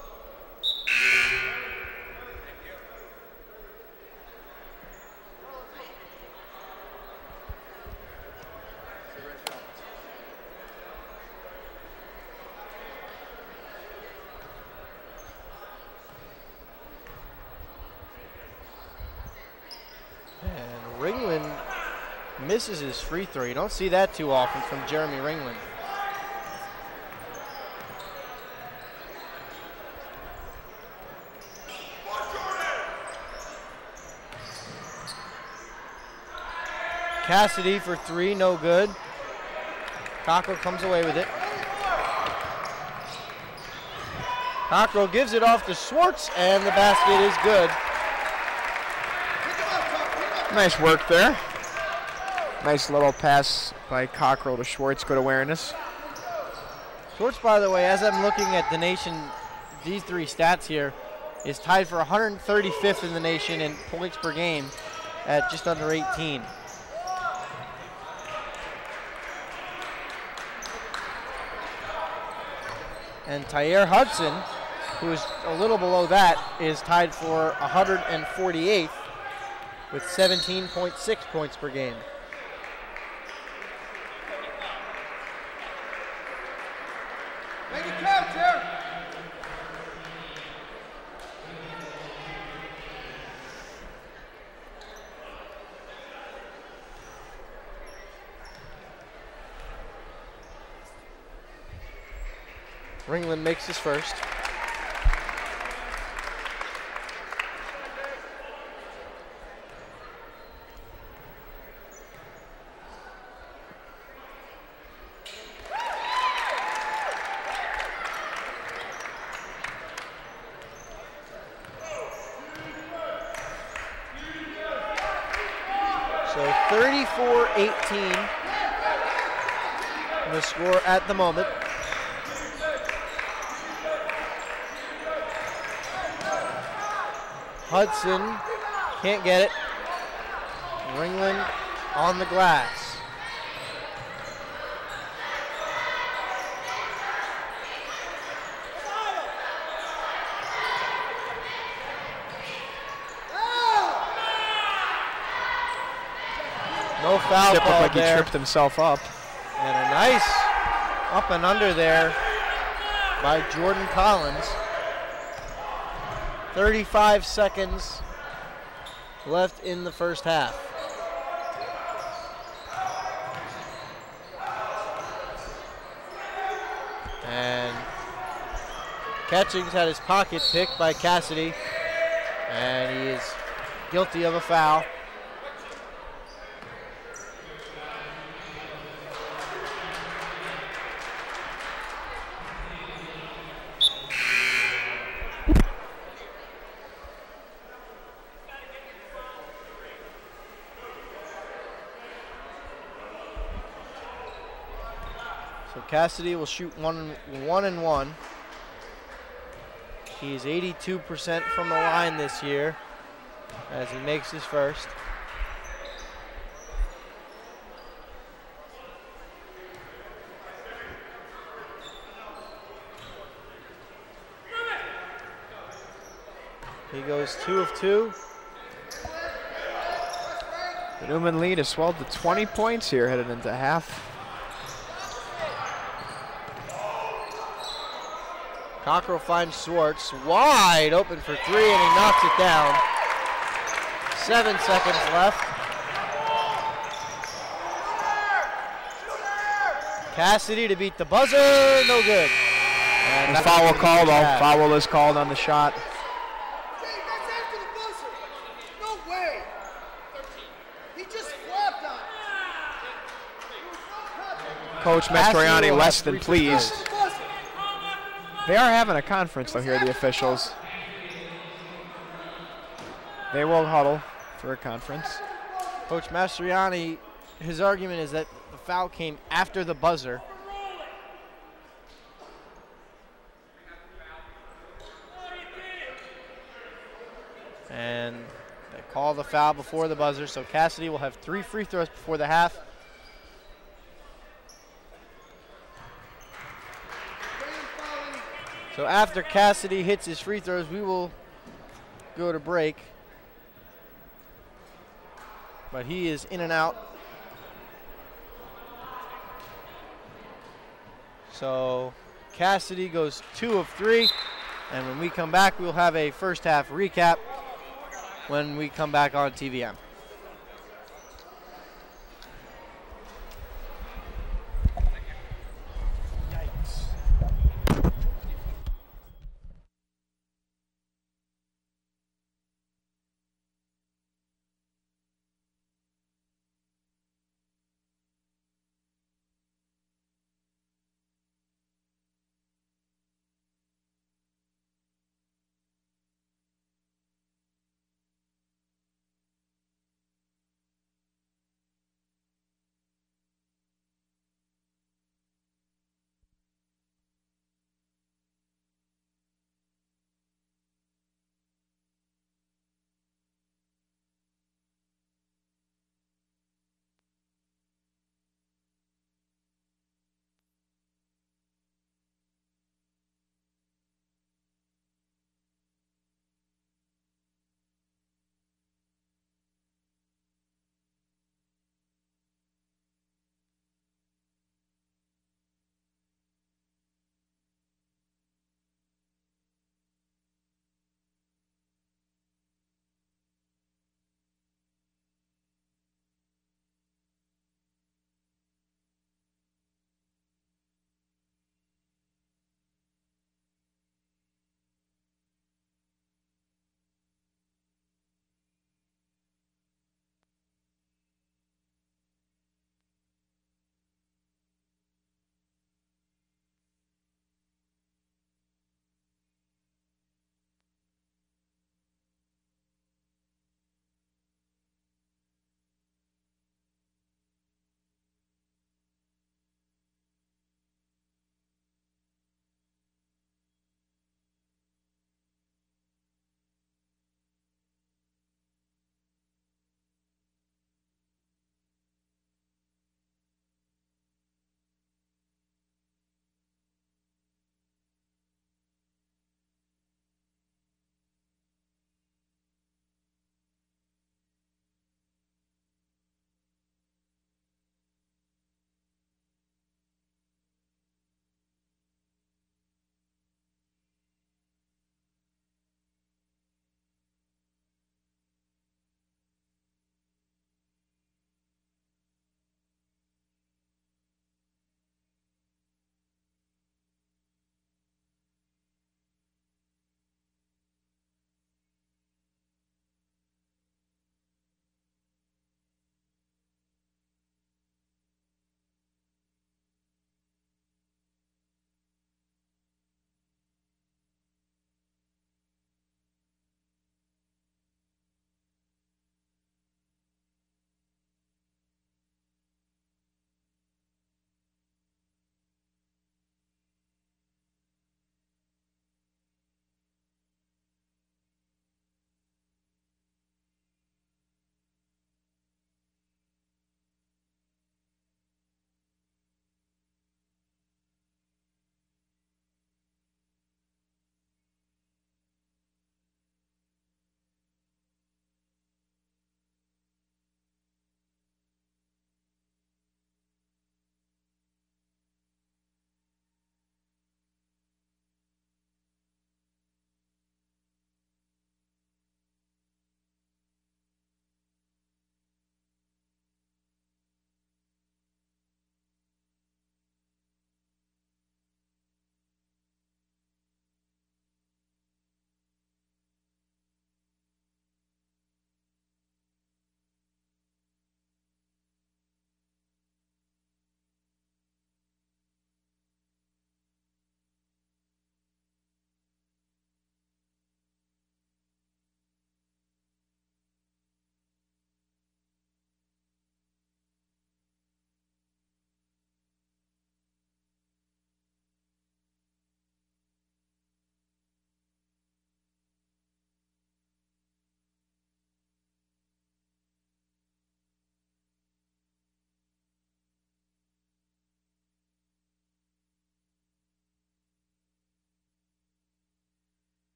S1: misses his free throw. You don't see that too often from Jeremy Ringland. Cassidy for three, no good. Cockrell comes away with it. Cockrell gives it off to Schwartz, and the basket is good.
S4: Nice work there. Nice little pass by Cockrell to Schwartz, good awareness.
S1: Schwartz, by the way, as I'm looking at the nation, these three stats here, is tied for 135th in the nation in points per game at just under 18. And Tyer Hudson, who is a little below that, is tied for 148th with 17.6 points per game.
S6: Make it count, Jer.
S1: Ringland makes his first. So 34-18 the score at the moment. Hudson can't get it. Ringland on the glass. No foul
S4: Chip looked
S1: call
S4: like he
S1: there.
S4: tripped himself up.
S1: And a nice up and under there by Jordan Collins. 35 seconds left in the first half. And Catchings had his pocket picked by Cassidy, and he is guilty of a foul. Cassidy will shoot one and one. He's 82% from the line this year as he makes his first. He goes 2 of 2.
S4: The Neumann lead has swelled to 20 points here headed into half.
S1: Cockrell finds Schwartz wide open for three, and he knocks it down. 7 seconds left. Cassidy to beat the buzzer, no good.
S4: And foul called, foul is called on the shot.
S6: Hey, that's after the buzzer. No way. He just flapped on it.
S4: Coach
S1: Cassidy
S4: Mastroianni
S1: will
S4: less
S1: have
S4: than
S1: free free
S4: pleased.
S1: throws.
S4: They are having a conference though here, the officials. They will huddle for a conference.
S1: Coach Mastroianni, his argument is that the foul came after the buzzer. And they call the foul before the buzzer, so Cassidy will have 3 free throws before the half. So after Cassidy hits his free throws, we will go to break. But he is in and out. So Cassidy goes 2 of 3. And when we come back, we'll have a first half recap when we come back on TVM.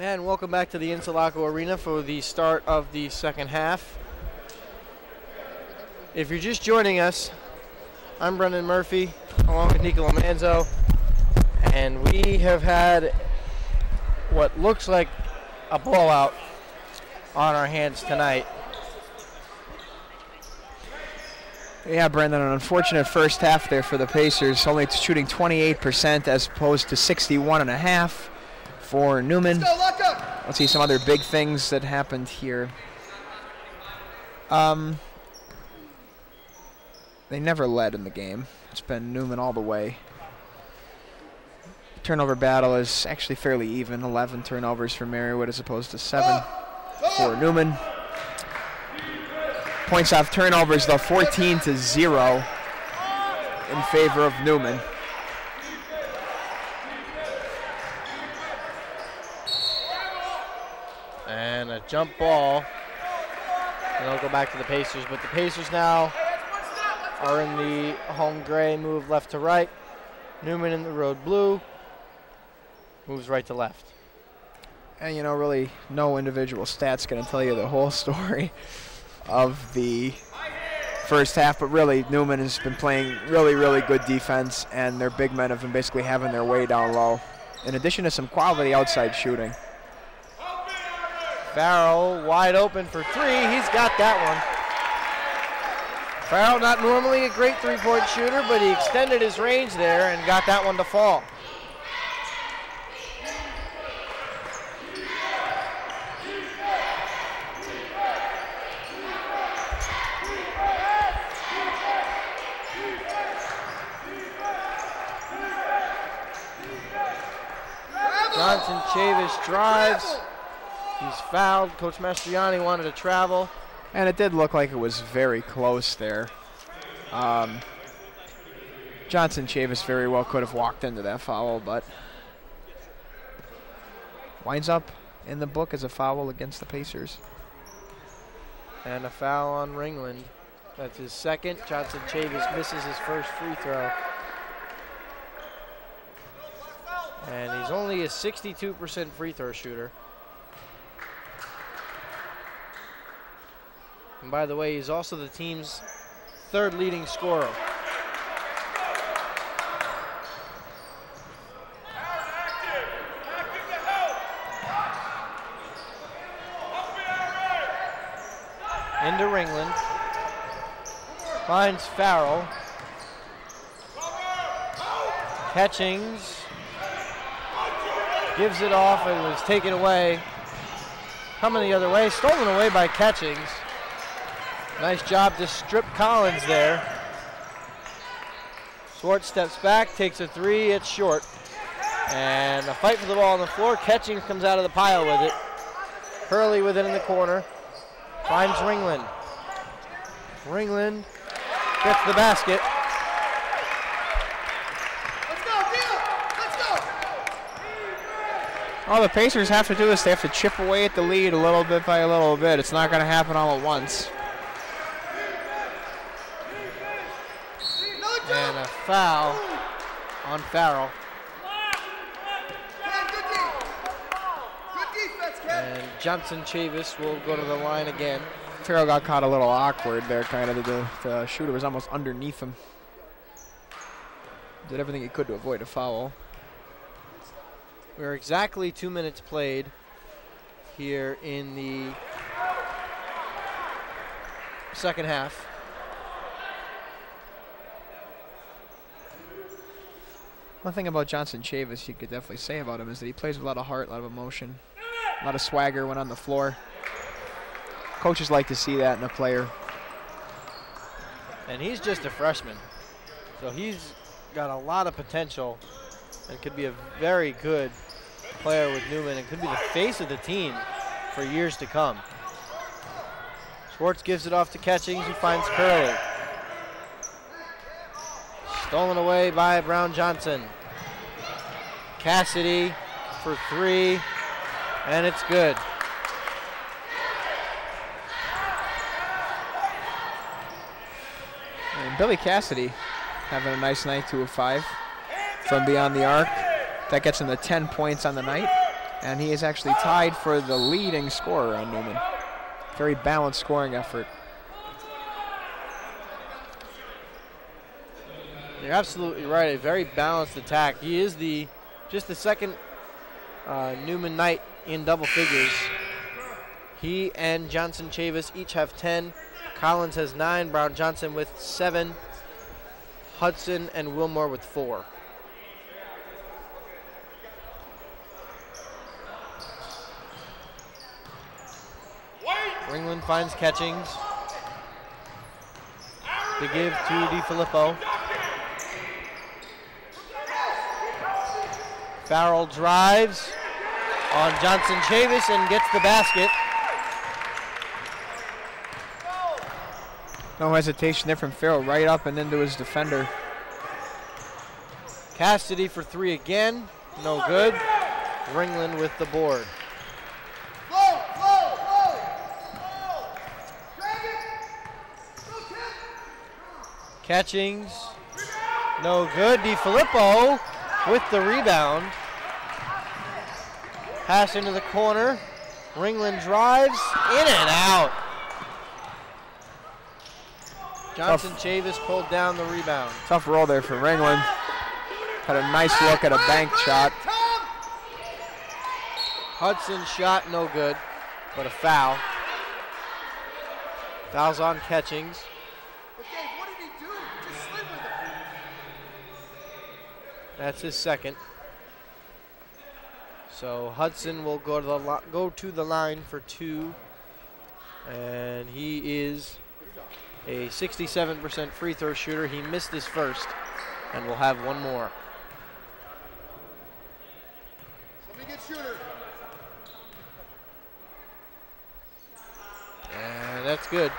S1: And welcome back to the Insulaco Arena for the start of the second half. If you're just joining us, I'm Brendan Murphy, along with Nicolo Manzo, and we have had what looks like a blowout on our hands tonight.
S4: Yeah, Brendan, an unfortunate first half there for the Pacers, only shooting 28% as opposed to 61.5% for Neumann.
S6: Let's go, lock up.
S4: Let's see some other big things that happened here. They never led in the game. It's been Neumann all the way. Turnover battle is actually fairly even. 11 turnovers for Marywood as opposed to 7 for Neumann. Points off turnovers, though, 14-0 in favor of Neumann.
S1: And a jump ball. And it'll go back to the Pacers, but the Pacers now are in the home gray, move left to right. Neumann in the road blue, moves right to left.
S4: And, you know, really no individual stats going to tell you the whole story of the first half, but really Neumann has been playing really, really good defense, and their big men have been basically having their way down low, in addition to some quality outside shooting.
S1: Farrell wide open for three. He's got that one. Farrell not normally a great three-point shooter, but he extended his range there and got that one to fall. Johnson Chavis drives. He's fouled. Coach Mastriani wanted to travel.
S4: And it did look like it was very close there. Johnson Chavis very well could have walked into that foul, but winds up in the book as a foul against the Pacers.
S1: And a foul on Ringland. That's his second. Johnson Chavis misses his first free throw. And he's only a 62% free throw shooter. And by the way, he's also the team's third leading scorer. Into Ringland. Finds Farrell. Catchings. Gives it off and was taken away. Coming the other way. Stolen away by Catchings. Nice job to strip Collins there. Swartz steps back, takes a three, it's short. And a fight for the ball on the floor. Catchings comes out of the pile with it. Hurley with it in the corner. Finds Ringland. Ringland gets the basket.
S6: Let's go, Neil. Let's go.
S4: All the Pacers have to do is they have to chip away at the lead a little bit by a little bit. It's not going to happen all at once.
S1: And a foul on Farrell.
S6: Ken, good defense, Ken.
S1: And Johnson Chavis will go to the line again.
S4: Farrell got caught a little awkward there, kind of. The shooter was almost underneath him. Did everything he could to avoid a foul.
S1: We're exactly 2 minutes played here in the second half.
S4: One thing about Johnson Chavis you could definitely say about him is that he plays with a lot of heart, a lot of emotion, a lot of swagger when on the floor. Coaches like to see that in a player.
S1: And he's just a freshman. So he's got a lot of potential and could be a very good player with Neumann and could be the face of the team for years to come. Schwartz gives it off to Catchings, who finds Curley. Stolen away by Brown Johnson. Cassidy for three, and it's good.
S4: And Billy Cassidy having a nice night, 2 of 5 from beyond the arc. That gets him to 10 points on the night. And he is actually tied for the leading scorer on Neumann. Very balanced scoring effort.
S1: You're absolutely right. A very balanced attack. He is just the second Neumann Knight in double figures. He and Johnson Chavis each have 10. Collins has 9. Brown Johnson with 7. Hudson and Wilmore with 4. Ringland finds Catchings. To give to DiFilippo. Farrell drives on Johnson Chavis and gets the basket.
S4: No hesitation there from Farrell, right up and into his defender.
S1: Cassidy for 3 again, no good. Ringland with the board. Catchings, no good. DiFilippo with the rebound. Pass into the corner. Ringland drives, in and out. Johnson Chavis pulled down the rebound.
S4: Tough roll there for Ringland. Had a nice look at a bank shot.
S1: Hudson shot, no good, but a foul. Foul's on Catchings.
S6: Okay, what did he do? Just slid with it.
S1: That's his second. So Hudson will go to the line for 2, and he is a 67% free throw shooter. He missed his first, and will have one more.
S6: Somebody get shooter.
S1: And that's good.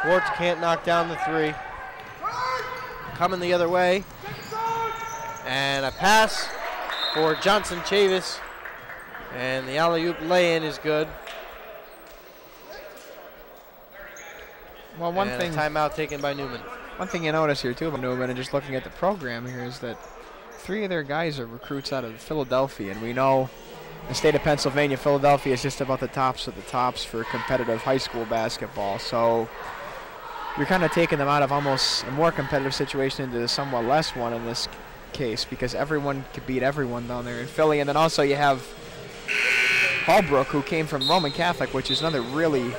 S1: Schwartz can't knock down the 3. Coming the other way. And a pass for Johnson Chavis. And the alley-oop lay-in is good.
S4: Well, one thing,
S1: timeout taken by Neumann.
S4: One thing you notice here too about Neumann, and just looking at the program here, is that 3 of their guys are recruits out of Philadelphia, and we know in the state of Pennsylvania, Philadelphia is just about the tops of the tops for competitive high school basketball. So you're kind of taking them out of almost a more competitive situation into a somewhat less one in this case, because everyone could beat everyone down there in Philly. And then also you have Holbrook, who came from Roman Catholic, which is another really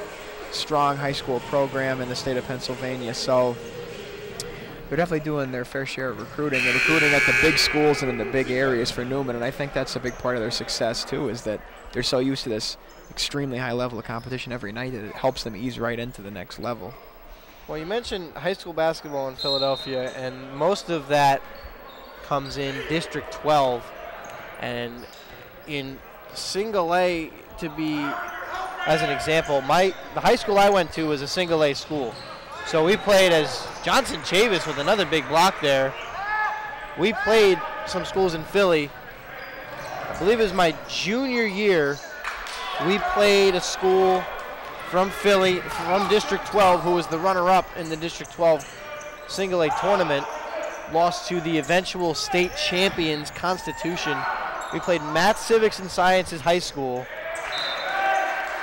S4: strong high school program in the state of Pennsylvania. So they're definitely doing their fair share of recruiting. They're recruiting at the big schools and in the big areas for Neumann, and I think that's a big part of their success too, is that they're so used to this extremely high level of competition every night that it helps them ease right into the next level.
S1: Well, you mentioned high school basketball in Philadelphia, and most of that comes in District 12. And in single A, to be, as an example, the high school I went to was a single A school. So we played as Johnson Chavis with another big block there. We played some schools in Philly. I believe it was my junior year. We played a school from Philly, from District 12, who was the runner-up in the District 12 single A tournament, lost to the eventual state champions, Constitution. We played Math, Civics, and Sciences High School,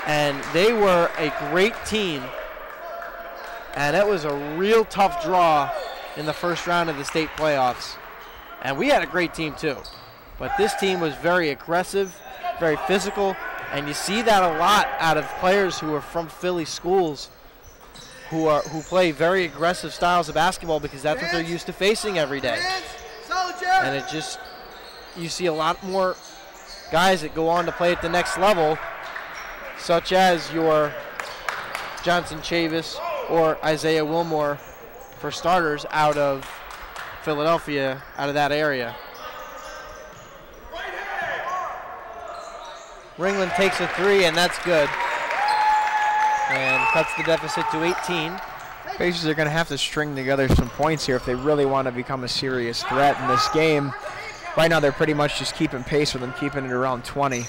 S1: and they were a great team, and it was a real tough draw in the first round of the state playoffs. And we had a great team too, but this team was very aggressive, very physical, and you see that a lot out of players who are from Philly schools who play very aggressive styles of basketball, because that's what they're used to facing every day. And it just, you see a lot more guys that go on to play at the next level, such as your Johnson Chavis or Isaiah Wilmore, for starters, out of Philadelphia, out of that area. Ringland takes a 3, and that's good. And cuts the deficit to 18.
S4: Pacers are going to have to string together some points here if they really want to become a serious threat in this game. Right now they're pretty much just keeping pace with them, keeping it around 20.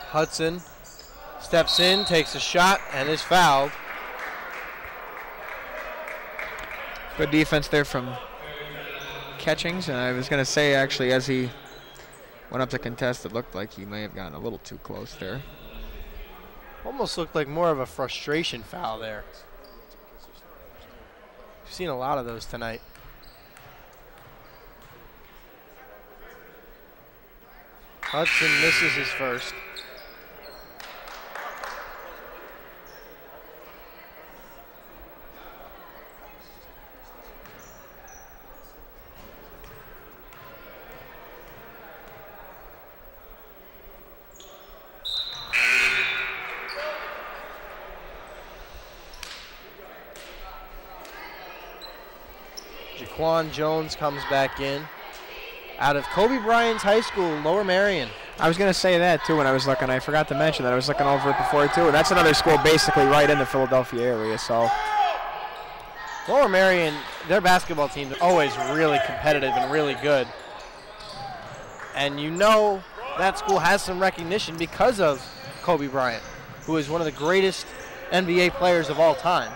S1: Hudson steps in, takes a shot, and is fouled.
S4: Good defense there from Catchings, and I was going to say, actually, as he went up to contest, it looked like he may have gotten a little too close there.
S1: Almost looked like more of a frustration foul there. We've seen a lot of those tonight. Hudson misses his first. Jaquan Jones comes back in out of Kobe Bryant's high school, Lower Merion.
S4: I was going to say that, too, when I was looking. I forgot to mention that. I was looking over it before, too. And that's another school basically right in the Philadelphia area. So
S1: Lower Merion, their basketball teams are always really competitive and really good. And you know that school has some recognition because of Kobe Bryant, who is one of the greatest NBA players of all time.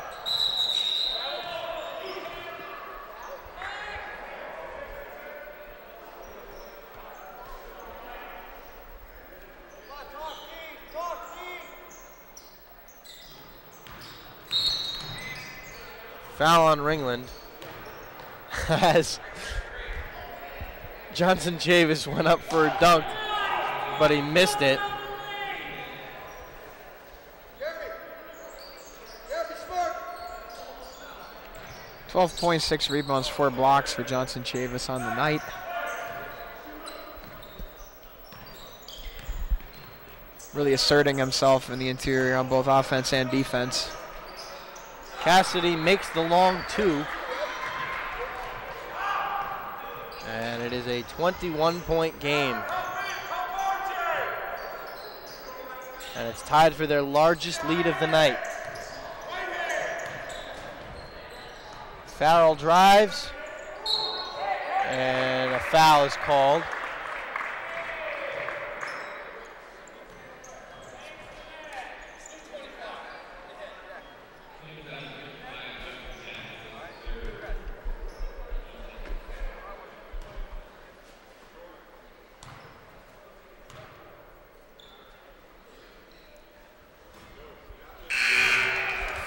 S1: Foul on Ringland as Johnson Chavis went up for a dunk, but he missed it.
S4: 12.6 rebounds, 4 blocks for Johnson Chavis on the night. Really asserting himself in the interior on both offense and defense.
S1: Cassidy makes the long two. And it is a 21-point game. And it's tied for their largest lead of the night. Farrell drives. And a foul is called.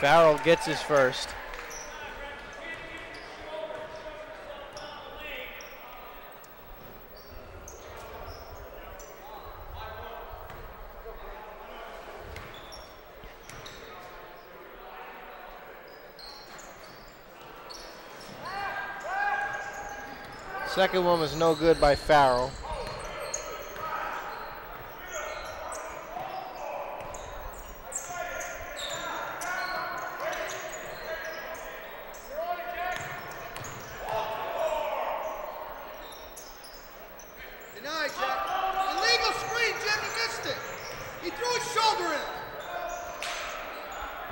S1: Farrell gets his first. Second one was no good by Farrell.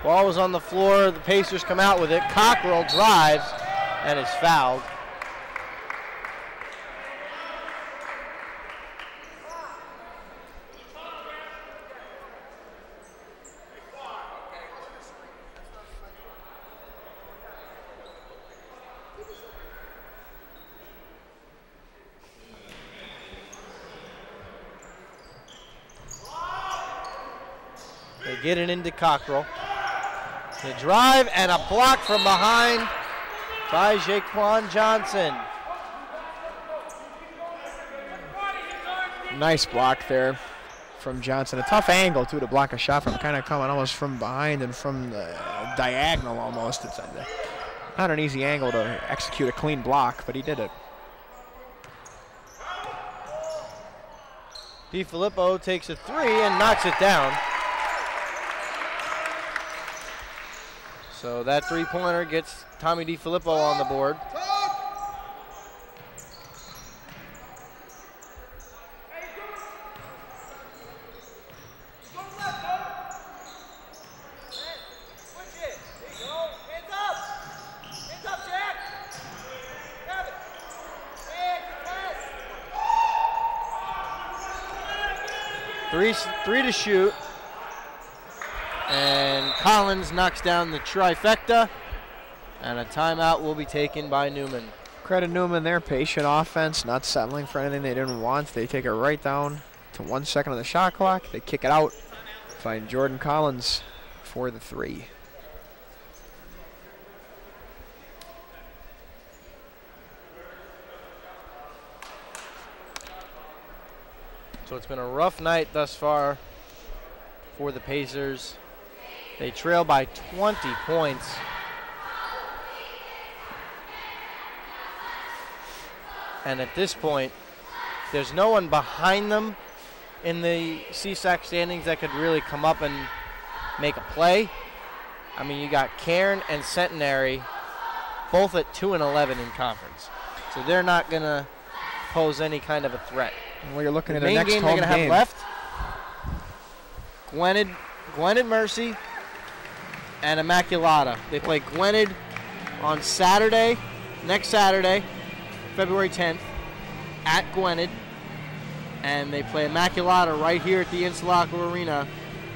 S1: Ball was on the floor. The Pacers come out with it. Cockrell drives and is fouled. They get it into Cockrell. The drive and a block from behind by Jaquan Johnson.
S4: Nice block there from Johnson. A tough angle, too, to block a shot from kind of coming almost from behind and from the diagonal almost. It's not an easy angle to execute a clean block, but he did it.
S1: DiFilippo takes a three and knocks it down. So that three-pointer gets Tommy DiFilippo on the board. Three to shoot. And Collins knocks down the trifecta. And a timeout will be taken by Neumann.
S4: Credit Neumann there, patient offense, not settling for anything they didn't want. They take it right down to 1 second on the shot clock. They kick it out. Find Jordan Collins for the 3.
S1: So it's been a rough night thus far for the Pacers. They trail by 20 points. And at this point, there's no one behind them in the CSAC standings that could really come up and make a play. I mean, you got Cairn and Centenary both at 2-11 in conference. So they're not going to pose any kind of a threat.
S4: Well, you're looking
S1: The
S4: at their
S1: main
S4: next
S1: game
S4: home
S1: they're going to
S4: game.
S1: have left, Gwynedd Mercy and Immaculata. They play Gwynedd on Saturday, next Saturday, February 10th, at Gwynedd. And they play Immaculata right here at the Insulaco Arena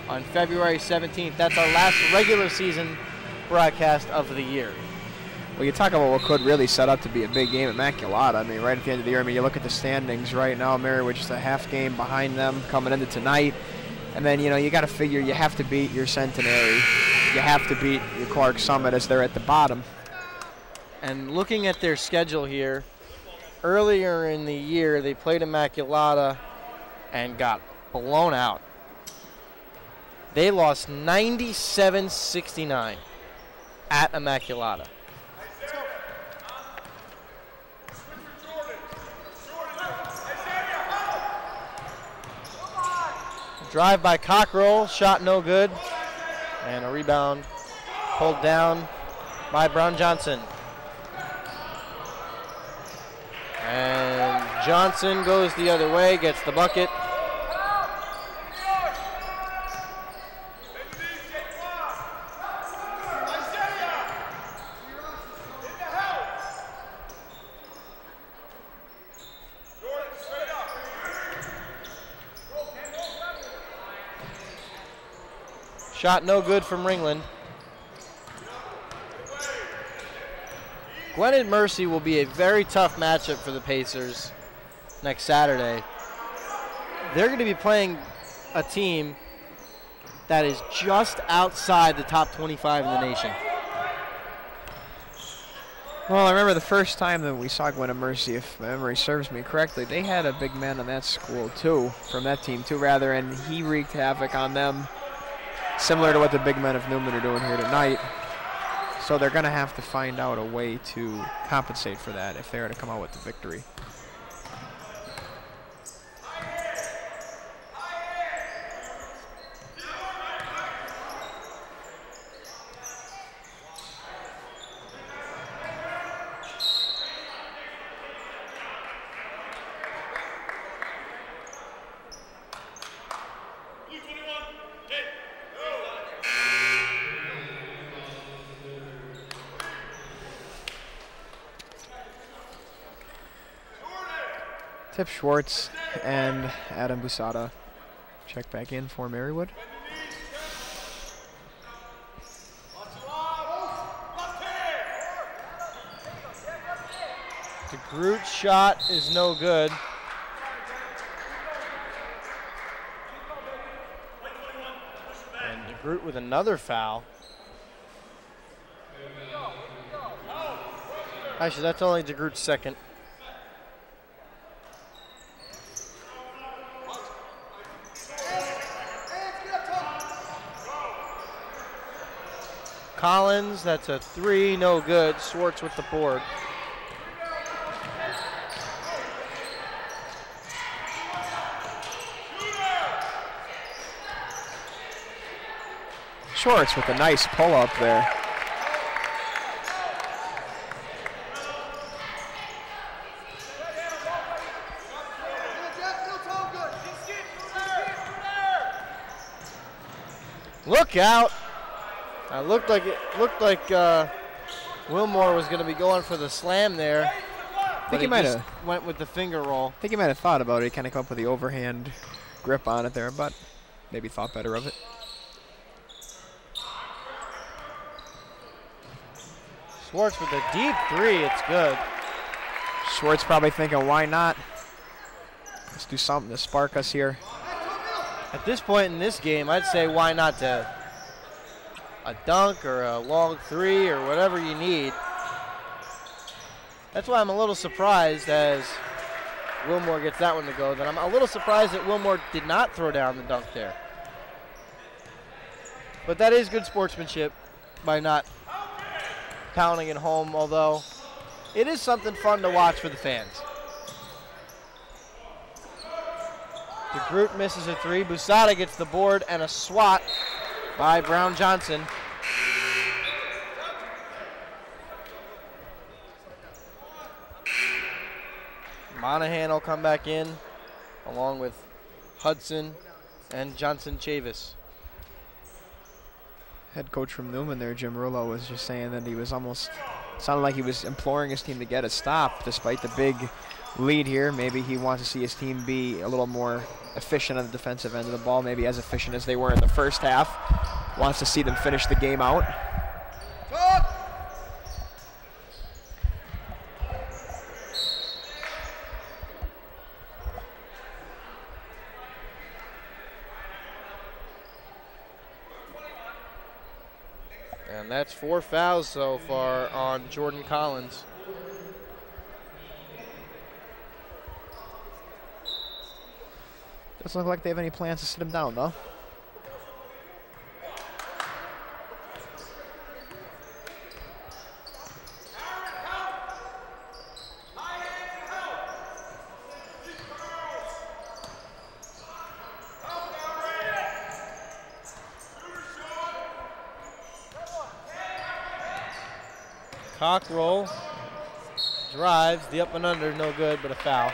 S1: on February 17th. That's our last regular season broadcast of the year.
S4: Well, you talk about what could really set up to be a big game at Immaculata. I mean, right at the end of the year, I mean, you look at the standings right now, Marywood just a half game behind them coming into tonight. And then, you know, you got to figure you have to beat your Centenary. You have to beat your Clark Summit as they're at the bottom.
S1: And looking at their schedule here, earlier in the year, they played Immaculata and got blown out. They lost 97-69 at Immaculata. Drive by Cockrell, shot no good, and a rebound pulled down by Brown Johnson. And Johnson goes the other way, gets the bucket. Shot no good from Ringland. Gwynedd Mercy will be a very tough matchup for the Pacers next Saturday. They're going to be playing a team that is just outside the top 25 in the nation.
S4: Well, I remember the first time that we saw Gwynedd Mercy, if memory serves me correctly, they had a big man on that school too, from that team too, rather, and he wreaked havoc on them, similar to what the big men of Neumann are doing here tonight. So they're going to have to find out a way to compensate for that if they are to come out with the victory. Tip Schwartz and Adam Busada check back in for Marywood.
S1: DeGroot's shot is no good. And DeGroot with another foul. Actually, that's only DeGroot's second. Collins, that's a 3, no good. Schwartz with the board.
S4: Schwartz with a nice pull-up there.
S1: Look out! Looked like Wilmore was going to be going for the slam there.
S4: I think
S1: but
S4: he might
S1: just
S4: have
S1: went with the finger roll.
S4: I think he might have thought about it. He kind of come up with the overhand grip on it there, but maybe thought better of it.
S1: Schwartz with a deep three. It's good.
S4: Schwartz probably thinking, why not? Let's do something to spark us here.
S1: At this point in this game, I'd say why not to a dunk or a long three or whatever you need. That's why I'm a little surprised as Wilmore gets that one to go. That I'm a little surprised that Wilmore did not throw down the dunk there. But that is good sportsmanship by not pounding it home, although it is something fun to watch for the fans. DeGroot misses a three. Busada gets the board and a swat by Brown Johnson. Monahan will come back in along with Hudson and Johnson Chavis.
S4: Head coach from Neumann there, Jim Rullo, was just saying that he was almost, sounded like he was imploring his team to get a stop despite the big lead here. Maybe he wants to see his team be a little more efficient on the defensive end of the ball, maybe as efficient as they were in the first half. Wants to see them finish the game out.
S1: And that's 4 fouls so far on Jordan Collins.
S4: Doesn't look like they have any plans to sit him down, though.
S1: Cock roll, drives, the up and under, no good, but a foul.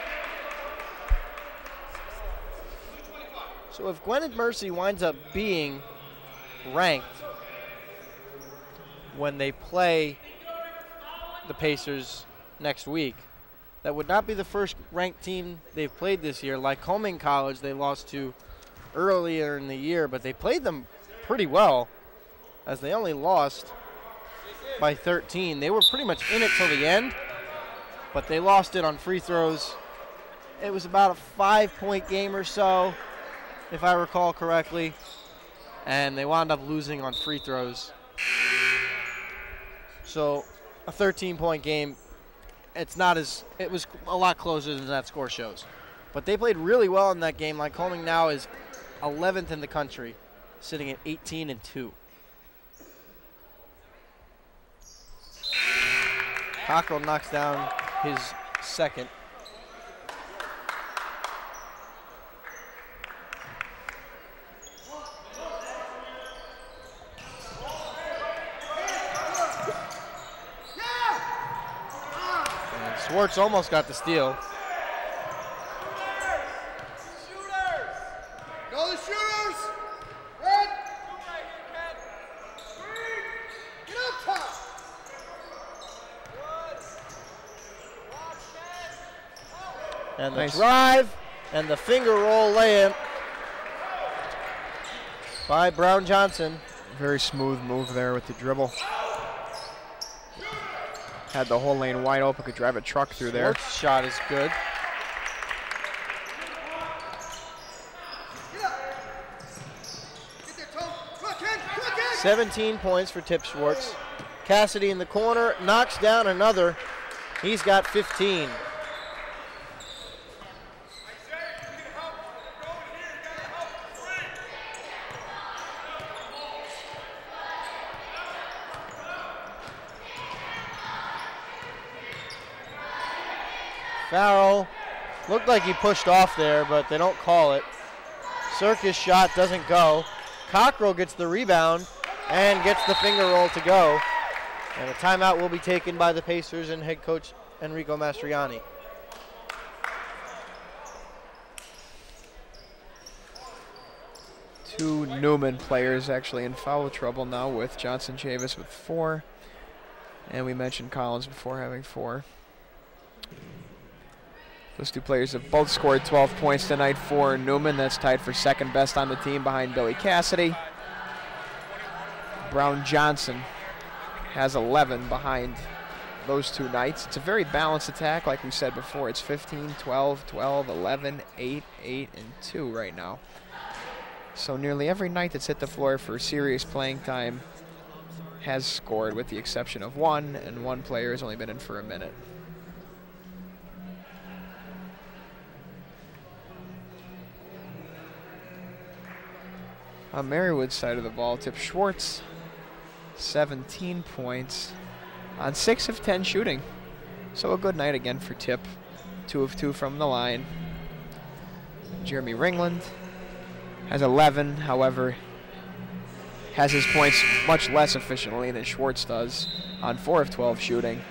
S1: So if Gwynedd Mercy winds up being ranked when they play the Pacers next week, that would not be the first ranked team they've played this year. Lycoming College they lost to earlier in the year, but they played them pretty well as they only lost by 13. They were pretty much in it till the end, but they lost it on free throws. It was about a 5-point game or so, if I recall correctly, and they wound up losing on free throws. So a 13-point game, it was a lot closer than that score shows. But they played really well in that game. Lycoming now is 11th in the country, sitting at 18-2. Cockrell knocks down his second. And Schwartz almost got the steal.
S6: Go the shooters! Red! Get up top!
S1: And the
S4: Nice.
S1: drive and the finger roll layup by Brown Johnson.
S4: Very smooth move there with the dribble. Had the whole lane wide open, could drive a truck through there.
S1: Schwartz's shot is good.
S6: Get there, Tom! Come on, Ken! Come on, Ken!
S1: 17 points for Tip Schwartz. Cassidy in the corner knocks down another. He's got 15. Farrell looked like he pushed off there, but they don't call it. Circus shot doesn't go. Cockrell gets the rebound and gets the finger roll to go. And a timeout will be taken by the Pacers and head coach Enrico Mastriani.
S4: Two Neumann players actually in foul trouble now, with Johnson Chavis with 4. And we mentioned Collins before having 4. Those two players have both scored 12 points tonight for Neumann. That's tied for second best on the team behind Billy Cassidy. Brown Johnson has 11 behind those two Knights. It's a very balanced attack, like we said before. It's 15, 12, 12, 11, 8, 8, and 2 right now. So nearly every Knight that's hit the floor for serious playing time has scored, with the exception of one, and one player has only been in for a minute. On Marywood's side of the ball, Tip Schwartz, 17 points on 6 of 10 shooting. So a good night again for Tip. 2 of 2 from the line. Jeremy Ringland has 11, however, has his points much less efficiently than Schwartz does on 4 of 12 shooting.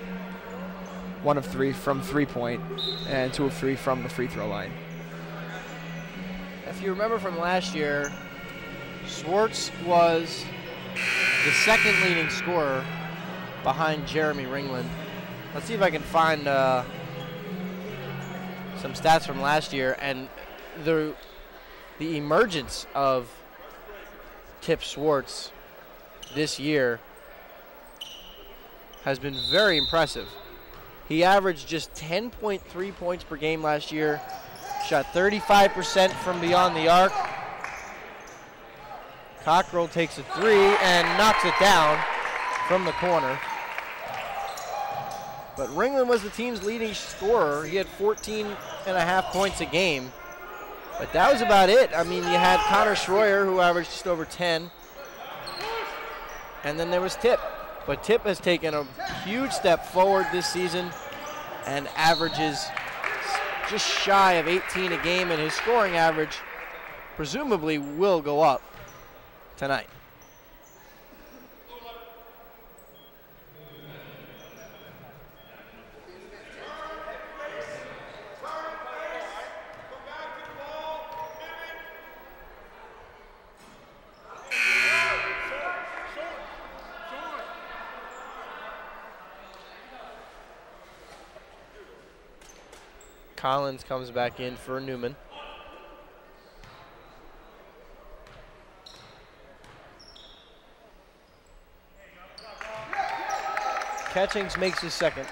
S4: 1 of 3 from 3-point, and 2 of 3 from the free throw line.
S1: If you remember from last year, Schwartz was the second leading scorer behind Jeremy Ringland. Let's see if I can find some stats from last year, and the emergence of Tip Schwartz this year has been very impressive. He averaged just 10.3 points per game last year, shot 35% from beyond the arc. Cockrell takes a 3 and knocks it down from the corner. But Ringland was the team's leading scorer. He had 14.5 points a game. But that was about it. I mean, you had Connor Schroyer, who averaged just over 10. And then there was Tip. But Tip has taken a huge step forward this season and averages just shy of 18 a game, and his scoring average presumably will go up tonight. Collins comes back in for Neumann. Catchings makes his second.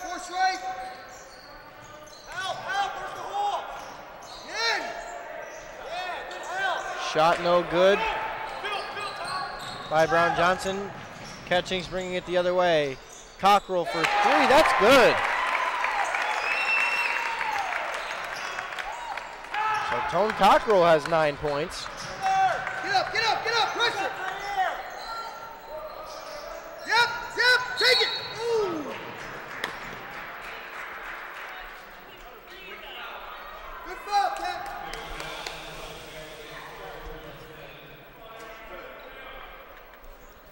S6: Force right. Help, where's the hole? In. Yeah, good help.
S1: Shot no good by Brown Johnson. Catchings bringing it the other way. Cockrell for 3, that's good. So Tone Cockrell has 9 points.
S6: Get up, pressure. Yep, take it. Ooh. Good foul, Ken.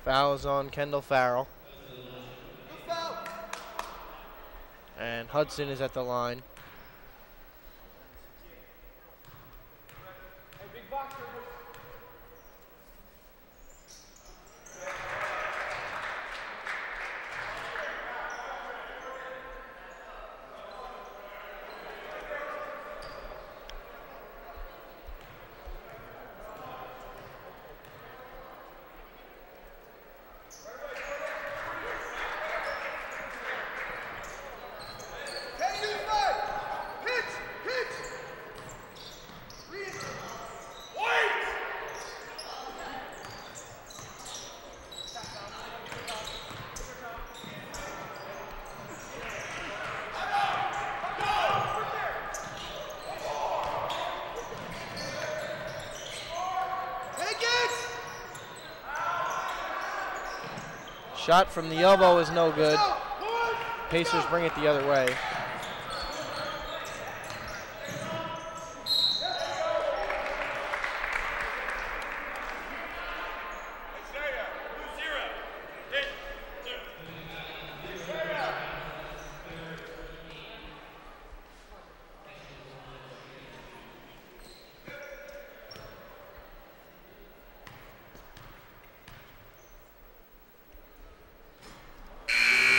S1: Foul is on Kendall Farrell.
S6: Good foul.
S1: And Hudson is at the line. Shot from the elbow is no good. Pacers bring it the other way.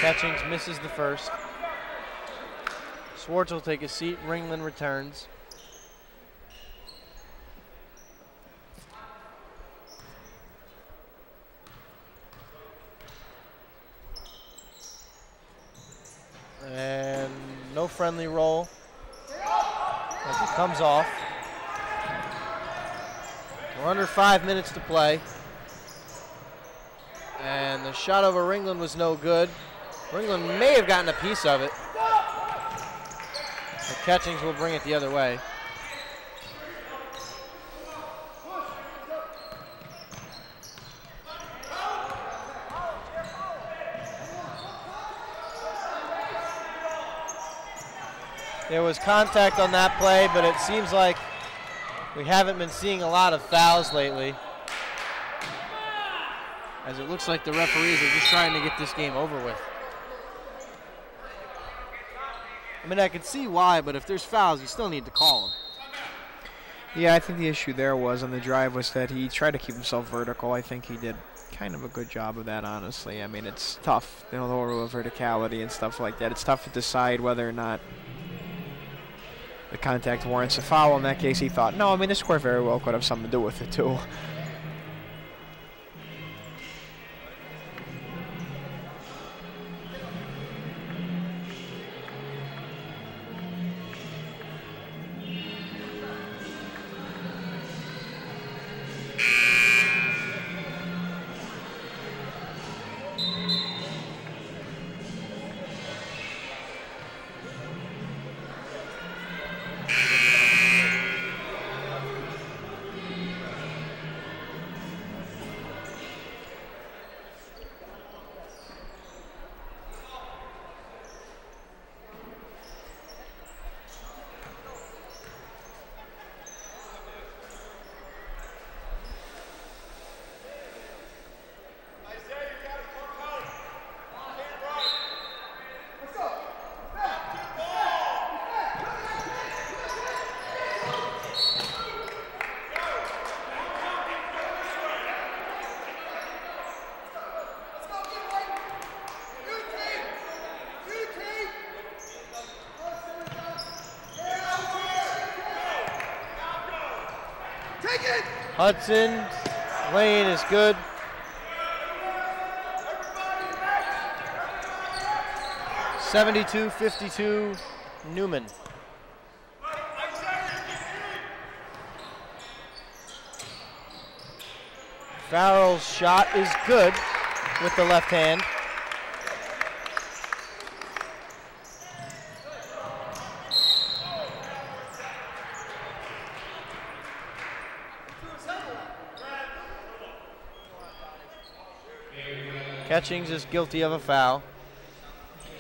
S1: Catchings misses the first. Schwartz will take a seat. Ringland returns. And no friendly roll as it comes off. We're under 5 minutes to play. And the shot over Ringland was no good. Ringland may have gotten a piece of it. The Catchings will bring it the other way. There was contact on that play, but it seems like we haven't been seeing a lot of fouls lately, as it looks like the referees are just trying to get this game over with. I mean, I can see why, but if there's fouls, you still need to call them.
S4: Yeah, I think the issue there was on the drive was that he tried to keep himself vertical. I think he did kind of a good job of that, honestly. I mean, it's tough, you know, the rule of verticality and stuff like that. It's tough to decide whether or not the contact warrants a foul. In that case, he thought, no, I mean, this score very well could have something to do with it, too.
S1: Hudson lane is good. (72-52) Neumann. Farrell's shot is good with the left hand. Catchings is guilty of a foul,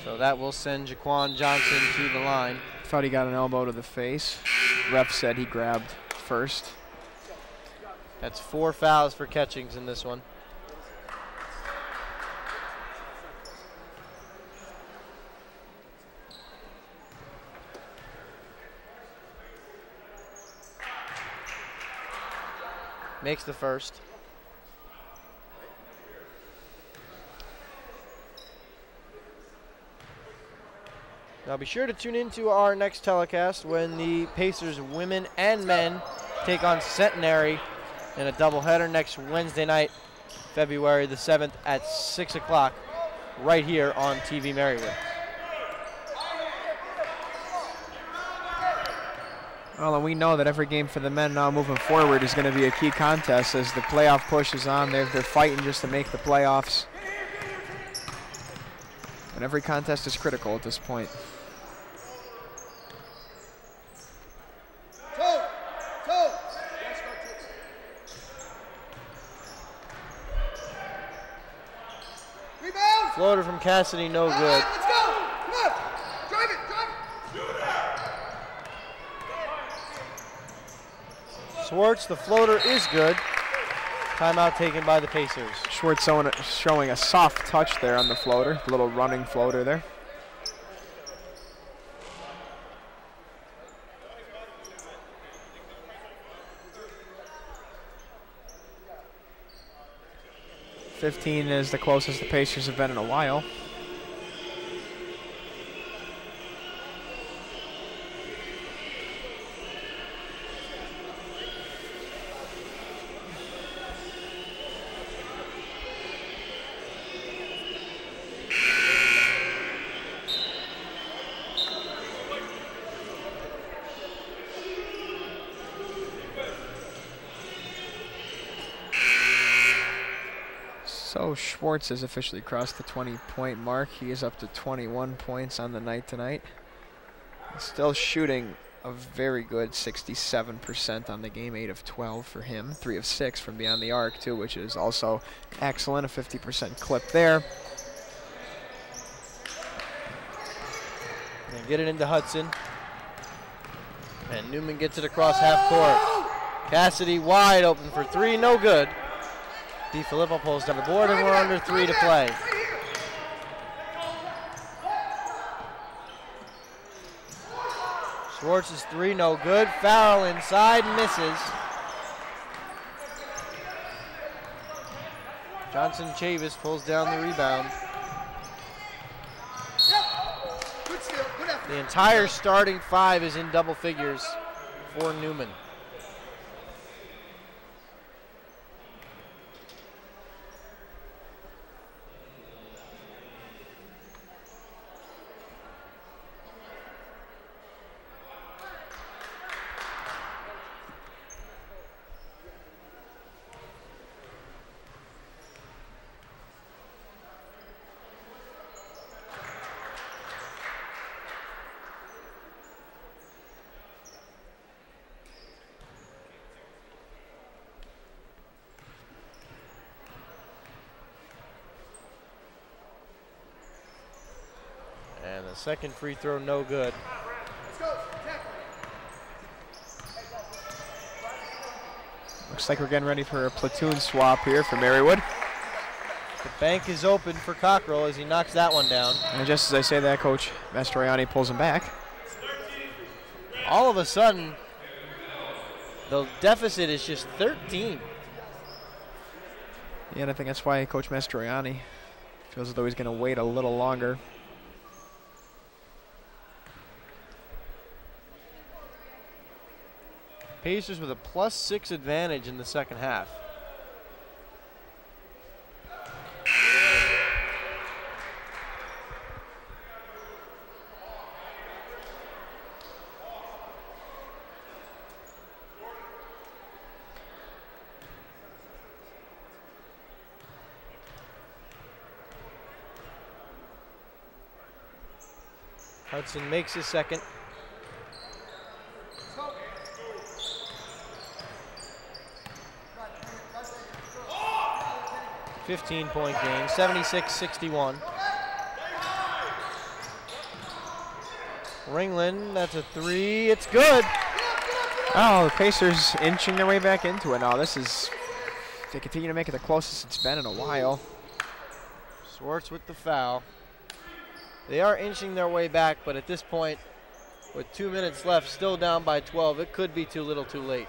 S1: so that will send Jaquan Johnson to the line.
S4: Thought he got an elbow to the face. Ref said he grabbed first.
S1: That's 4 fouls for Catchings in this one. Makes the first. Now be sure to tune into our next telecast when the Pacers women and men take on Centenary in a doubleheader next Wednesday night, February the 7th at 6 o'clock, right here on TV-Marywood.
S4: Well, and we know that every game for the men now moving forward is going to be a key contest as the playoff push is on. They're fighting just to make the playoffs. And every contest is critical at this point. Floater from Cassidy, no good.
S6: Let's go! Come on! Drive it!
S1: Schwartz, the floater is good. Timeout taken by the Pacers.
S4: Schwartz showing a soft touch there on the floater, a little running floater there. .15 is the closest the Pacers have been in a while. So Schwartz has officially crossed the 20-point mark. He is up to 21 points on the night tonight. Still shooting a very good 67% on the game, 8 of 12 for him, 3 of 6 from beyond the arc too, which is also excellent, a 50% clip there.
S1: And get it into Hudson. And Neumann gets it across half court. Cassidy wide open for 3, no good. DiFilippo pulls down the board, and we're under 3 to play. Schwartz's 3, no good. Foul inside, misses. Johnson Chavis pulls down the rebound. The entire starting 5 is in double figures for Neumann. And the second free throw, no good.
S4: Looks like we're getting ready for a platoon swap here for Marywood.
S1: The bank is open for Cockrell as he knocks that one down.
S4: And just as I say that, Coach Mastroianni pulls him back.
S1: All of a sudden, the deficit is just 13.
S4: Yeah, and I think that's why Coach Mastroianni feels as though he's going to wait a little longer.
S1: Pacers with a +6 advantage in the second half. Hudson makes his second. .15 game, 76-61. Ringland, that's a 3, it's good.
S4: Oh, the Pacers inching their way back into it now. This is, they continue to make it the closest it's been in a while.
S1: Schwartz with the foul. They are inching their way back, but at this point, with 2 minutes left, still down by 12, it could be too little too late.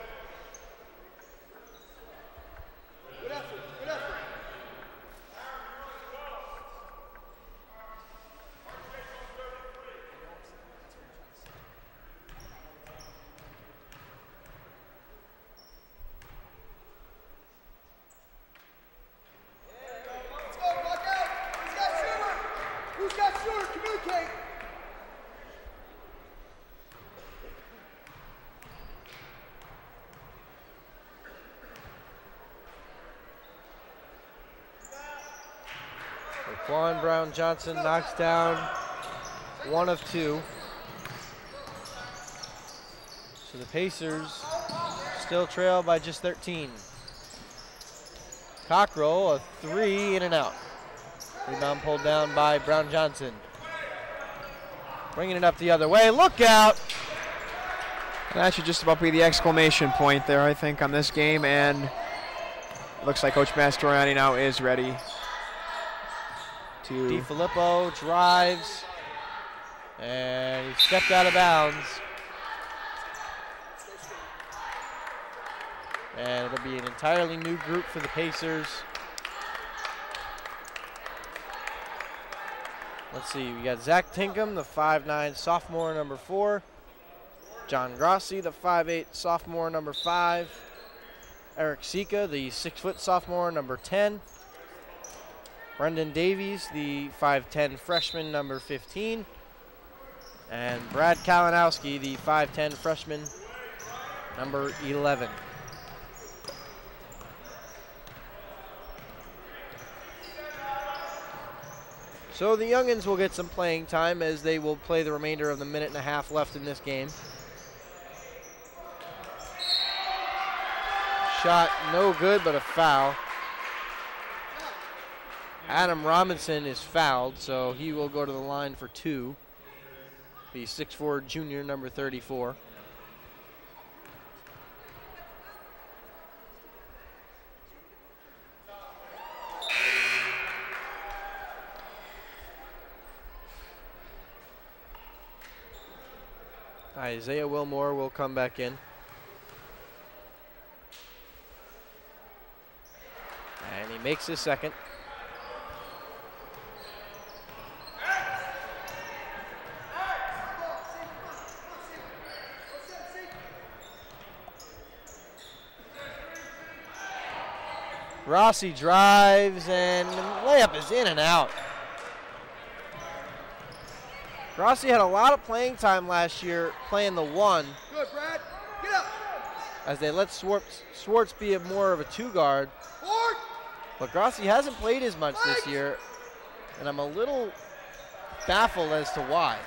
S1: Quan Brown Johnson knocks down 1 of 2. So the Pacers still trail by just 13. Cockrell, a 3 in and out. Rebound pulled down by Brown Johnson. Bringing it up the other way, look out!
S4: And that should just about be the exclamation point there, I think, on this game. And it looks like Coach Mastroianni now is ready.
S1: DiFilippo drives, and he stepped out of bounds. And it'll be an entirely new group for the Pacers. Let's see, we got Zach Tinkham, the 5'9" sophomore, number 4. John Grossi, the 5'8" sophomore, number 5. Eric Sika, the 6' sophomore, number 10. Brendan Davies, the 5'10" freshman, number 15. And Brad Kalinowski, the 5'10" freshman, number 11. So the youngins will get some playing time as they will play the remainder of the minute and a half left in this game. Shot no good, but a foul. Adam Robinson is fouled, so he will go to the line for 2. The 6'4" junior, number 34. Isaiah Wilmore will come back in. And he makes his second. Rossi drives and layup is in and out. Rossi had a lot of playing time last year playing the 1.
S6: Good, Brad. Get up.
S1: As they let Swartz be more of a 2 guard.
S6: Forward.
S1: But Grossi hasn't played as much this year, and I'm a little baffled as to why.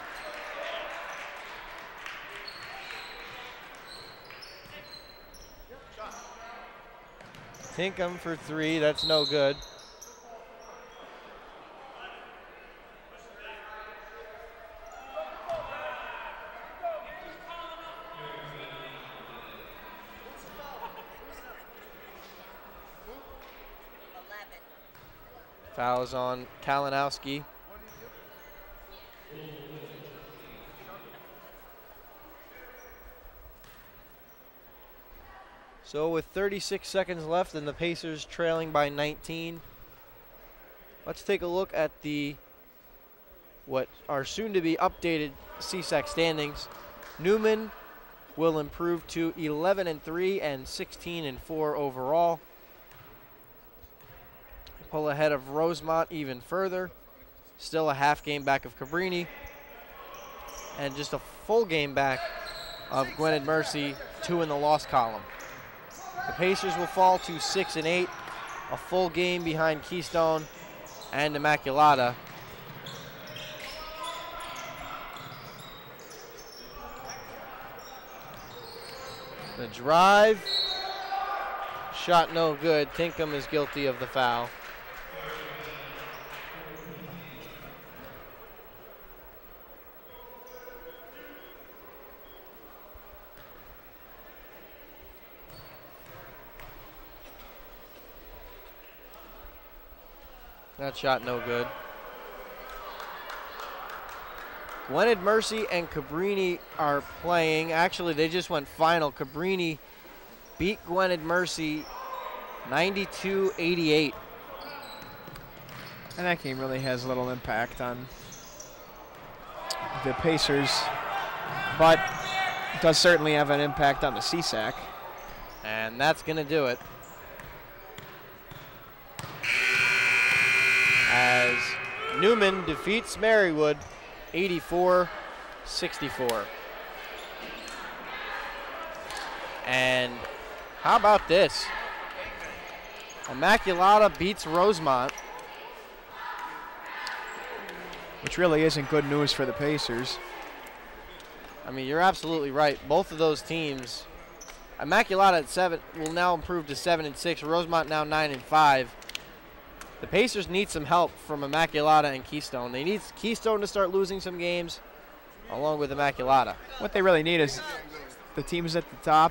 S1: Tinkham for 3, that's no good. Fouls on Kalinowski. So with 36 seconds left and the Pacers trailing by 19, let's take a look at what are soon to be updated CSAC standings. Neumann will improve to 11-3 and 16-4 overall. Pull ahead of Rosemont even further. Still a half game back of Cabrini. And just a full game back of Gwynedd Mercy, 2 in the loss column. The Pacers will fall to 6-8, a full game behind Keystone and Immaculata. The drive, shot no good. Tinkham is guilty of the foul. That shot no good. Gwynedd Mercy and Cabrini are playing. Actually, they just went final. Cabrini beat Gwynedd Mercy 92-88.
S4: And that game really has little impact on the Pacers, but it does certainly have an impact on the CSAC.
S1: And that's going to do it. As Neumann defeats Marywood 84-64. And how about this? Immaculata beats Rosemont.
S4: Which really isn't good news for the Pacers.
S1: I mean, you're absolutely right. Both of those teams, Immaculata at 7 will now improve to 7-6. Rosemont now 9-5. The Pacers need some help from Immaculata and Keystone. They need Keystone to start losing some games along with Immaculata.
S4: What they really need is the teams at the top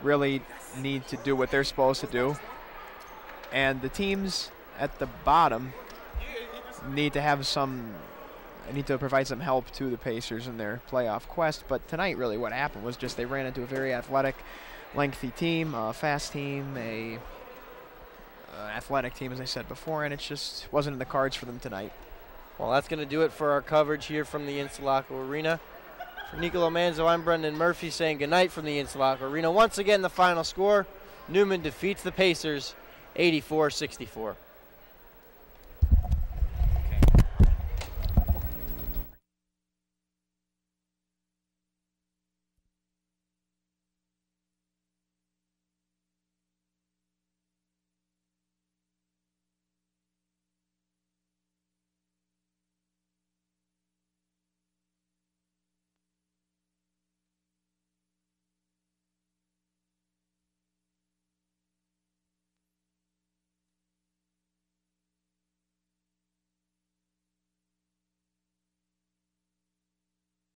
S4: really need to do what they're supposed to do. And the teams at the bottom need to provide some help to the Pacers in their playoff quest. But tonight, really, what happened was just they ran into a very athletic, lengthy team, a fast team, a athletic team, as I said before, and it just wasn't in the cards for them tonight.
S1: Well, that's going to do it for our coverage here from the Insulaco Arena. For Nicolo Manzo, I'm Brendan Murphy saying goodnight from the Insulaco Arena. Once again, the final score, Neumann defeats the Pacers 84-64.